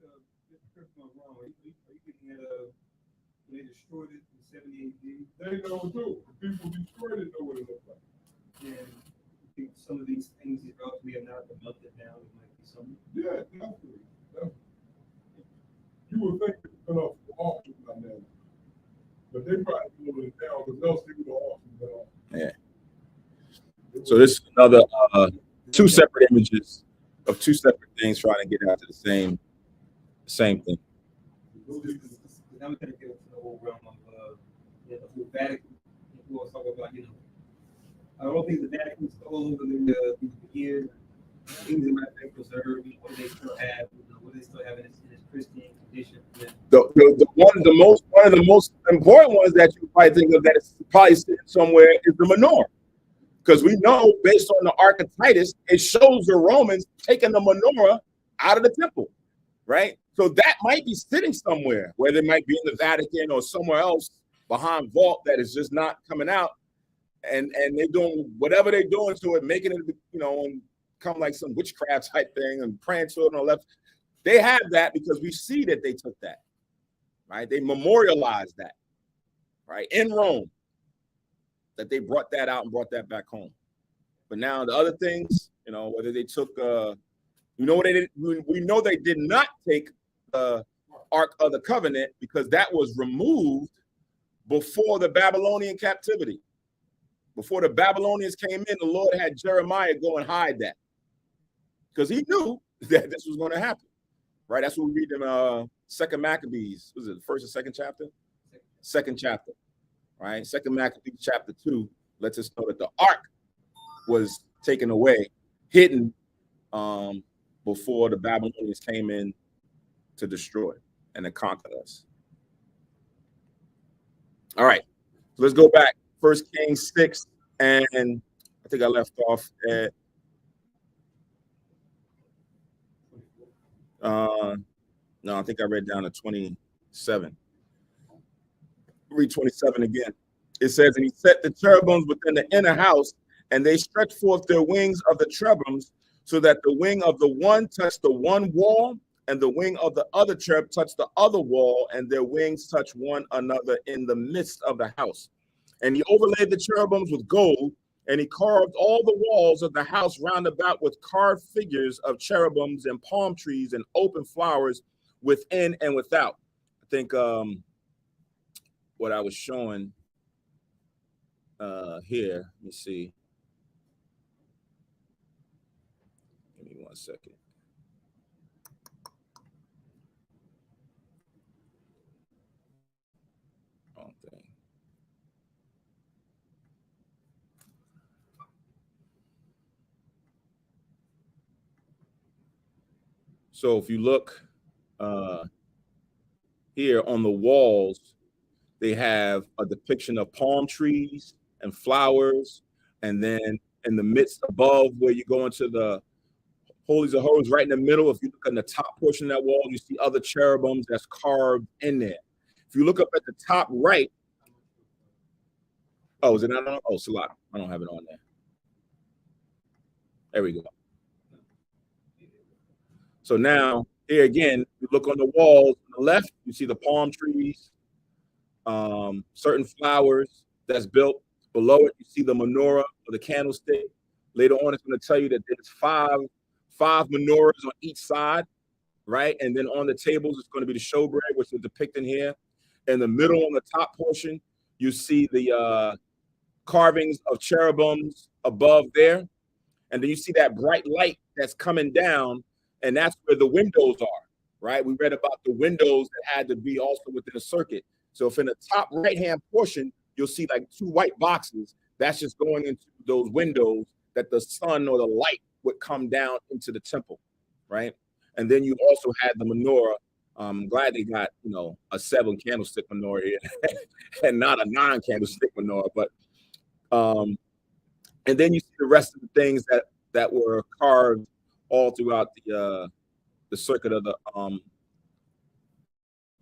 they destroyed it in 70 AD. They know too. The people destroyed it know what it looked like. And I think some of these things that we have not been melted down. It might be some. Yeah, definitely. You would think it's been off the auction by now, but they probably pulled it down because they'll see the auction down. Yeah. So this is another two separate images of two separate things trying to get after the same thing. Now we're going to get into the whole realm of the whole Vatican. We'll talk about, you know, I don't think the Vatican stole over the years. Things that might be preserved, what they still have, you know, what they still have in its Christian condition. One of the most important ones that you probably think of that is probably sitting somewhere is the menorah. Because we know, based on the Ark of Titus, it shows the Romans taking the menorah out of the temple, right? So that might be sitting somewhere, whether it might be in the Vatican or somewhere else behind vault that is just not coming out, and they're doing whatever they're doing to it, making it, you know, and come like some witchcraft type thing and praying to it on the left. They have that because we see that they took that, right? They memorialized that, right, in Rome. That they brought that out and brought that back home. But now the other things, whether they took, what they did, we know they did not take the Ark of the Covenant because that was removed before the Babylonian captivity. Before the Babylonians came in, the Lord had Jeremiah go and hide that because he knew that this was going to happen, right? That's what we read in Second Maccabees. Was it the first or second chapter? Second chapter, right? Second Maccabees chapter 2 lets us know that the Ark was taken away, hidden before the Babylonians came in to destroy and to conquer us. All right, so let's go back. 1 Kings 6, and I think I left off at no, I think I read down to 27. Read 27 again. It says, and he set the cherubims within the inner house, and they stretched forth their wings of the cherubims, so that the wing of the one touched the one wall, and the wing of the other cherub touched the other wall, and their wings touched one another in the midst of the house. And he overlaid the cherubims with gold, and he carved all the walls of the house round about with carved figures of cherubims and palm trees and open flowers within and without. I think what I was showing here, let me see. Give me 1 second. Wrong thing. So if you look here on the walls, they have a depiction of palm trees and flowers. And then in the midst above where you go into the Holies of Holies, right in the middle, if you look in the top portion of that wall, you see other cherubims that's carved in there. If you look up at the top right, is it not on? Oh, Salah, I don't have it on there. There we go. So now, here again, you look on the walls on the left, you see the palm trees, certain flowers that's built. Below it, you see the menorah or the candlestick. Later on, it's going to tell you that there's five menorahs on each side, right? And then on the tables, it's going to be the showbread, which is depicted here. In the middle, on the top portion, you see the carvings of cherubims above there. And then you see that bright light that's coming down, and that's where the windows are, right? We read about the windows that had to be also within a circuit. So if in the top right-hand portion, you'll see like 2 white boxes, that's just going into those windows that the sun or the light would come down into the temple, right? And then you also had the menorah. I'm glad they got, a 7 candlestick menorah here and not a 9 candlestick menorah. But and then you see the rest of the things that were carved all throughout the circuit of the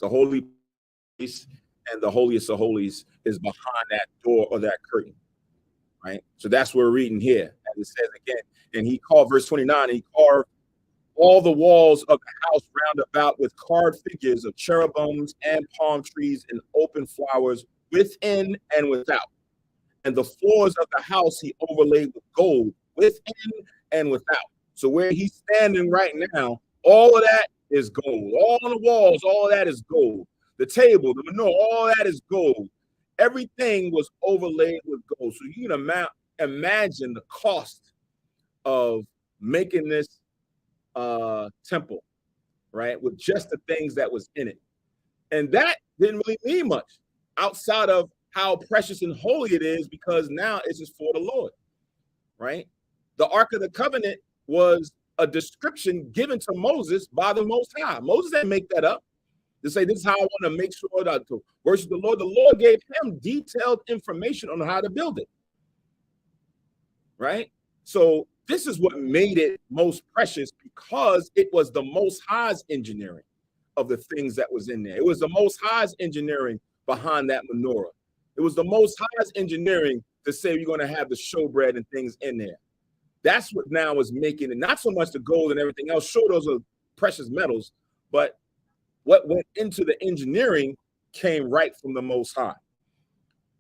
holy place, and the holiest of holies is behind that door or that curtain, right? So that's what we're reading here. And it says again, and he carved, verse 29, he carved all the walls of the house round about with carved figures of cherubims and palm trees and open flowers within and without. And the floors of the house he overlaid with gold within and without. So where he's standing right now, all of that is gold. All on the walls, all of that is gold. The table, the menorah, all that is gold. Everything was overlaid with gold. So you can imagine the cost of making this temple, right? With just the things that was in it. And that didn't really mean much outside of how precious and holy it is, because now it's just for the Lord, right? The Ark of the Covenant was a description given to Moses by the Most High. Moses didn't make that up to say, this is how I want to make sure that to worship the Lord. The Lord gave him detailed information on how to build it, right? So this is what made it most precious, because it was the Most High's engineering of the things that was in there. It was the Most High's engineering behind that menorah. It was the Most High's engineering to say you're going to have the showbread and things in there. That's what now is making it, not so much the gold and everything else. Sure, those are precious metals, but what went into the engineering came right from the Most High.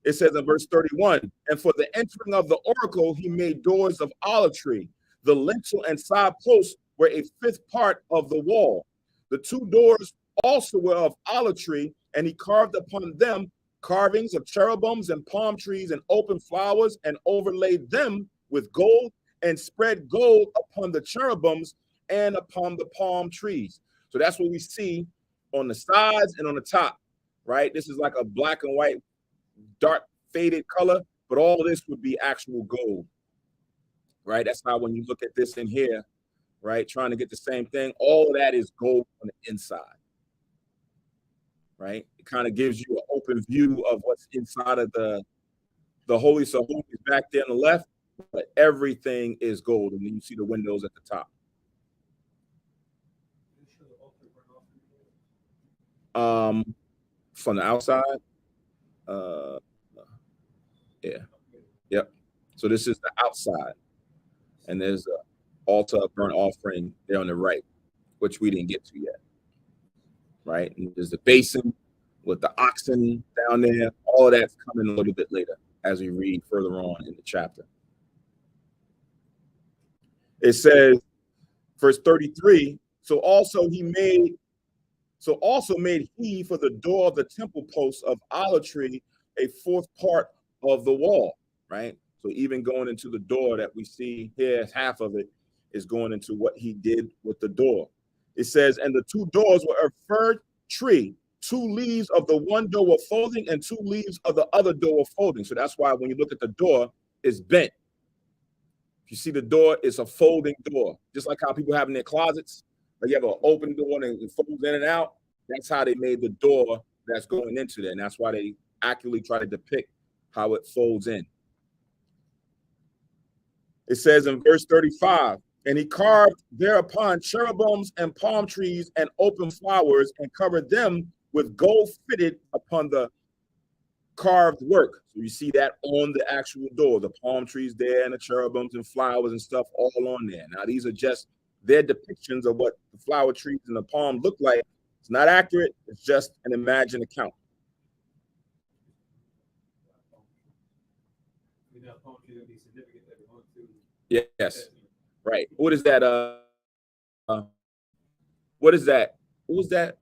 It says in verse 31, and for the entering of the oracle, he made doors of olive tree. The lintel and side posts were a fifth part of the wall. The two doors also were of olive tree, and he carved upon them carvings of cherubims and palm trees and open flowers, and overlaid them with gold, and spread gold upon the cherubims and upon the palm trees. So that's what we see on the sides and on the top, right? This is like a black and white, dark faded color, but all this would be actual gold, right? That's how when you look at this in here, right, trying to get the same thing, all of that is gold on the inside, right? It kind of gives you an open view of what's inside of the Holy of Holies back there on the left, but everything is gold, and then you see the windows at the top. From the outside, yeah, yep. So this is the outside, and there's an altar of burnt offering there on the right, which we didn't get to yet, right? And there's the basin with the oxen down there. All of that's coming a little bit later as we read further on in the chapter. It says, verse 33, so also made he for the door of the temple posts of olive tree a fourth part of the wall, right? So even going into the door that we see here, half of it is going into what he did with the door. It says, and the two doors were of fir tree, 2 leaves of the one door were folding, and 2 leaves of the other door were folding. So that's why when you look at the door, it's bent. If you see the door, it's a folding door, just like how people have in their closets. Like you have an open door and it folds in and out. That's how they made the door that's going into there. And that's why they accurately try to depict how it folds in. It says in verse 35, and he carved thereupon cherubims and palm trees and open flowers, and covered them with gold fitted upon the carved work. So you see that on the actual door, the palm trees there and the cherubims and flowers and stuff all on there. Now these are just their depictions of what the flower trees and the palm look like. It's not accurate. It's just an imagined account. Yes. Right. What is that? What is that? What was that?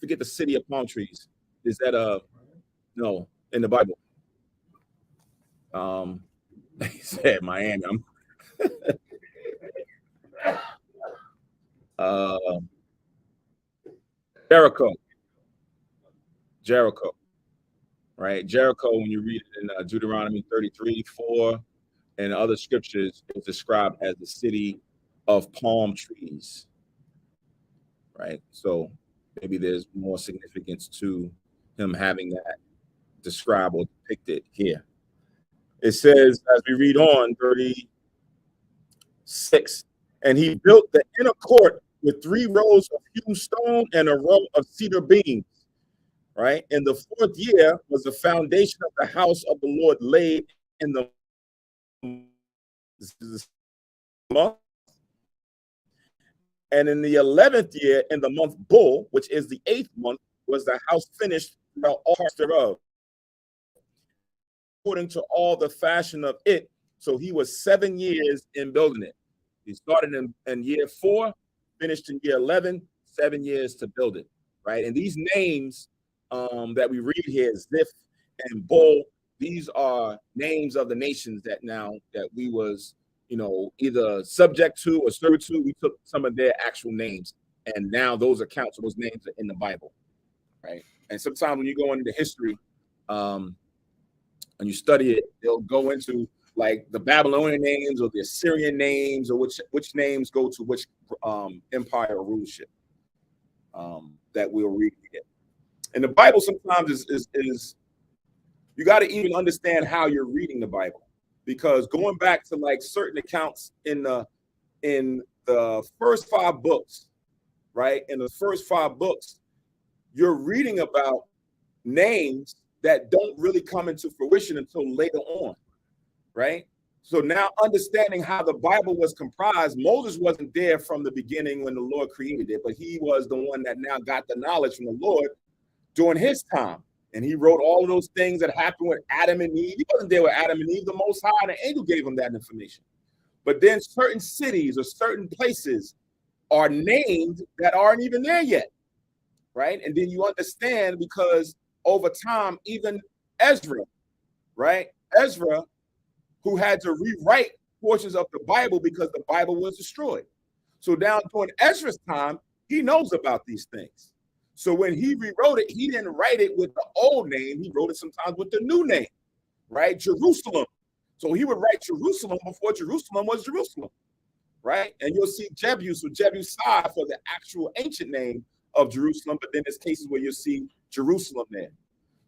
Forget the city of palm trees. Is that no, in the Bible? He said Miami. Jericho, right? Jericho, when you read it in Deuteronomy 33:4 and other scriptures, it's described as the city of palm trees, right? So maybe there's more significance to him having that described or depicted here. It says, as we read on, 36, and he built the inner court with 3 rows of hewn stone and a row of cedar beams, right? In the 4th year was the foundation of the house of the Lord laid in the month. And in the 11th year, in the month Bull, which is the 8th month, was the house finished throughout all parts thereof, according to all the fashion of it. So he was 7 years in building it. He started in year 4, finished in year 11, 7 years to build it, right? And these names that we read here, Ziph and Bull, these are names of the nations that we was, either subject to or served to. We took some of their actual names, and now those accounts of those names are in the Bible, right? And sometimes when you go into history, and you study it, they'll go into like the Babylonian names or the Assyrian names, or which names go to which empire or rulership that we'll read here. And the Bible sometimes is you got to even understand how you're reading the Bible, because going back to like certain accounts in the first 5 books, right? In the first 5 books, you're reading about names that don't really come into fruition until later on, right? So now understanding how the Bible was comprised, Moses wasn't there from the beginning when the Lord created it, but he was the one that now got the knowledge from the Lord during his time. And he wrote all of those things that happened with Adam and Eve. He wasn't there with Adam and Eve. The Most High and the angel gave him that information. But then certain cities or certain places are named that aren't even there yet, right? And then you understand because over time, even Ezra, right? Ezra, who had to rewrite portions of the Bible because the Bible was destroyed. So down during Ezra's time, he knows about these things. So when he rewrote it, he didn't write it with the old name. He wrote it sometimes with the new name, right? Jerusalem. So he would write Jerusalem before Jerusalem was Jerusalem, right? And you'll see Jebus or Jebusai for the actual ancient name of Jerusalem, but then there's cases where you'll see Jerusalem there.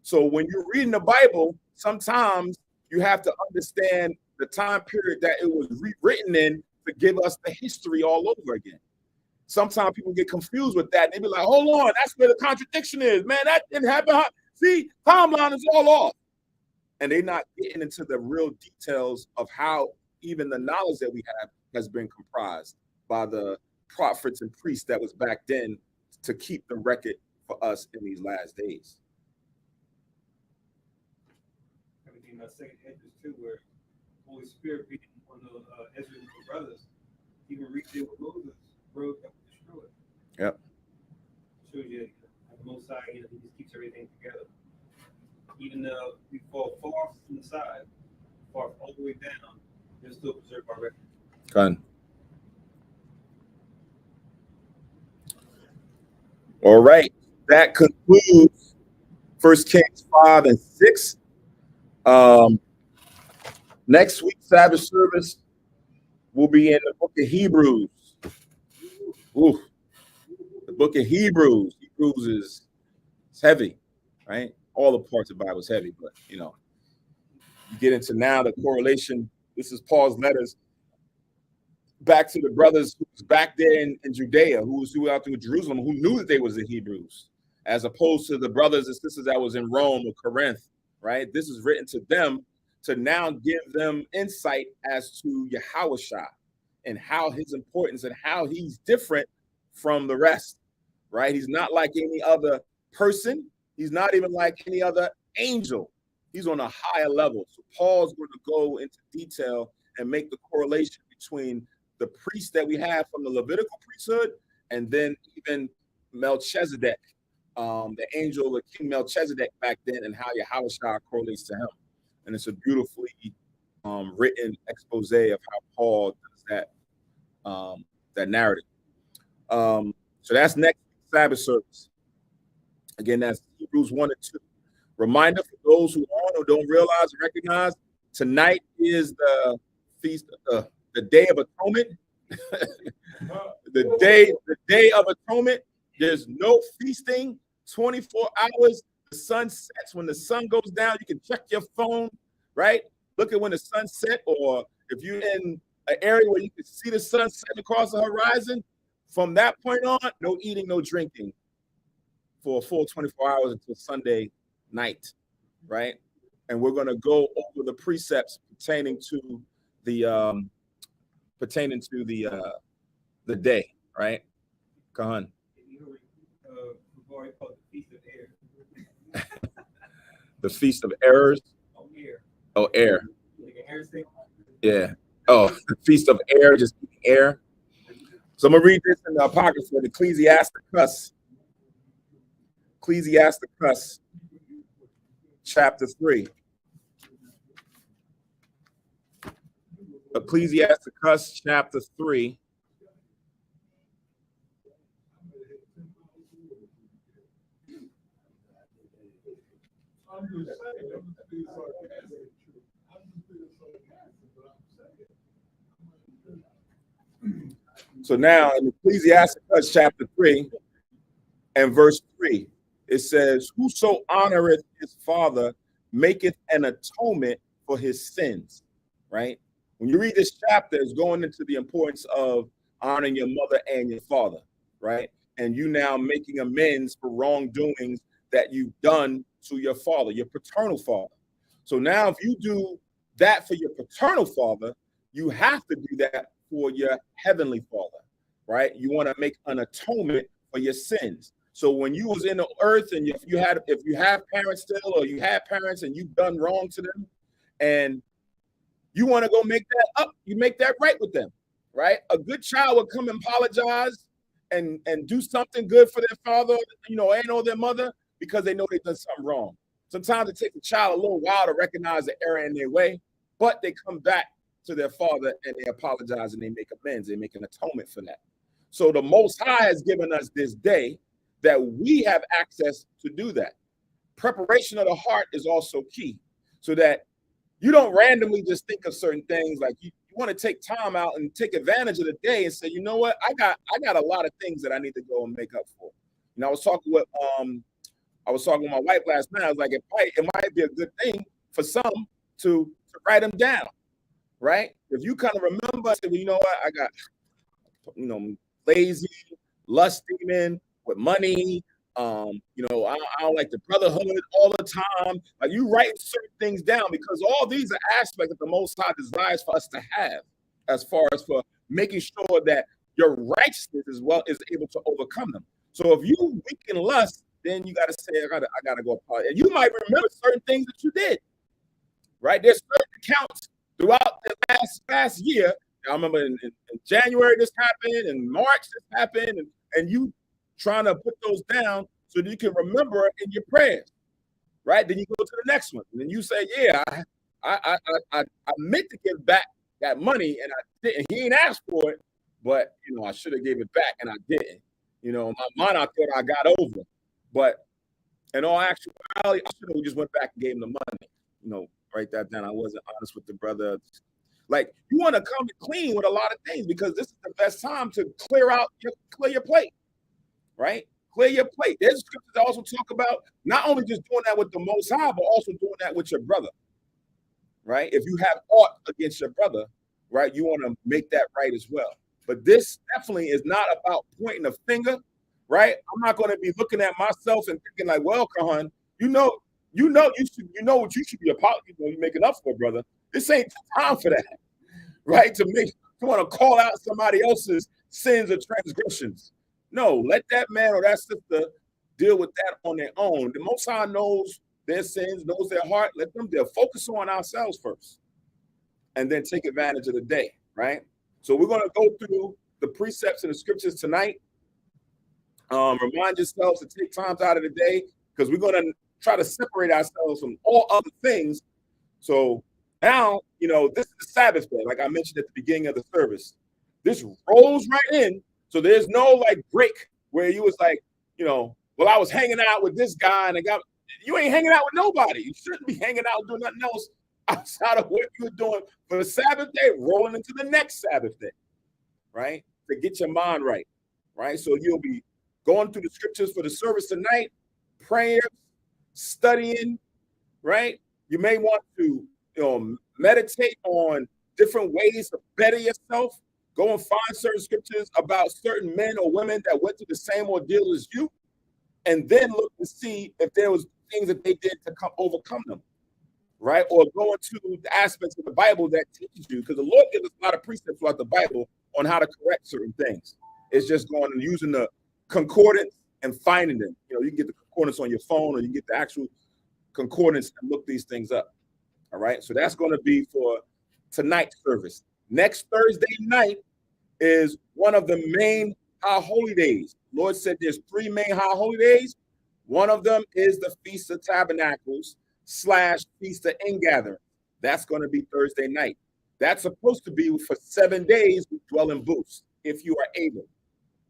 So when you're reading the Bible, sometimes you have to understand the time period that it was rewritten in to give us the history all over again. Sometimes people get confused with that. They be like, hold on, that's where the contradiction is. Man, that didn't happen. See, timeline is all off. And they're not getting into the real details of how even the knowledge that we have has been comprised by the prophets and priests that was back then to keep the record for us in these last days. Everything I say Ezra too, where Holy Spirit being one of Ezra's brothers, even reached there with Moses, wrote that was destroyed. Yep. Shows you the Most High, he just keeps everything together. Even though we fall far from the side, far all the way down, they'll still preserve our record. Done. All right. That concludes 1 Kings 5 and 6. Next week's Sabbath service will be in the book of Hebrews. Ooh, the book of Hebrews. Hebrews is heavy, right? All the parts of the Bible is heavy, but you get into now the correlation. This is Paul's letters back to the brothers who was back there in Judea, who was out through Jerusalem, who knew that they was the Hebrews, as opposed to the brothers and sisters that was in Rome or Corinth, right? This is written to them to now give them insight as to Yahushua and how his importance and how he's different from the rest, right? He's not like any other person. He's not even like any other angel. He's on a higher level. So Paul's going to go into detail and make the correlation between the priest that we have from the Levitical priesthood and then even Melchizedek, the angel of King Melchizedek back then, and how Yahushua correlates to him. And it's a beautifully written expose of how Paul does that narrative. So that's next Sabbath service. Again, that's Hebrews 1 and 2. Reminder for those who aren't or don't realize and recognize, tonight is the feast, the Day of Atonement. the day of Atonement. There's no feasting. 24 hours. The sun sets. When the sun goes down, you can check your phone, right? Look at when the sun set, or if you're in an area where you can see the sun setting across the horizon, from that point on, no eating, no drinking for a full 24 hours until Sunday night, right? And we're going to go over the precepts pertaining to the day, right? Go on. We've already called the Feast of Air. The Feast of Errors. Oh, air. Oh, air. Like an air stick. Yeah. Oh, the Feast of Air, just air. So I'm going to read this in the Apocrypha, the Ecclesiasticus. Ecclesiasticus, chapter 3. Ecclesiasticus, chapter 3. So now in Ecclesiasticus chapter 3 and verse 3, it says, whoso honoreth his father maketh an atonement for his sins, right? When you read this chapter, it's going into the importance of honoring your mother and your father, right? And you now making amends for wrongdoings that you've done to your father, your paternal father. So now if you do that for your paternal father, you have to do that for your heavenly father, right? You want to make an atonement for your sins. So when you was in the earth, and if you have parents still, or you had parents and you've done wrong to them, and you want to go make that up, you make that right with them, right? A good child would come and apologize and do something good for their father, and or their mother, because they know they've done something wrong. Sometimes it takes a child a little while to recognize the error in their way, but they come back to their father and they apologize and they make amends. They make an atonement for that. So the Most High has given us this day that we have access to do that. Preparation of the heart is also key, so that you don't randomly just think of certain things. Like you want to take time out and take advantage of the day and say, you know what, I got a lot of things that I need to go and make up for. I was talking with my wife last night. I was like, it might be a good thing for some to write them down, right? If you kind of remember, say, well, you know what, I got, lazy, lust demon with money. I don't like the brotherhood all the time. Like, you write certain things down, because all these are aspects that the Most High desires for us to have, as far as for making sure that your righteousness as well is able to overcome them. So if you weaken lust, then you got to say, I gotta go apart. And you might remember certain things that you did, right? There's certain accounts throughout the last year. I remember in January this happened, in March this happened, and you trying to put those down so that you can remember it in your prayers, right? Then you go to the next one, and then you say, yeah, I meant to give back that money, and I didn't. He ain't asked for it, but I should have gave it back, and I didn't. In my mind, I thought I got over, but in all actuality, I should have just went back and gave him the money. Write that down. I wasn't honest with the brother. Like, you want to come clean with a lot of things, because this is the best time to clear your plate, right? Clear your plate. There's scriptures that also talk about not only just doing that with the Most High, but also doing that with your brother, right? If you have aught against your brother, right, you want to make that right as well. But this definitely is not about pointing a finger, right? I'm not going to be looking at myself and thinking like, well, Kahan, you know what you should be you're making up for, brother. This ain't time for that, right? To want to call out somebody else's sins or transgressions. No, let that man or that sister deal with that on their own. The Most High knows their sins, knows their heart. Let them deal. Focus on ourselves first, and then take advantage of the day, right? So we're going to go through the precepts and the scriptures tonight. Remind yourselves to take time out of the day, because we're going to try to separate ourselves from all other things. So now, this is the Sabbath day, like I mentioned at the beginning of the service. This rolls right in. So there's no like break where you was like, well, I was hanging out with this guy, and you ain't hanging out with nobody. You shouldn't be hanging out doing nothing else outside of what you were doing for the Sabbath day, rolling into the next Sabbath day, right? To get your mind right, right? So you'll be going through the scriptures for the service tonight, prayers, studying, right? You may want to, meditate on different ways to better yourself. Go and find certain scriptures about certain men or women that went through the same ordeal as you, and then look to see if there was things that they did to overcome them, right? Or go into the aspects of the Bible that teaches you, because the Lord gives us a lot of precepts throughout the Bible on how to correct certain things. It's just going and using the concordance and finding them. You can get the concordance on your phone, or you can get the actual concordance and look these things up. All right. So that's going to be for tonight's service. Next Thursday night is one of the main high holy days. Lord said there's 3 main high holy days. One of them is the Feast of Tabernacles / Feast of Ingathering. That's going to be Thursday night. That's supposed to be for 7 days. We dwell in booths if you are able,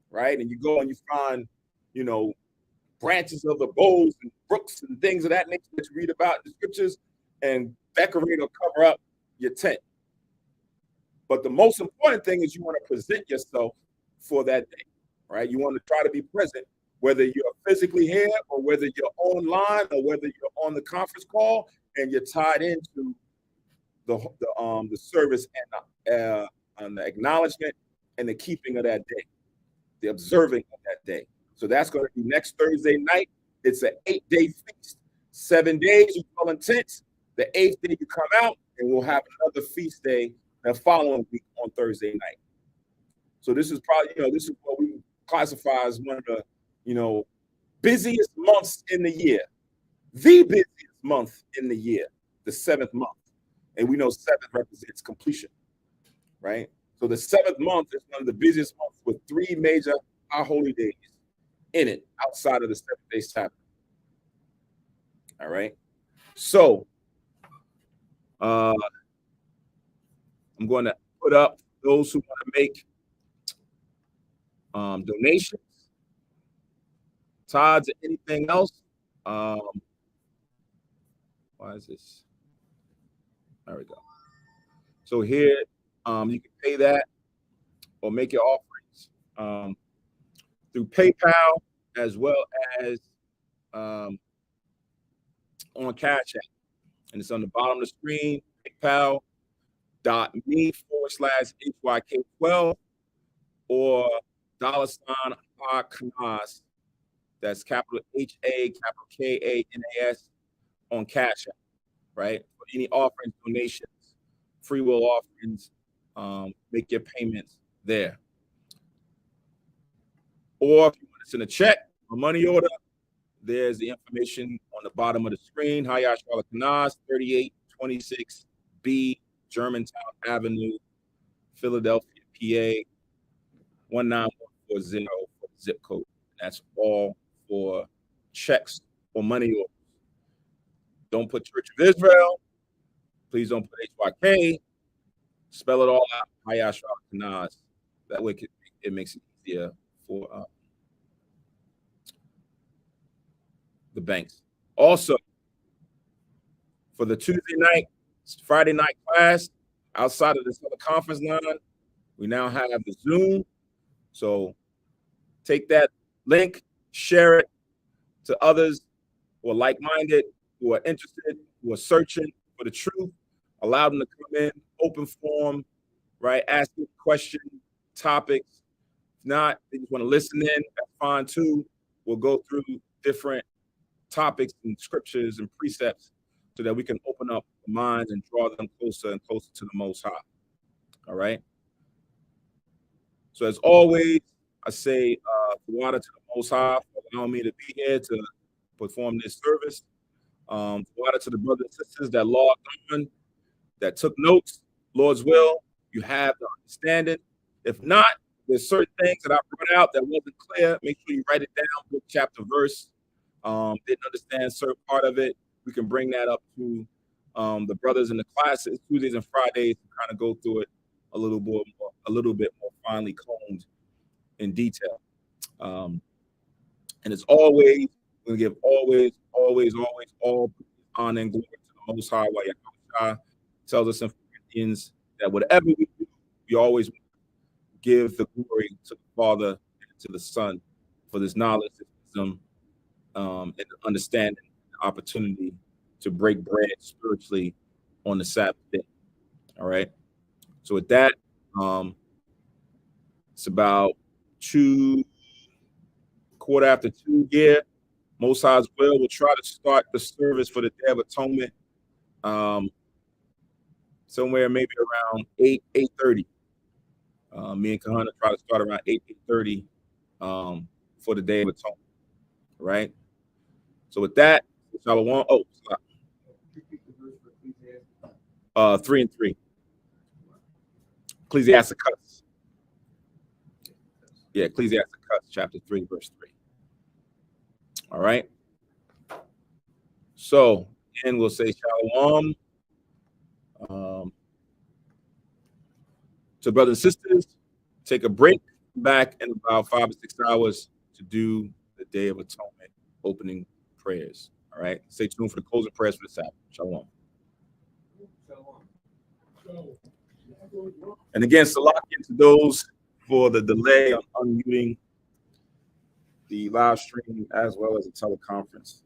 right? And you go and you find, branches of the boughs and brooks and things of that nature that you read about in the scriptures, and decorate or cover up your tent. But the most important thing is you want to present yourself for that day, right? You want to try to be present, whether you're physically here or whether you're online or whether you're on the conference call and you're tied into the service and the acknowledgement and the keeping of that day, the observing of that day. So that's going to be next Thursday night. It's an 8-day feast. 7 days you dwell in tents. The 8th day you come out, and we'll have another feast day the following week on Thursday night. So this is probably, this is what we classify as one of the, busiest months in the year, the busiest month in the year, the 7th month. And we know 7 represents completion, right? So the 7th month is one of the busiest months with 3 major high holy days in it outside of the 7th-day Sabbath. All right. So I'm going to put up those who want to make donations, tithes, or anything else. Why is this? There we go. So here, you can pay that or make your offerings through PayPal as well as on Cash App. And it's on the bottom of the screen, paypal.me/HYK12 or $Kanas. That's capital HA, capital KANAS on Cash App, right? For any offerings, donations, free will offerings, make your payments there. Or if you want to send a check or money order, there's the information on the bottom of the screen. Hayash Kanas, 3826B, Germantown Avenue, Philadelphia, PA, 19140 for the zip code. That's all for checks or money orders. Don't put Church of Israel. Please don't put HYK. Spell it all out, Hayash Kanas. That way it makes it easier for the banks. Also, for the Tuesday night, Friday night class, outside of this other conference line, we now have the Zoom. So take that link, share it to others who are like-minded, who are interested, who are searching for the truth. Allow them to come in, open forum, right? Ask a question, topics. If not, they just want to listen in, that's fine too. We'll go through different topics and scriptures and precepts so that we can open up the minds and draw them closer and closer to the Most High. All right. So as always, I say water to the Most High for allowing me to be here to perform this service. Water to the brothers and sisters that logged on, that took notes. Lord's will, you have the understanding. If not, there's certain things that I brought out that wasn't clear. Make sure you write it down, book, chapter, verse. Didn't understand a certain part of it. We can bring that up to the brothers in the classes Tuesdays and Fridays to kind of go through it a little bit more finely combed in detail. And it's always going to give always all honor and glory to the Most High. While Yahweh tells us in Corinthians that whatever we do, we always give the glory to the Father and to the Son for this knowledge, this wisdom, and the understanding, the opportunity to break bread spiritually on the Sabbath day. All right. So with that, it's about 2:15 here. Most High's will. We'll try to start the service for the Day of Atonement somewhere maybe around 8:30. Me and Kahana try to start around 8:30 for the Day of Atonement. Right. So with that, Shalom. 3 and 3. Ecclesiasticus. Yeah, Ecclesiasticus, chapter 3, verse 3. All right. So, and we'll say Shalom to brothers and sisters. Take a break, back in about 5 or 6 hours to do the Day of Atonement opening prayers. All right. Stay tuned for the closing prayers for the Sabbath. Shalom. And again, Salakia to those for the delay on unmuting the live stream as well as the teleconference.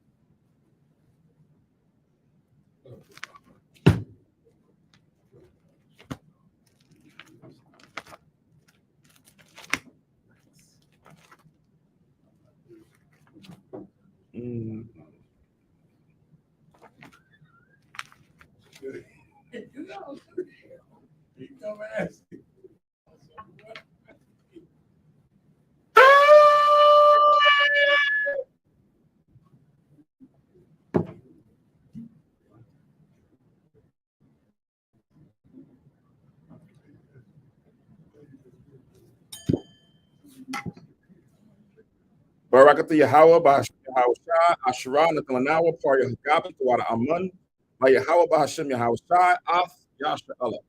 Barakatu Yahweh, Bahashem Yahweh Shai, Asherah, Nathanawa, Par Yahagabi, Tawada Amun, by Yahweh, Bahashem Yahweh Shai, Af, Yasha Allah.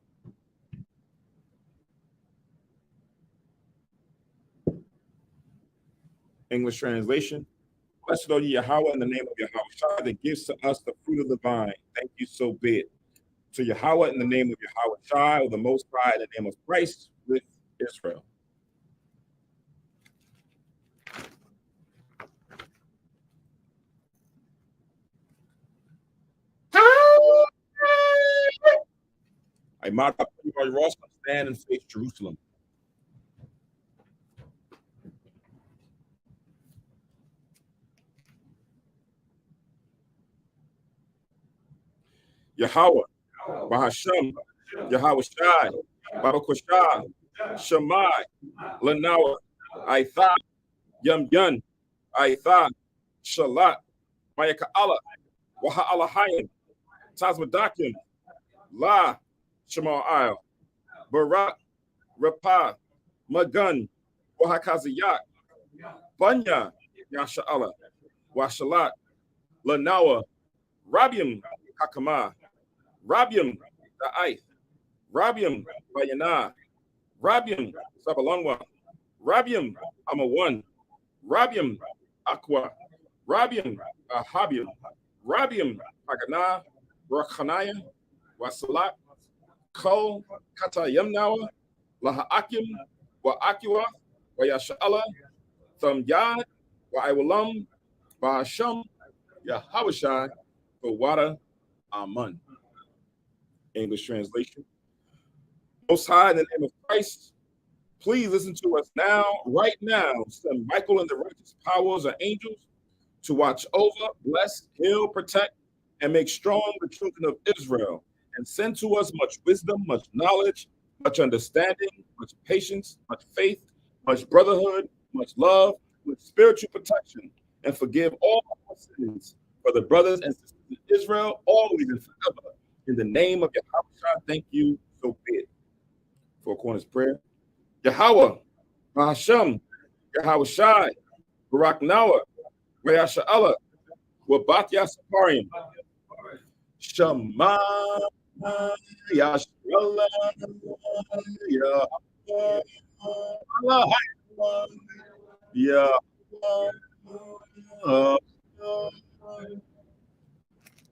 English translation. Blessed are you, Yahweh, in the name of Yahweh Shai, that gives to us the fruit of the vine. Thank you, so be it. To Yahweh, in the name of Yahweh Shai, or the Most High, in the name of Christ, with Israel. I mark up Ross, stand and face Jerusalem. Yahweh, Bahashem, Yahweh Shai, Baruch Shai, Shemai, Lanawa, Aitha, Yum Yun, Aitha, Shalat, Mayaka Allah, Waha Allahayim, Tazmadakim, La, Shema Isle, Barak, Rapah, Magun, Wahakaziyat, Banya, Yasha Allah, Washalat, Lanawa, Rabium, Hakama, Rabium, Da'aith, Rabium, Bayana, Rabium, Sabalangwa, Rabium, Amawan, Rabium, Aqua, Rabium, Ahabium, Rabium, Hagana, Rakhanaya, Wasalat, Ko, Kata Yamnawa, Lahaakim, Wa Akiwa, Wa Yasha'ala, Thum Yad, Wa Iwalam, Bahasham, Yahawashai, Bawada, Amun. English translation. Most High, in the name of Christ, please listen to us now, right now. Send Michael and the righteous powers of angels to watch over, bless, heal, protect, and make strong the children of Israel. And send to us much wisdom, much knowledge, much understanding, much patience, much faith, much brotherhood, much love, much spiritual protection, and forgive all our sins for the brothers and sisters of Israel, always and forever. In the name of Yahweh, thank you, so be it. Four Corners Prayer. Yahweh, Hashem, Yahweh Shai, Barak Nawa, Rayasha Allah, Wabat Yasaparim, Shema, Yashrallah, Ya Allah,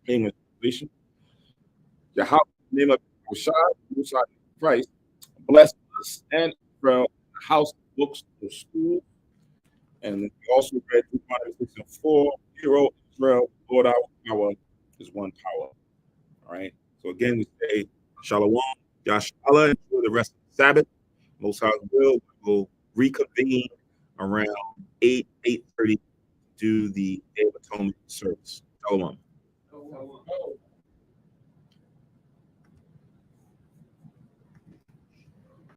English translation. Yahweh, in the name of Shai, Christ, bless us and Israel, the house, books, the school. And we also read Deuteronomy 6:4, Hero Israel, Lord our power is one power. All right. So again, we say Shalom, Yashala, enjoy the rest of the Sabbath. Most High will reconvene around 8:30 to do the Day of Atonement service. Shalom.